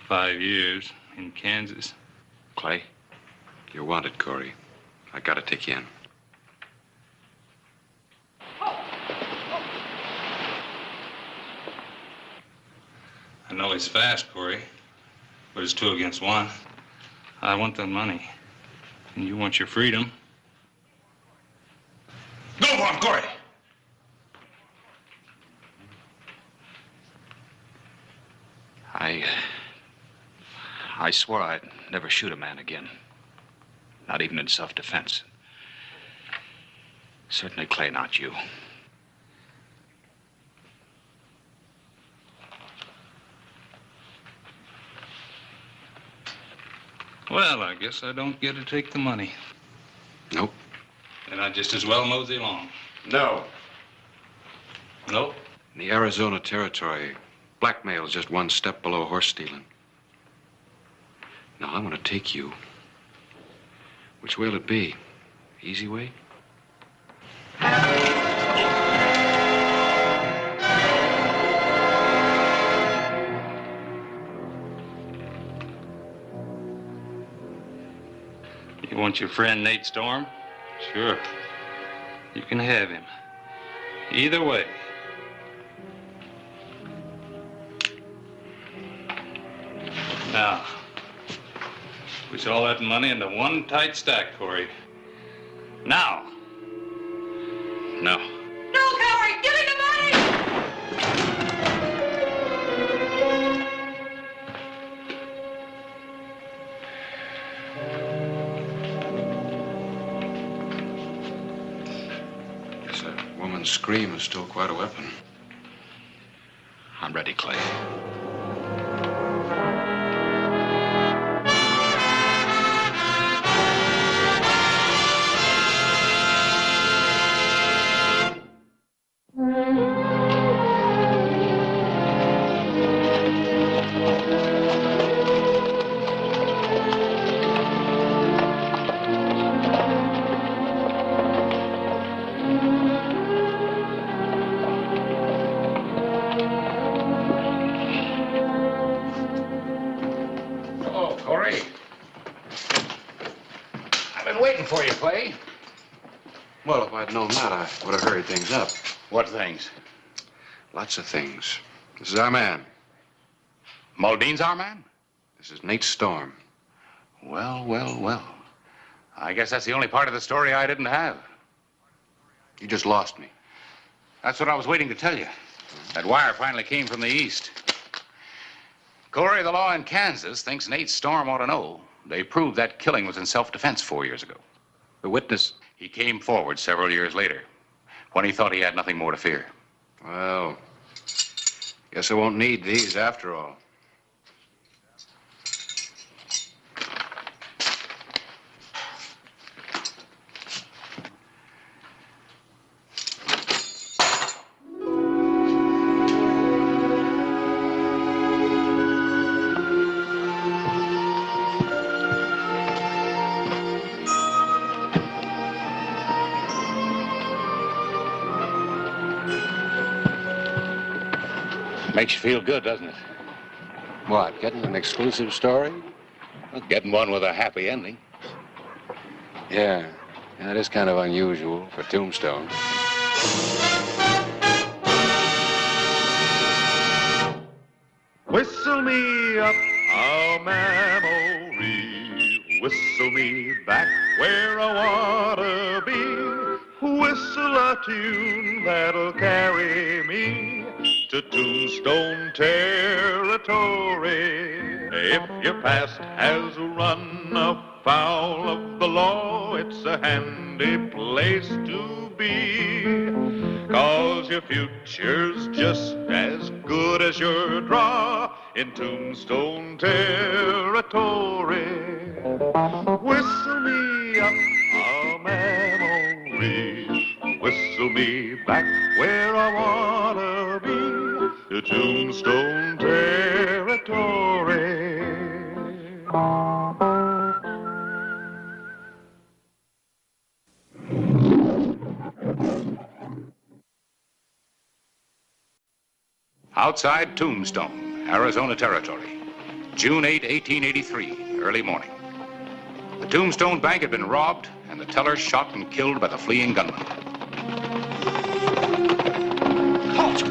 5 years in Kansas. Clay, you're wanted, Corey. I gotta take you in. I know he's fast, Corey, but it's 2 against 1. I want the money, and you want your freedom. Go for him, Corey! I swore I'd never shoot a man again. Not even in self-defense. Certainly, Clay, not you. Well, I guess I don't get to take the money. Nope. Then I just as well mosey along. No. Nope. In the Arizona Territory, blackmail is just one step below horse stealing. Now, I want to take you. Which way'll it be? Easy way? You want your friend Nate Storm? Sure. You can have him. Either way. Now, push all that money into one tight stack, Corey. Now. No. No, Cowboy! Give me the money! 1, scream is still quite a weapon. I'm ready, Clay. Oh, Corey. I've been waiting for you, Clay. Well, if I'd known that, I would have hurried things up. What things? Lots of things. This is our man. Muldean's our man? This is Nate Storm. Well, well, well. I guess that's the only part of the story I didn't have. You just lost me. That's what I was waiting to tell you. That wire finally came from the east. Corey, the law in Kansas thinks Nate Storm ought to know. They proved that killing was in self-defense 4 years ago. The witness? He came forward several years later, when he thought he had nothing more to fear. Well, guess I won't need these after all. Makes you feel good, doesn't it? What, getting an exclusive story? Well, getting one with a happy ending. Yeah, that is kind of unusual for Tombstone. Whistle me up a memory, whistle me back where I wanna be. Whistle a tune that'll carry me to Tombstone territory. If your past has run afoul of the law, it's a handy place to be. 'Cause your future's just as good as your draw in Tombstone territory. Whistle me up a memory, whistle me back where I wanna be, to Tombstone territory. Outside Tombstone, Arizona Territory, June 8, 1883, early morning. The Tombstone Bank had been robbed, and the teller shot and killed by the fleeing gunman. Halt!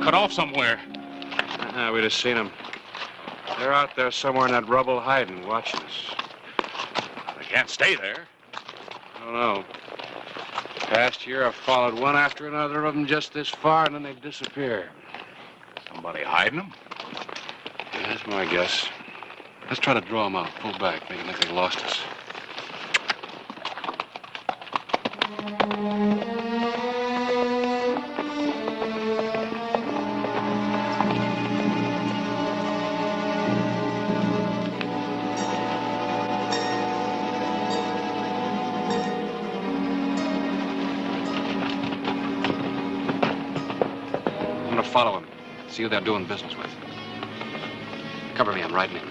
Cut off somewhere. We'd have seen them. They're out there somewhere in that rubble hiding, watching us. They can't stay there. I don't know. Past year, I've followed one after another of them just this far, and then they disappear. Somebody hiding them? Yeah, that's my guess. Let's try to draw them out, pull back, make them think they lost us. Follow him. See who they're doing business with. Cover me, I'm riding in.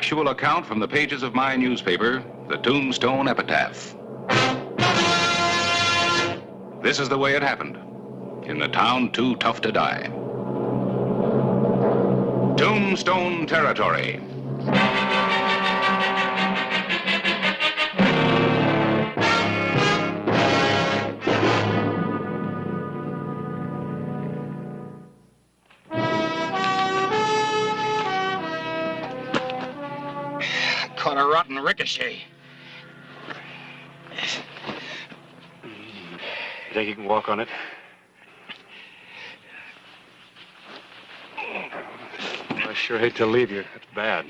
factual account from the pages of my newspaper, the Tombstone Epitaph. This is the way it happened in the town too tough to die. Tombstone territory. Caught a rotten ricochet. You think you can walk on it? I sure hate to leave you. That's bad.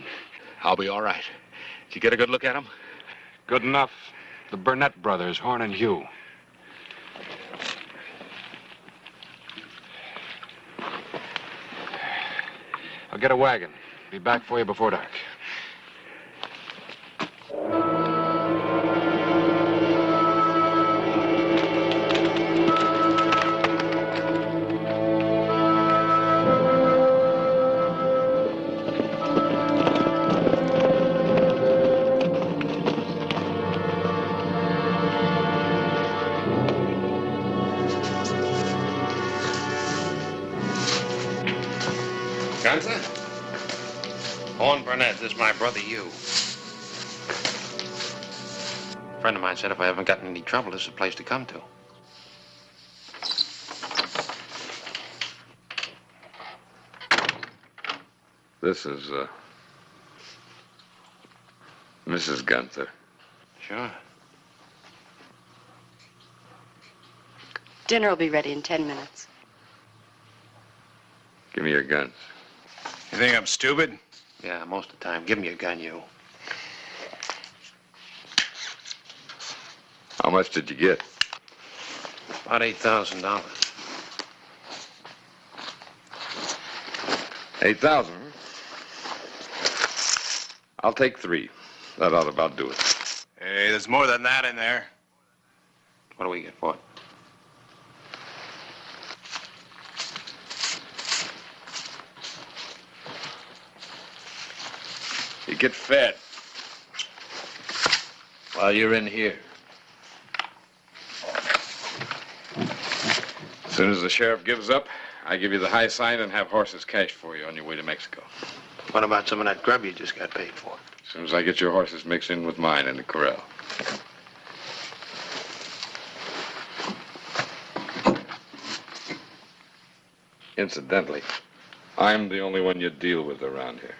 I'll be all right. Did you get a good look at him? Good enough. The Burnett brothers, Horn and Hugh. I'll get a wagon. Be back for you before dark. Gunther? Horn Burnett, this is my brother, Hugh. A friend of mine said if I haven't gotten any trouble, this is a place to come to. This is, Mrs. Gunther. Sure. Dinner will be ready in 10 minutes. Give me your guns. You think I'm stupid? Yeah, most of the time. Give me a gun, you. How much did you get? About $8,000. 8,000. I'll take 3. That ought to about do it. Hey, there's more than that in there. What do we get for it? You get fed while you're in here. As soon as the sheriff gives up, I give you the high sign and have horses cashed for you on your way to Mexico. What about some of that grub you just got paid for? As soon as I get your horses mixed in with mine in the corral. Incidentally, I'm the only one you deal with around here.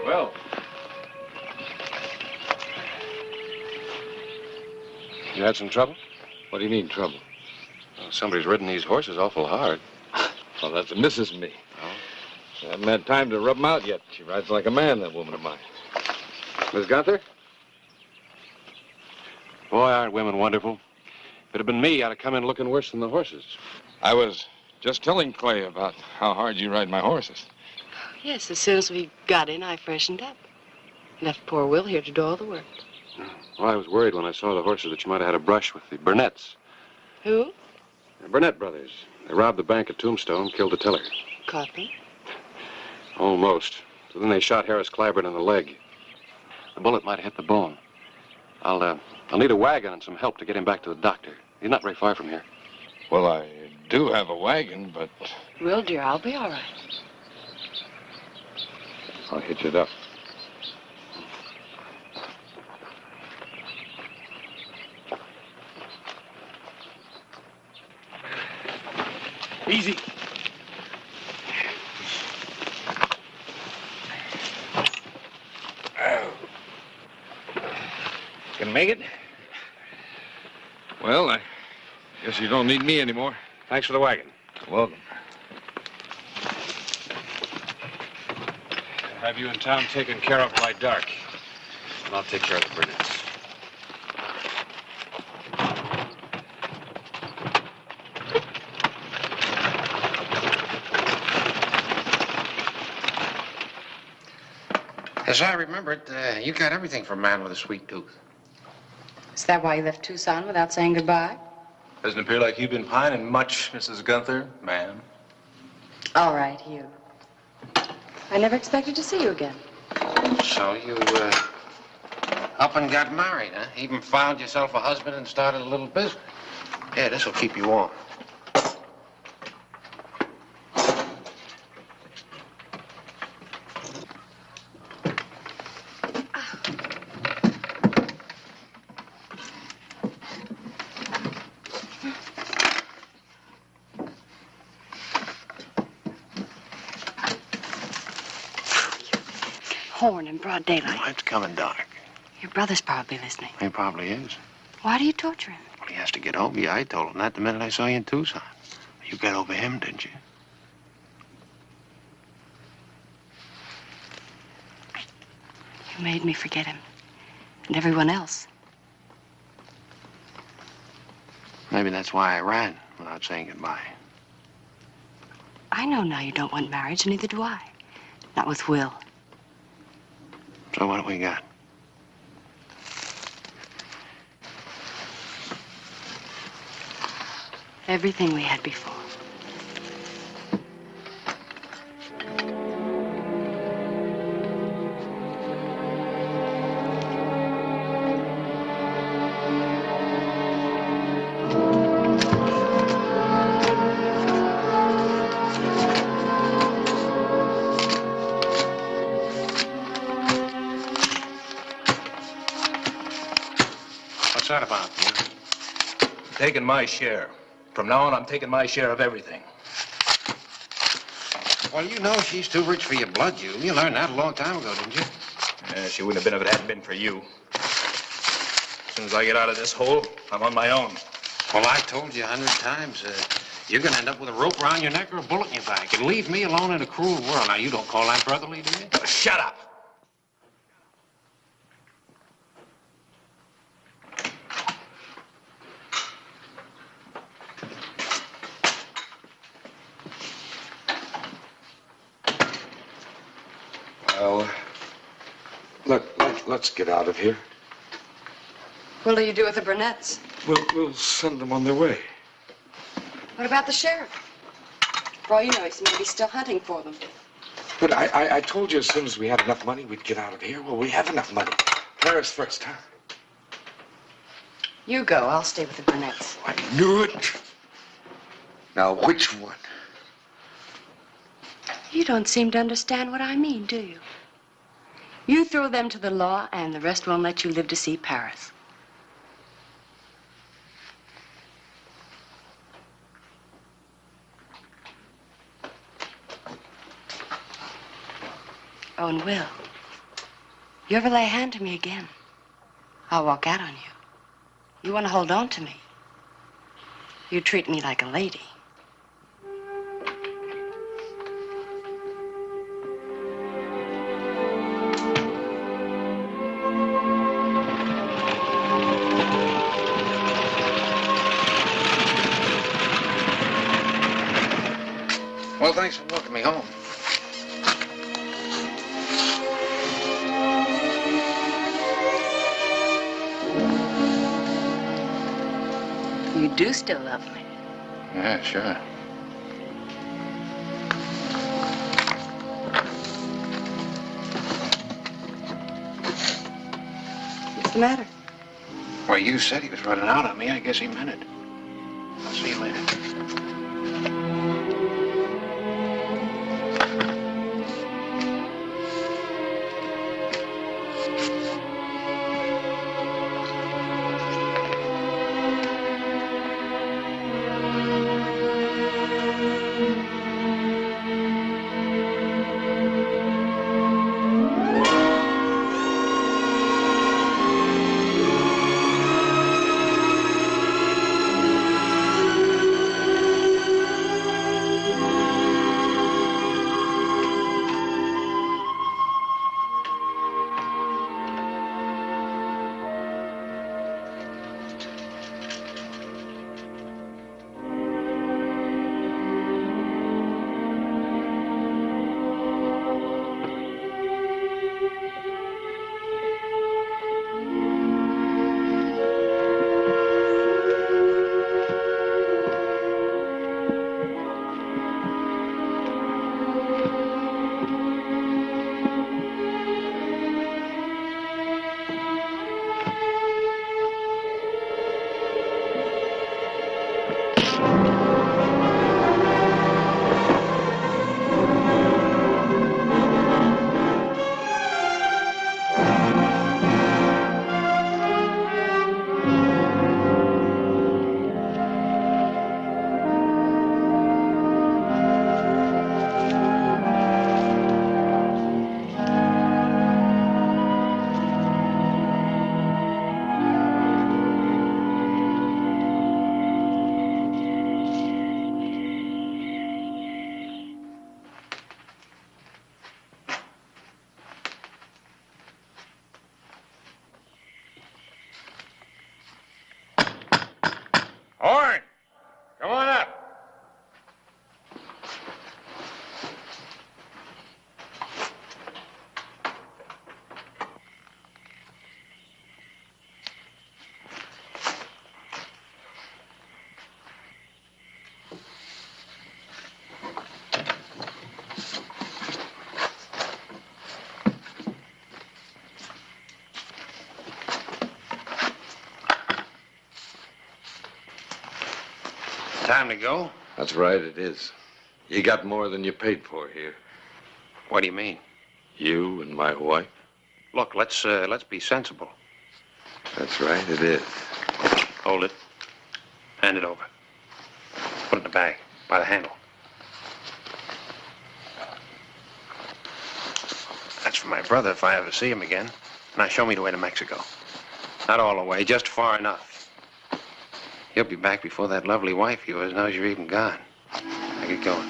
Well. You had some trouble? What do you mean, trouble? Well, somebody's ridden these horses awful hard. Well, that's Mrs. Me. I haven't had time to rub them out yet. She rides like a man, that woman of mine. Miss Gunther? Boy, aren't women wonderful? If it had been me, I'd have come in looking worse than the horses. I was just telling Clay about how hard you ride my horses. Yes, as soon as we got in, I freshened up. Left poor Will here to do all the work. Well, I was worried when I saw the horses that you might have had a brush with the Burnetts. Who? The Burnett brothers. They robbed the bank at Tombstone, killed the teller. Caught them? Almost. So then they shot Harris Clyburn in the leg. The bullet might have hit the bone. I'll need a wagon and some help to get him back to the doctor. He's not very far from here. Well, I do have a wagon, but Will, dear, I'll be all right. I'll hitch it up. Easy. Can make it? Well, I guess you don't need me anymore. Thanks for the wagon. Welcome. I'll have you in town taken care of by dark. And I'll take care of the Burnett's. As I remember it, you got everything for a man with a sweet tooth. Is that why you left Tucson without saying goodbye? Doesn't appear like you've been pining much, Mrs. Gunther, ma'am. All right, Hugh. I never expected to see you again. So you, up and got married, huh? Even found yourself a husband and started a little business. Yeah, this'll keep you warm. Horn in broad daylight. Oh, it's coming dark. Your brother's probably listening. He probably is. Why do you torture him? Well, he has to get over you. I told him that the minute I saw you in Tucson. You got over him, didn't you? You made me forget him. And everyone else. Maybe that's why I ran without saying goodbye. I know now you don't want marriage, and neither do I. Not with Will. So what do we got? Everything we had before. What's that about? Taking my share. From now on, I'm taking my share of everything. Well, you know she's too rich for your blood, you. You learned that a long time ago, didn't you? Yeah, she wouldn't have been if it hadn't been for you. As soon as I get out of this hole, I'm on my own. Well, I told you 100 times, you're gonna end up with a rope around your neck or a bullet in your back. And leave me alone in a cruel world. Now, you don't call that brotherly, do you? Shut up! Well, let's get out of here. What'll you do with the Burnett's? We'll send them on their way. What about the sheriff? For all you know, he seems to be still hunting for them. But I told you as soon as we had enough money, we'd get out of here. Well, we have enough money. Paris first, huh? You go. I'll stay with the Burnett's. I knew it. Now, which one? You don't seem to understand what I mean, do you? You throw them to the law, and the rest won't let you live to see Paris. Oh, and Will, you ever lay a hand to me again, I'll walk out on you. You want to hold on to me. You treat me like a lady. Well, thanks for walking me home. You do still love me. Yeah, sure. the matter? Well, you said he was running out on me. I guess he meant it. I'll see you later. Horn, come on up. Time to go? That's right, it is. You got more than you paid for here. What do you mean? You and my wife. Look, let's be sensible. That's right, it is. Hold it. Hand it over. Put it in the bag, by the handle. That's for my brother if I ever see him again. Now show me the way to Mexico. Not all the way, just far enough. He'll be back before that lovely wife of yours knows you're even gone. Now get going.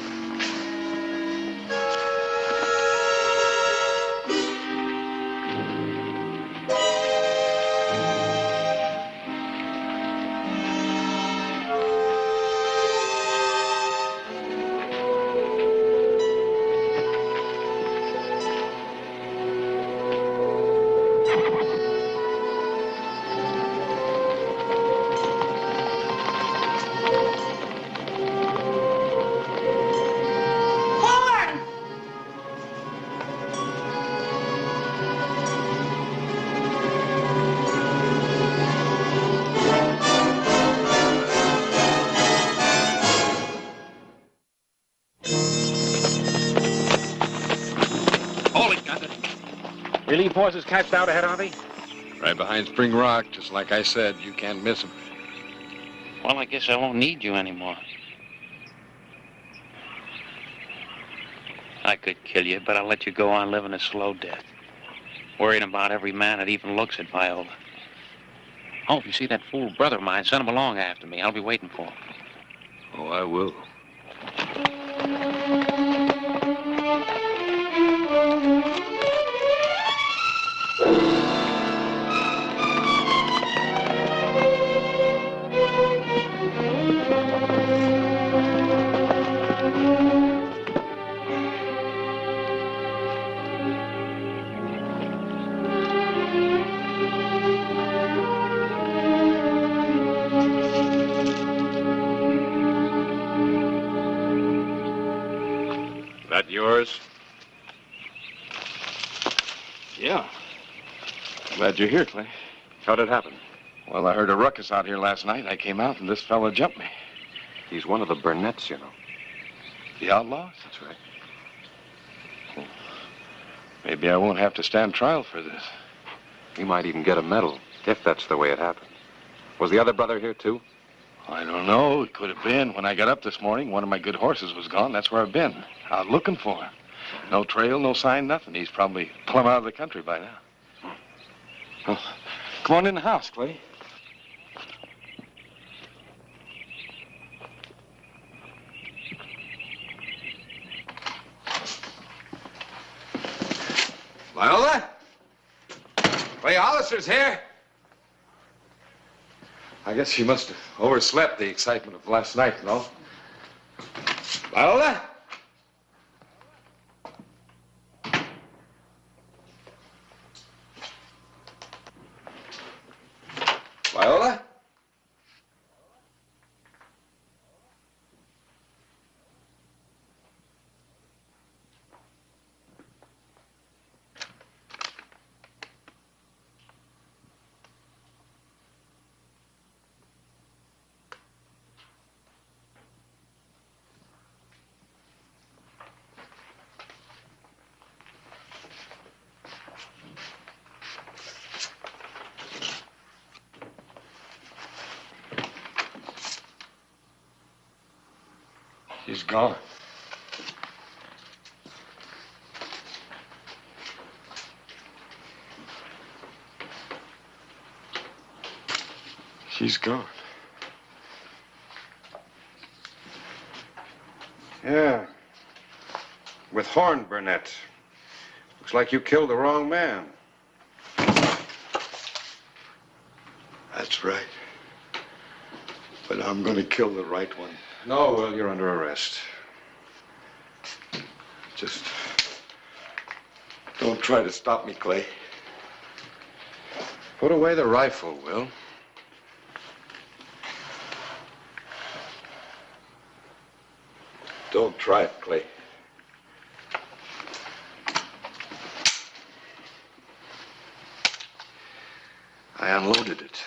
Relief forces catched out ahead, Harvey? Right behind Spring Rock, just like I said. You can't miss them. Well, I guess I won't need you anymore. I could kill you, but I'll let you go on living a slow death. Worrying about every man that even looks at Viola. Oh, if you see that fool brother of mine, send him along after me. I'll be waiting for him. Oh, I will. That yours? Yeah. Glad you're here, Clay. How'd it happen? Well, I heard a ruckus out here last night. I came out, and this fella jumped me. He's one of the Burnetts, you know. The outlaws? That's right. Well, maybe I won't have to stand trial for this. He might even get a medal, if that's the way it happened. Was the other brother here, too? I don't know. It could have been. When I got up this morning, one of my good horses was gone. That's where I've been. Out looking for him. No trail, no sign, nothing. He's probably plumb out of the country by now. Well, come on in the house, Clay. Viola? Clay Hollister's here. I guess she must have overslept the excitement of last night, no? Viola? Viola? She's gone. She's gone. Yeah. With Horn, Burnett. Looks like you killed the wrong man. That's right. But I'm going to kill the right one. No, Will, you're under arrest. Just don't try to stop me, Clay. Put away the rifle, Will. Don't try it, Clay. I unloaded it.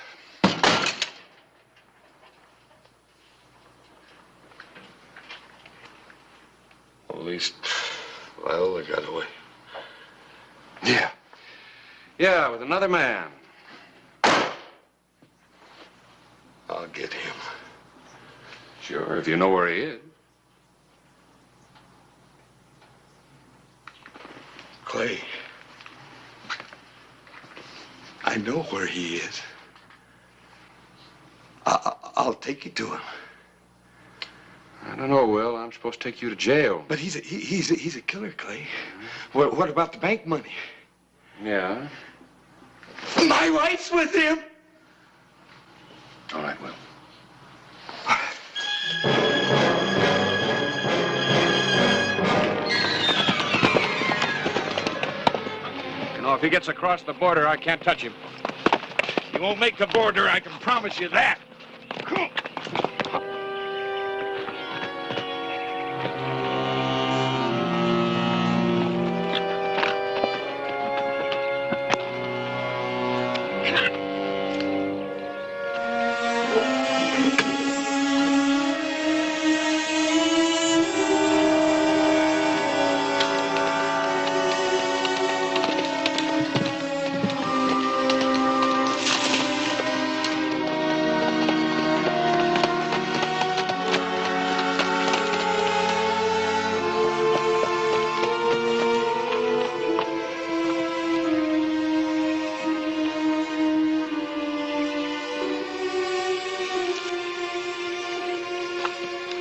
At least Viola got away. Yeah. Yeah, with another man. I'll get him. Sure, if you know where he is. Clay, I know where he is. I'll take you to him. I don't know, Will. I'm supposed to take you to jail. But he's a killer, Clay. What about the bank money? Yeah. My wife's with him. All right, Will. You know, if he gets across the border, I can't touch him. He won't make the border, I can promise you that.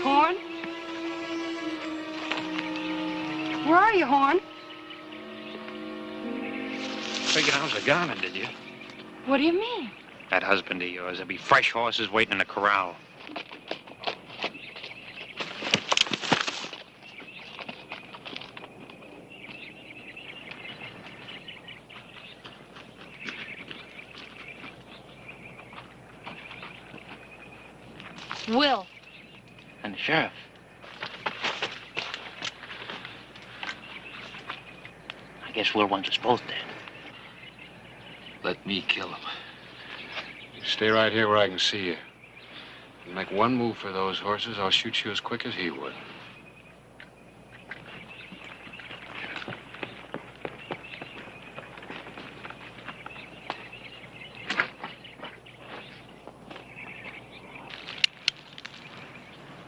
Horn? Where are you, Horn? Figured I was a goner, did you? What do you mean? That husband of yours. There'll be fresh horses waiting in the corral. Will. And the sheriff. I guess we're ones that's both dead. Let me kill him. Stay right here where I can see you. You make one move for those horses, I'll shoot you as quick as he would.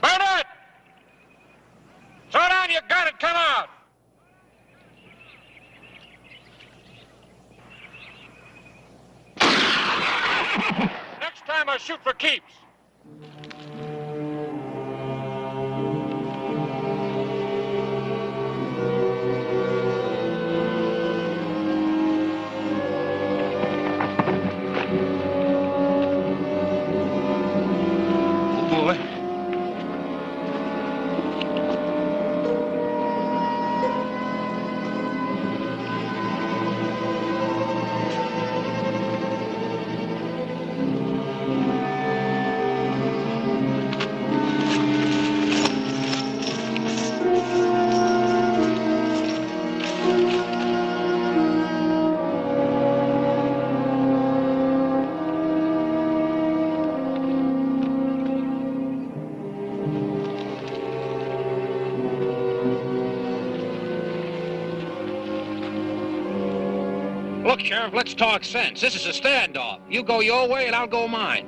Bernard! Throw down your gun and come out! Next time I'll shoot for keeps. Look, Sheriff, let's talk sense. This is a standoff. You go your way and I'll go mine.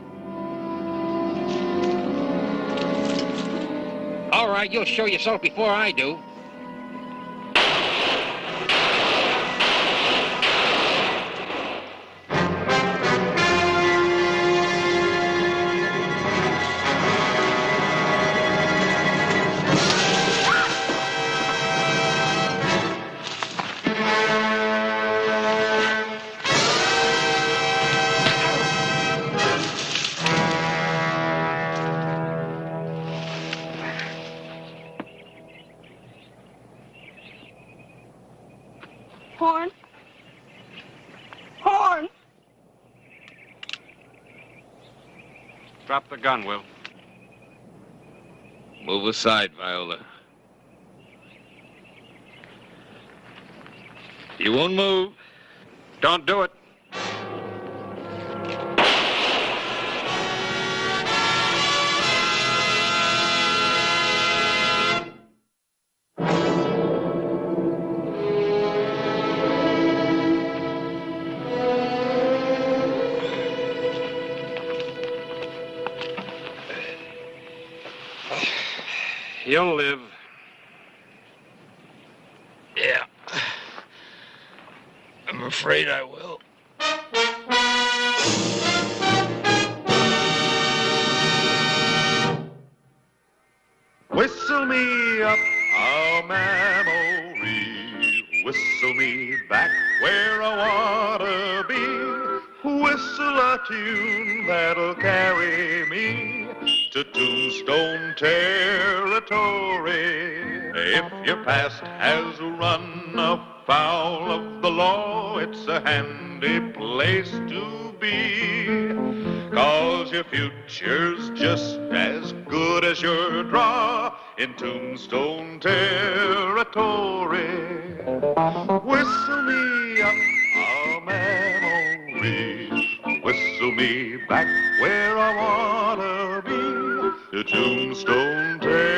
All right, you'll show yourself before I do. Horn? Horn! Drop the gun, Will. Move aside, Viola. You won't move. Don't do it. You'll live. Yeah. I'm afraid I will. Whistle me up a memory, whistle me back where I wanna be, whistle a tune that'll carry me to Tombstone territory. If your past has run afoul of the law, it's a handy place to be, 'cause your future's just as good as your draw in Tombstone territory. Whistle me up a memory, whistle me back where I wanna be, to Tombstone territory.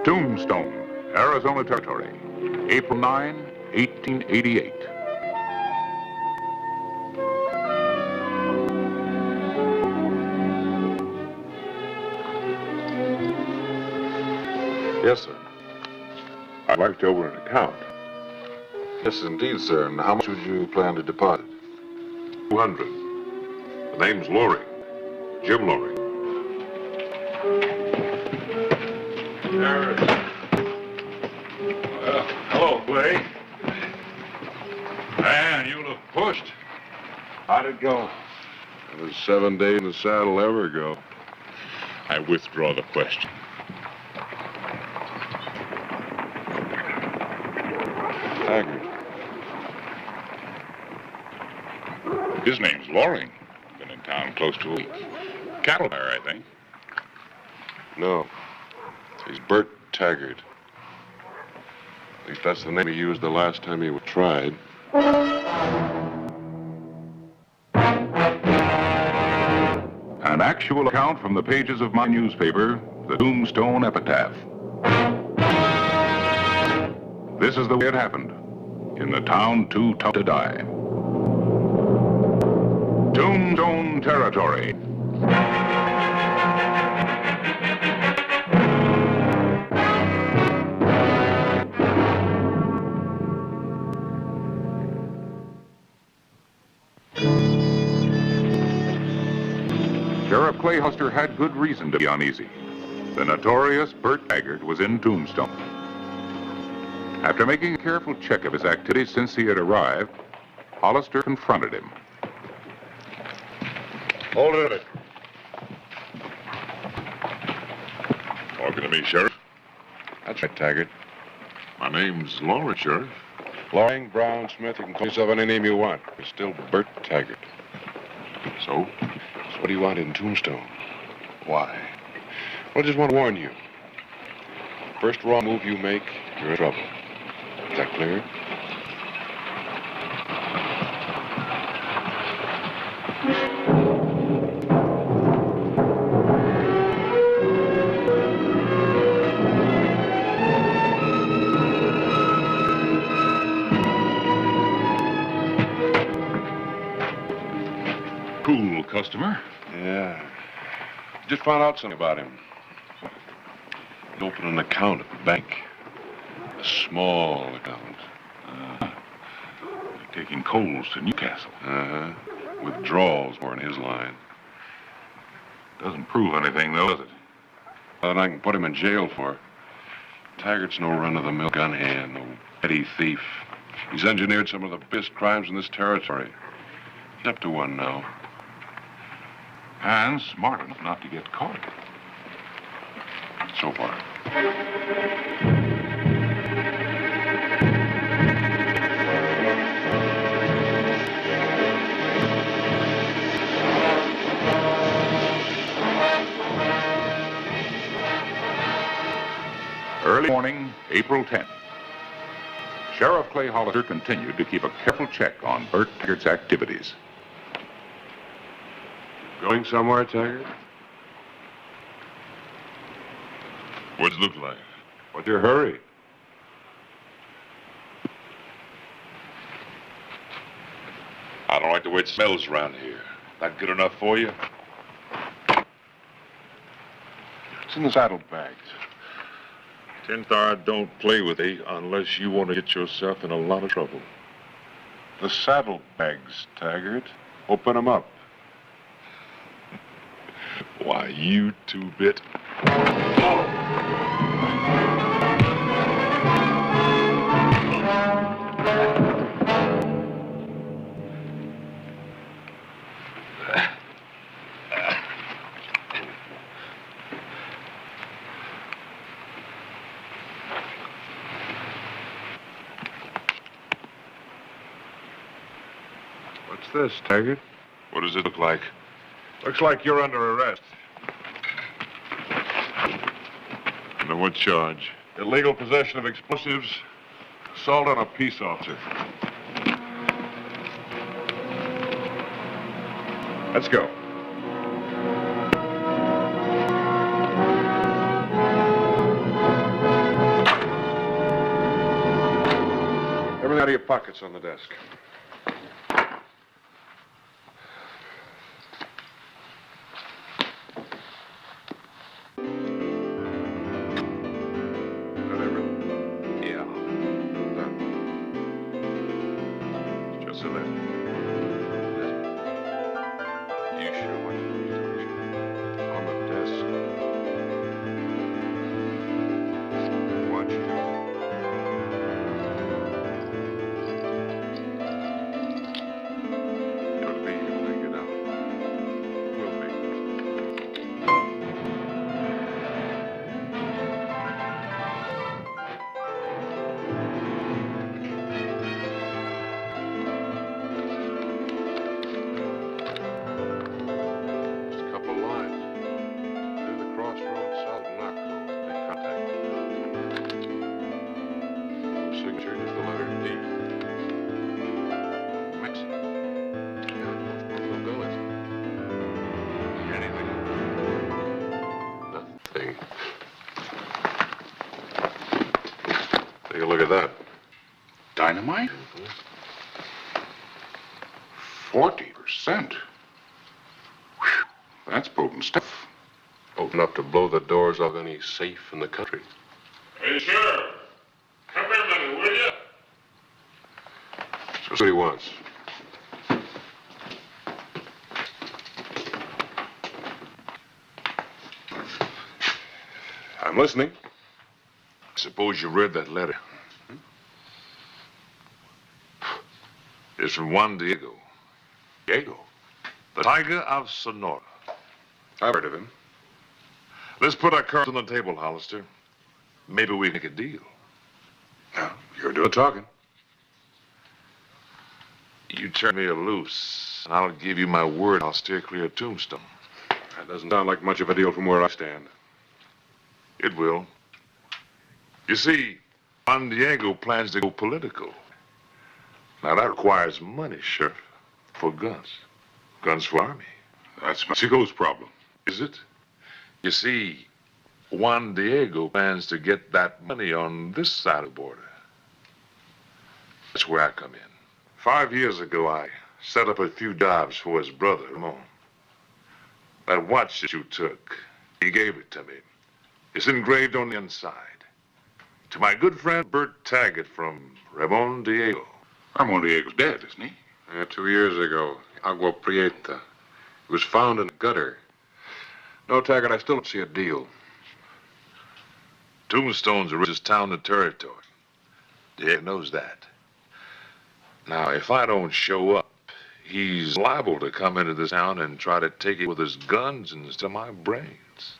Tombstone, Arizona Territory, April 9, 1888. Yes, sir. I'd like to open an account. Yes, indeed, sir. And how much would you plan to deposit? 200. The name's Loring. Jim Loring. Hello, Clay. Man, you look pushed. How'd it go? It was 7 days in the saddle ever ago. I withdraw the question. Haggard. His name's Loring. Been in town close to a week. Cattle buyer, I think. No. He's Bert Taggart. At least that's the name he used the last time he was tried. An actual account from the pages of my newspaper, the Tombstone Epitaph. This is the way it happened, in the town too tough to die. Tombstone territory. Sheriff Clay Hollister had good reason to be uneasy. The notorious Bert Taggart was in Tombstone. After making a careful check of his activities since he had arrived, Hollister confronted him. Hold it. Talking to me, Sheriff? That's right, Taggart. My name's Loring, Sheriff. Loring, Brown, Smith, you can call yourself any name you want. You're still Bert Taggart. So what do you want in Tombstone? Why? Well, I just want to warn you. First wrong move you make, you're in trouble. Is that clear? Cool customer. Yeah. Just found out something about him. He opened an account at the bank. A small account. Taking coals to Newcastle. Uh-huh. Withdrawals more in his line. Doesn't prove anything, though, does it? Nothing I can put him in jail for. Taggart's no run-of-the-mill gun hand, no petty thief. He's engineered some of the biggest crimes in this territory. He's up to one now. And smart enough not to get caught. So far. Early morning, April 10th. Sheriff Clay Hollister continued to keep a careful check on Bert Taggart's activities. Going somewhere, Taggart? What's it look like? What's your hurry? I don't like the way it smells around here. Not good enough for you? It's in the saddlebags. 10th hour, don't play with it unless you want to get yourself in a lot of trouble. The saddlebags, Taggart. Open them up. Why, you two-bit. What's this, Taggart? What does it look like? Looks like you're under arrest. Under what charge? Illegal possession of explosives, assault on a peace officer. Let's go. Everything out of your pockets on the desk. that? Dynamite? 40%. Whew, that's potent stuff. Open up to blow the doors off any safe in the country. Hey, Sheriff. Come here a minute, will you? That's what he wants. I'm listening. Suppose you read that letter. It's from Juan Diego. Diego? The Tiger of Sonora. I've heard of him. Let's put our cards on the table, Hollister. Maybe we make a deal. Now, you're doing talking. You turn me loose, and I'll give you my word I'll steer clear of Tombstone. That doesn't sound like much of a deal from where I stand. It will. You see, Juan Diego plans to go political. Now, that requires money, Sheriff, for guns. Guns for Army. That's Mexico's problem. Is it? You see, Juan Diego plans to get that money on this side of the border. That's where I come in. 5 years ago, I set up a few jobs for his brother, Ramon. That watch that you took, he gave it to me. It's engraved on the inside. To my good friend Bert Taggart from Ramon Diego. Ramon Diego's dead, isn't he? 2 years ago, Agua Prieta. He was found in a gutter. No, Taggart, I still don't see a deal. Tombstone's the richest town in the territory. Diego knows that. Now, if I don't show up, he's liable to come into this town and try to take it with his guns instead of my brains.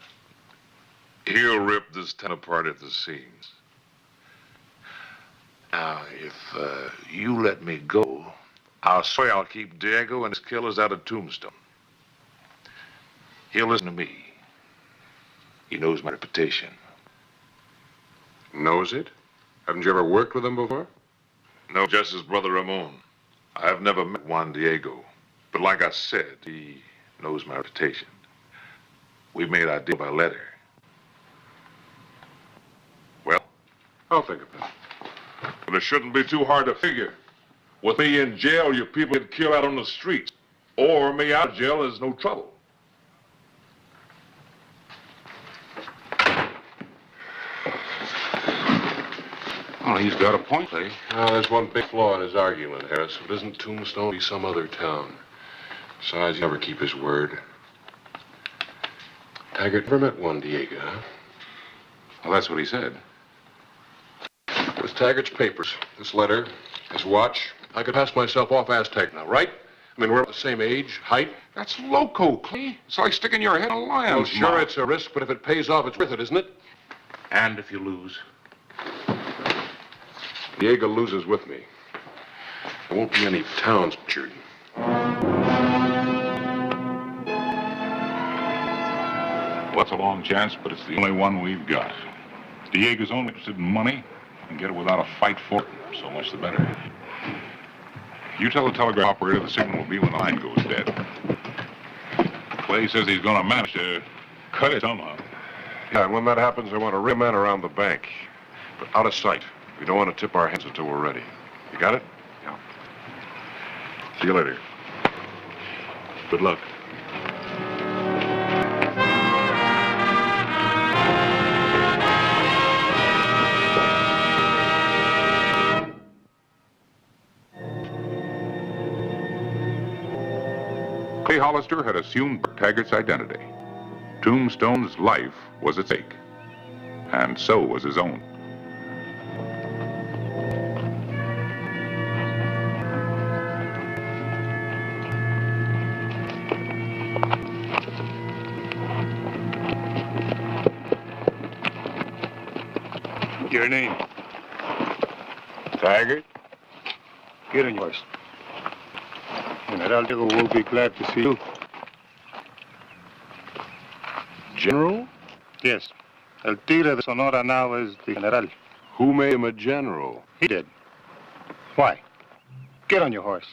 He'll rip this town apart at the seams. Now, if you let me go, I'll swear I'll keep Diego and his killers out of Tombstone. He'll listen to me. He knows my reputation. Knows it? Haven't you ever worked with him before? No, just his brother Ramon. I've never met Juan Diego. But like I said, he knows my reputation. We made our deal by letter. Well? I'll think of that. But it shouldn't be too hard to figure. With me in jail, you people get killed out on the streets. Or me out of jail, there's no trouble. Well, he's got a point, Clay. There's one big flaw in his argument, Harris. If it isn't Tombstone, be some other town. Besides, he'll never keep his word. Taggart never met Juan Diego, huh? Well, that's what he said. With Taggart's papers, this letter, his watch, I could pass myself off Aztec now, right? I mean, we're the same age, height. That's loco, Clay. It's like sticking your head in a lion's Well, sure, mouth. it's a risk, but if it pays off, it's worth it, isn't it? And if you lose? Diego loses with me. There won't be any towns pictured. Well, it's a long chance, but it's the only one we've got. Diego's only interested in money and get it without a fight for it. So much the better. You tell the telegraph operator the signal will be when the line goes dead. Clay says he's going to manage to cut it somehow. Yeah, and when that happens, I want a real man around the bank. But out of sight. We don't want to tip our hands until we're ready. You got it? Yeah. See you later. Good luck. Clay Hollister had assumed Bert Taggart's identity. Tombstone's life was at stake, and so was his own. Your name? Taggart? Get on yours. General Diego will be glad to see you. General? Yes. El Tigre de Sonora now is the General. Who made him a general? He did. Why? Get on your horse.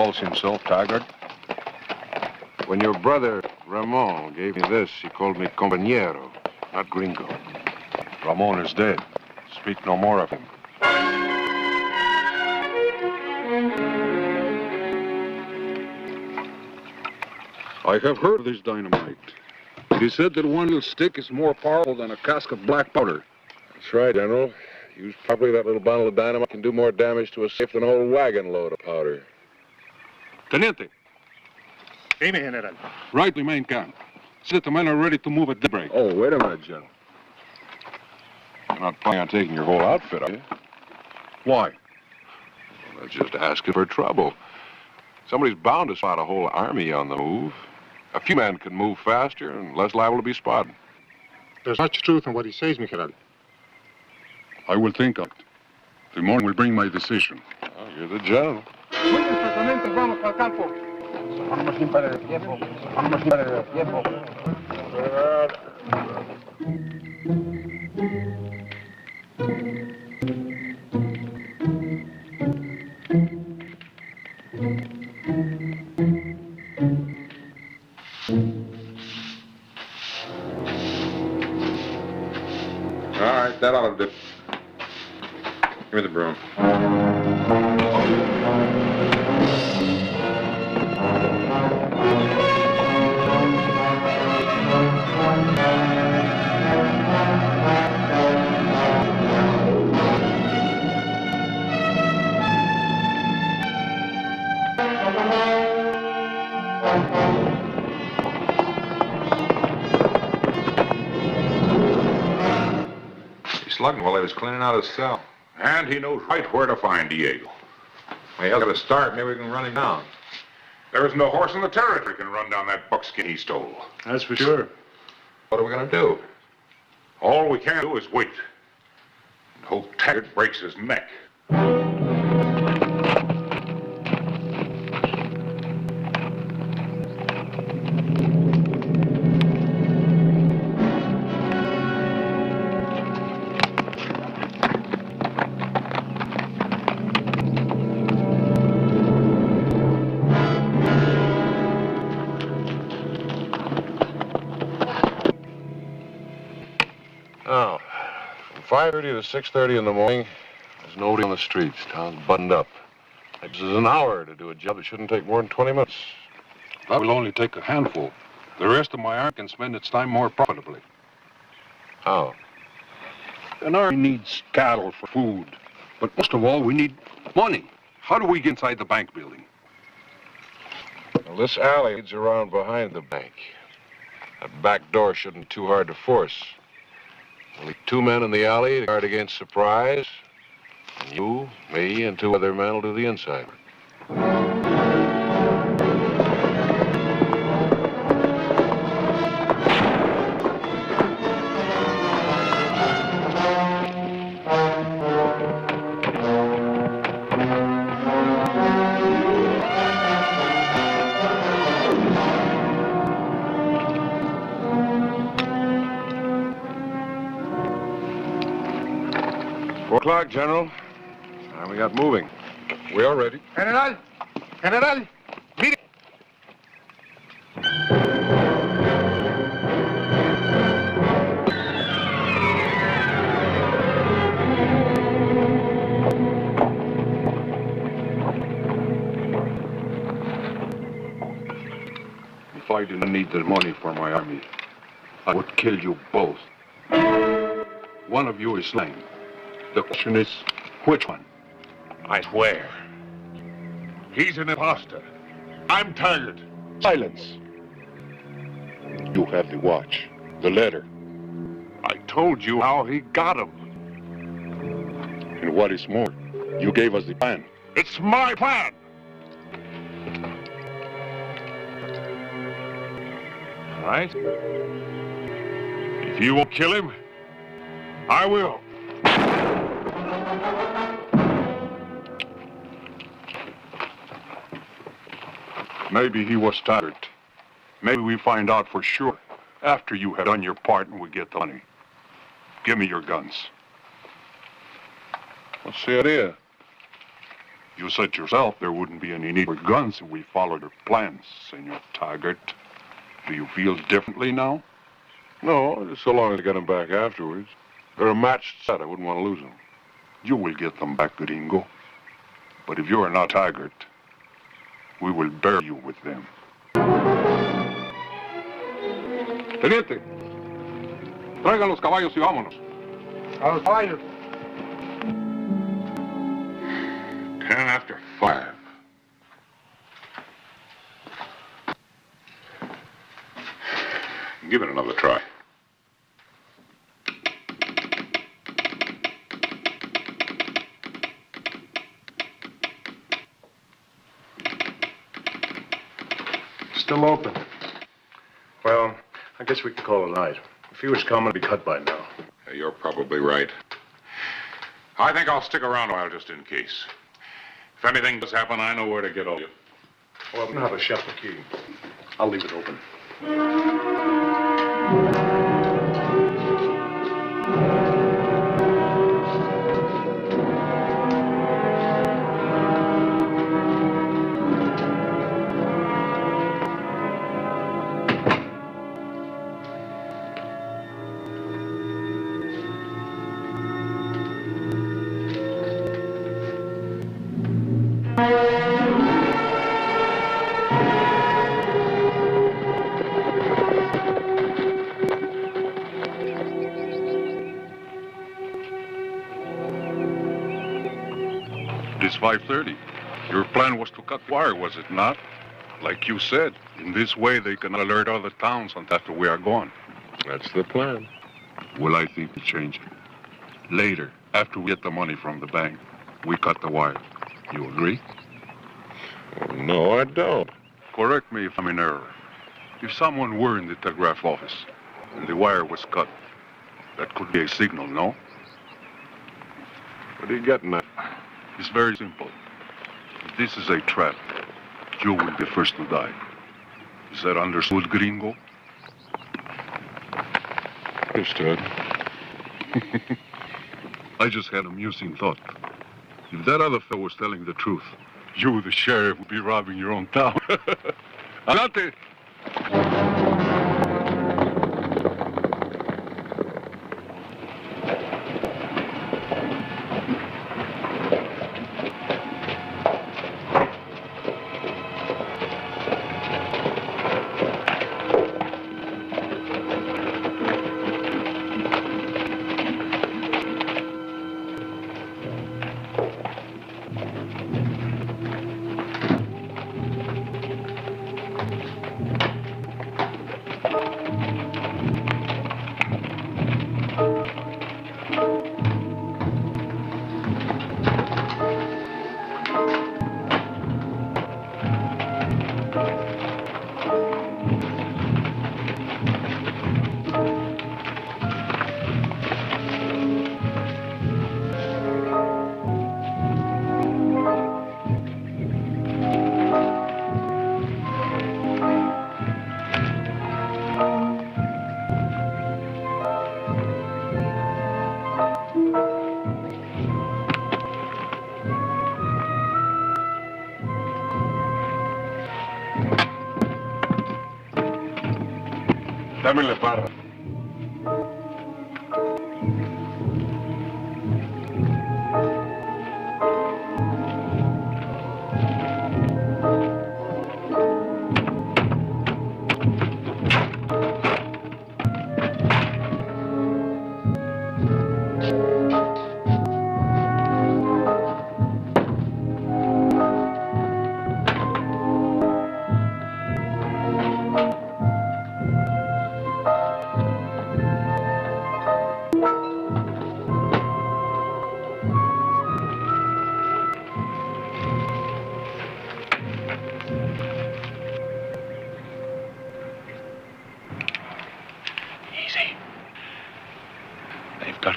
calls himself, Taggart? When your brother, Ramon, gave me this, he called me compañero, not gringo. Ramon is dead. Speak no more of him. I have heard of this dynamite. It is said that one little stick is more powerful than a cask of black powder. That's right, General. Use probably that little bundle of dynamite can do more damage to a safe than a whole wagon load of powder. Teniente. Dime, General. Right, we main camp. Said the men are ready to move at daybreak. Oh, wait a minute, General. You're not planning on taking your whole outfit, are you? Why? Well, that's just asking for trouble. Somebody's bound to spot a whole army on the move. A few men can move faster and less liable to be spotted. There's much truth in what he says, mi General. I will think of it. The morning will bring my decision. Oh, you're the general. Vamos al campo. Vamos sin perder el tiempo. Vamos sin perder el tiempo. All right, that ought to do. Give me the broom. He slugged him while he was cleaning out his cell. And he knows right where to find Diego. Well, he'll get a start. Maybe we can run him down. There isn't a horse in the territory can run down that buckskin he stole. That's for sure. What are we going to do? All we can do is wait. And hope Taggart breaks his neck. Now, from 5:30 to 6:30 in the morning, there's nobody on the streets. Town's buttoned up. This is an hour to do a job that shouldn't take more than 20 minutes. That will only take a handful. The rest of my army can spend its time more profitably. How? An army needs cattle for food. But most of all, we need money. How do we get inside the bank building? Well, this alley leads around behind the bank. That back door shouldn't be too hard to force. Only 2 men in the alley to guard against surprise. And you, me, and 2 other men will do the inside work. O'clock, General. Time we got moving. We are ready. General! General! Mire! If I didn't need the money for my army, I would kill you both. One of you is slain. The question is, which one? I swear. He's an imposter. I'm Taggart. Silence. You have the watch, the letter. I told you how he got him. And what is more, you gave us the plan. It's my plan. All right? If you won't kill him, I will. Maybe he was Taggart. Maybe we find out for sure after you have done your part and we get the money. Give me your guns. What's the idea? You said yourself there wouldn't be any need for guns if we followed your plans, Senor Taggart. Do you feel differently now? No, just so long as I get them back afterwards. They're a matched set. I wouldn't want to lose them. You will get them back, Gringo. But if you are not Taggart, we will bury you with them. Teniente, traigan los caballos y vámonos. A los caballos. 5:10. Give it another try. Still open. Well, I guess we can call it a night. If he was coming, it'd be cut by now. You're probably right. I think I'll stick around a while just in case. If anything does happen, I know where to get all you. Well, I'm gonna have a chef the key. I'll leave it open. It's 5:30. Your plan was to cut wire, was it not? Like you said, in this way they can alert other towns after we are gone. That's the plan. Well, I think we change it. Later, after we get the money from the bank, we cut the wire. You agree? No, I don't. Correct me if I'm in error. If someone were in the telegraph office and the wire was cut, that could be a signal, no? What are you getting at? It's very simple. If this is a trap, you will be first to die. Is that understood, Gringo? Understood. I just had an amusing thought. If that other fellow was telling the truth, you, the sheriff, would be robbing your own town. Adelante! Dámele barra.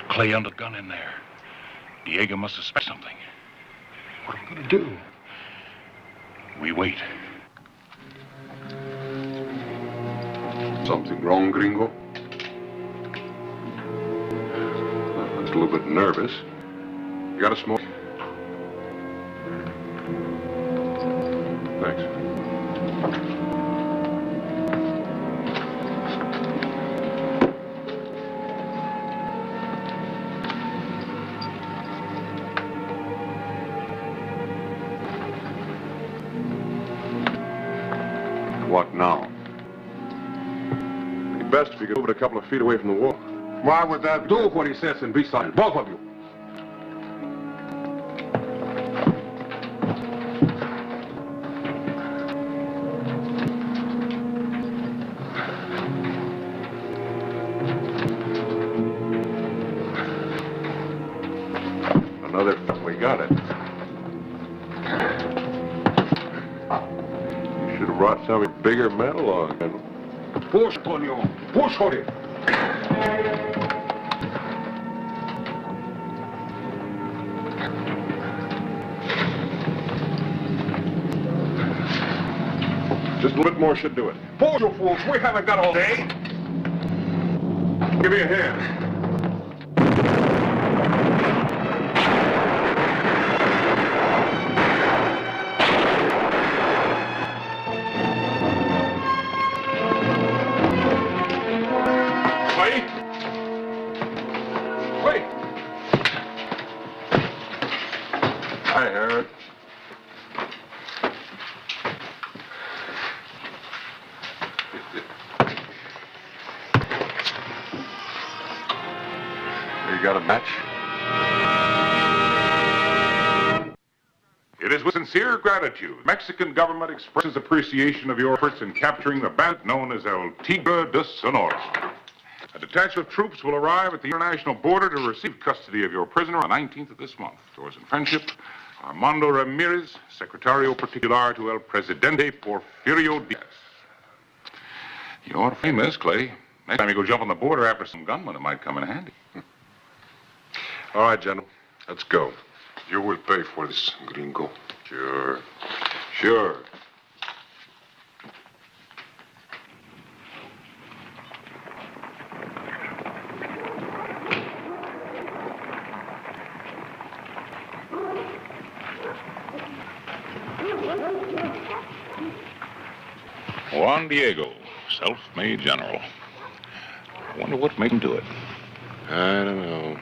Clay under the gun in there. Diego must suspect something. What are we gonna do? We wait. Something wrong, Gringo? I was a little bit nervous. You got a smoke? What now? It'd be best if you could move it a couple of feet away from the wall. Why would that do what he says and be silent? Both of you. Another, we got it. You should have brought some bigger metal along. Push, Tonio. Push, Jorge. Just a little bit more should do it. Push, you fools. We haven't got all day. Give me a hand. Wait. I heard. You got a match? It is with sincere gratitude the Mexican government expresses appreciation of your efforts in capturing the bandit known as El Tigre de Sonora. A detachment of troops will arrive at the international border to receive custody of your prisoner on the 19th of this month. Yours in friendship, Armando Ramirez, Secretario Particular to El Presidente Porfirio Diaz. You're famous, Clay. Next time you go jump on the border after some gunman, it might come in handy. All right, General. Let's go. You will pay for this, gringo. Sure. Sure. Juan Diego, self-made general. I wonder what made him do it. I don't know.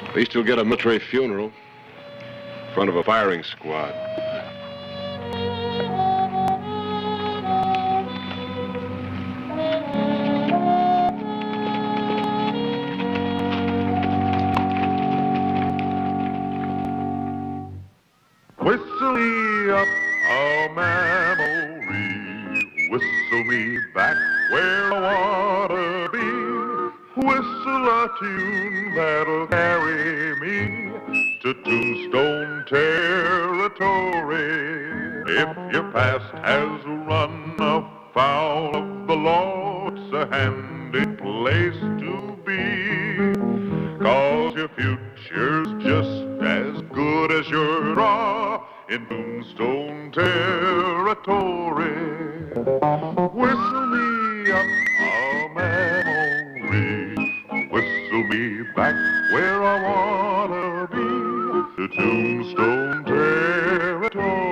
At least he'll get a military funeral in front of a firing squad. Whistle me up a memory, whistle me back where I wanna be. Whistle a tune that'll carry me to Tombstone territory. If your past has run afoul of the law, it's a handy place to be. 'Cause your future's just as good as your draw in Tombstone territory. Whistle me up a memory, whistle me back where I wanna be, to Tombstone territory.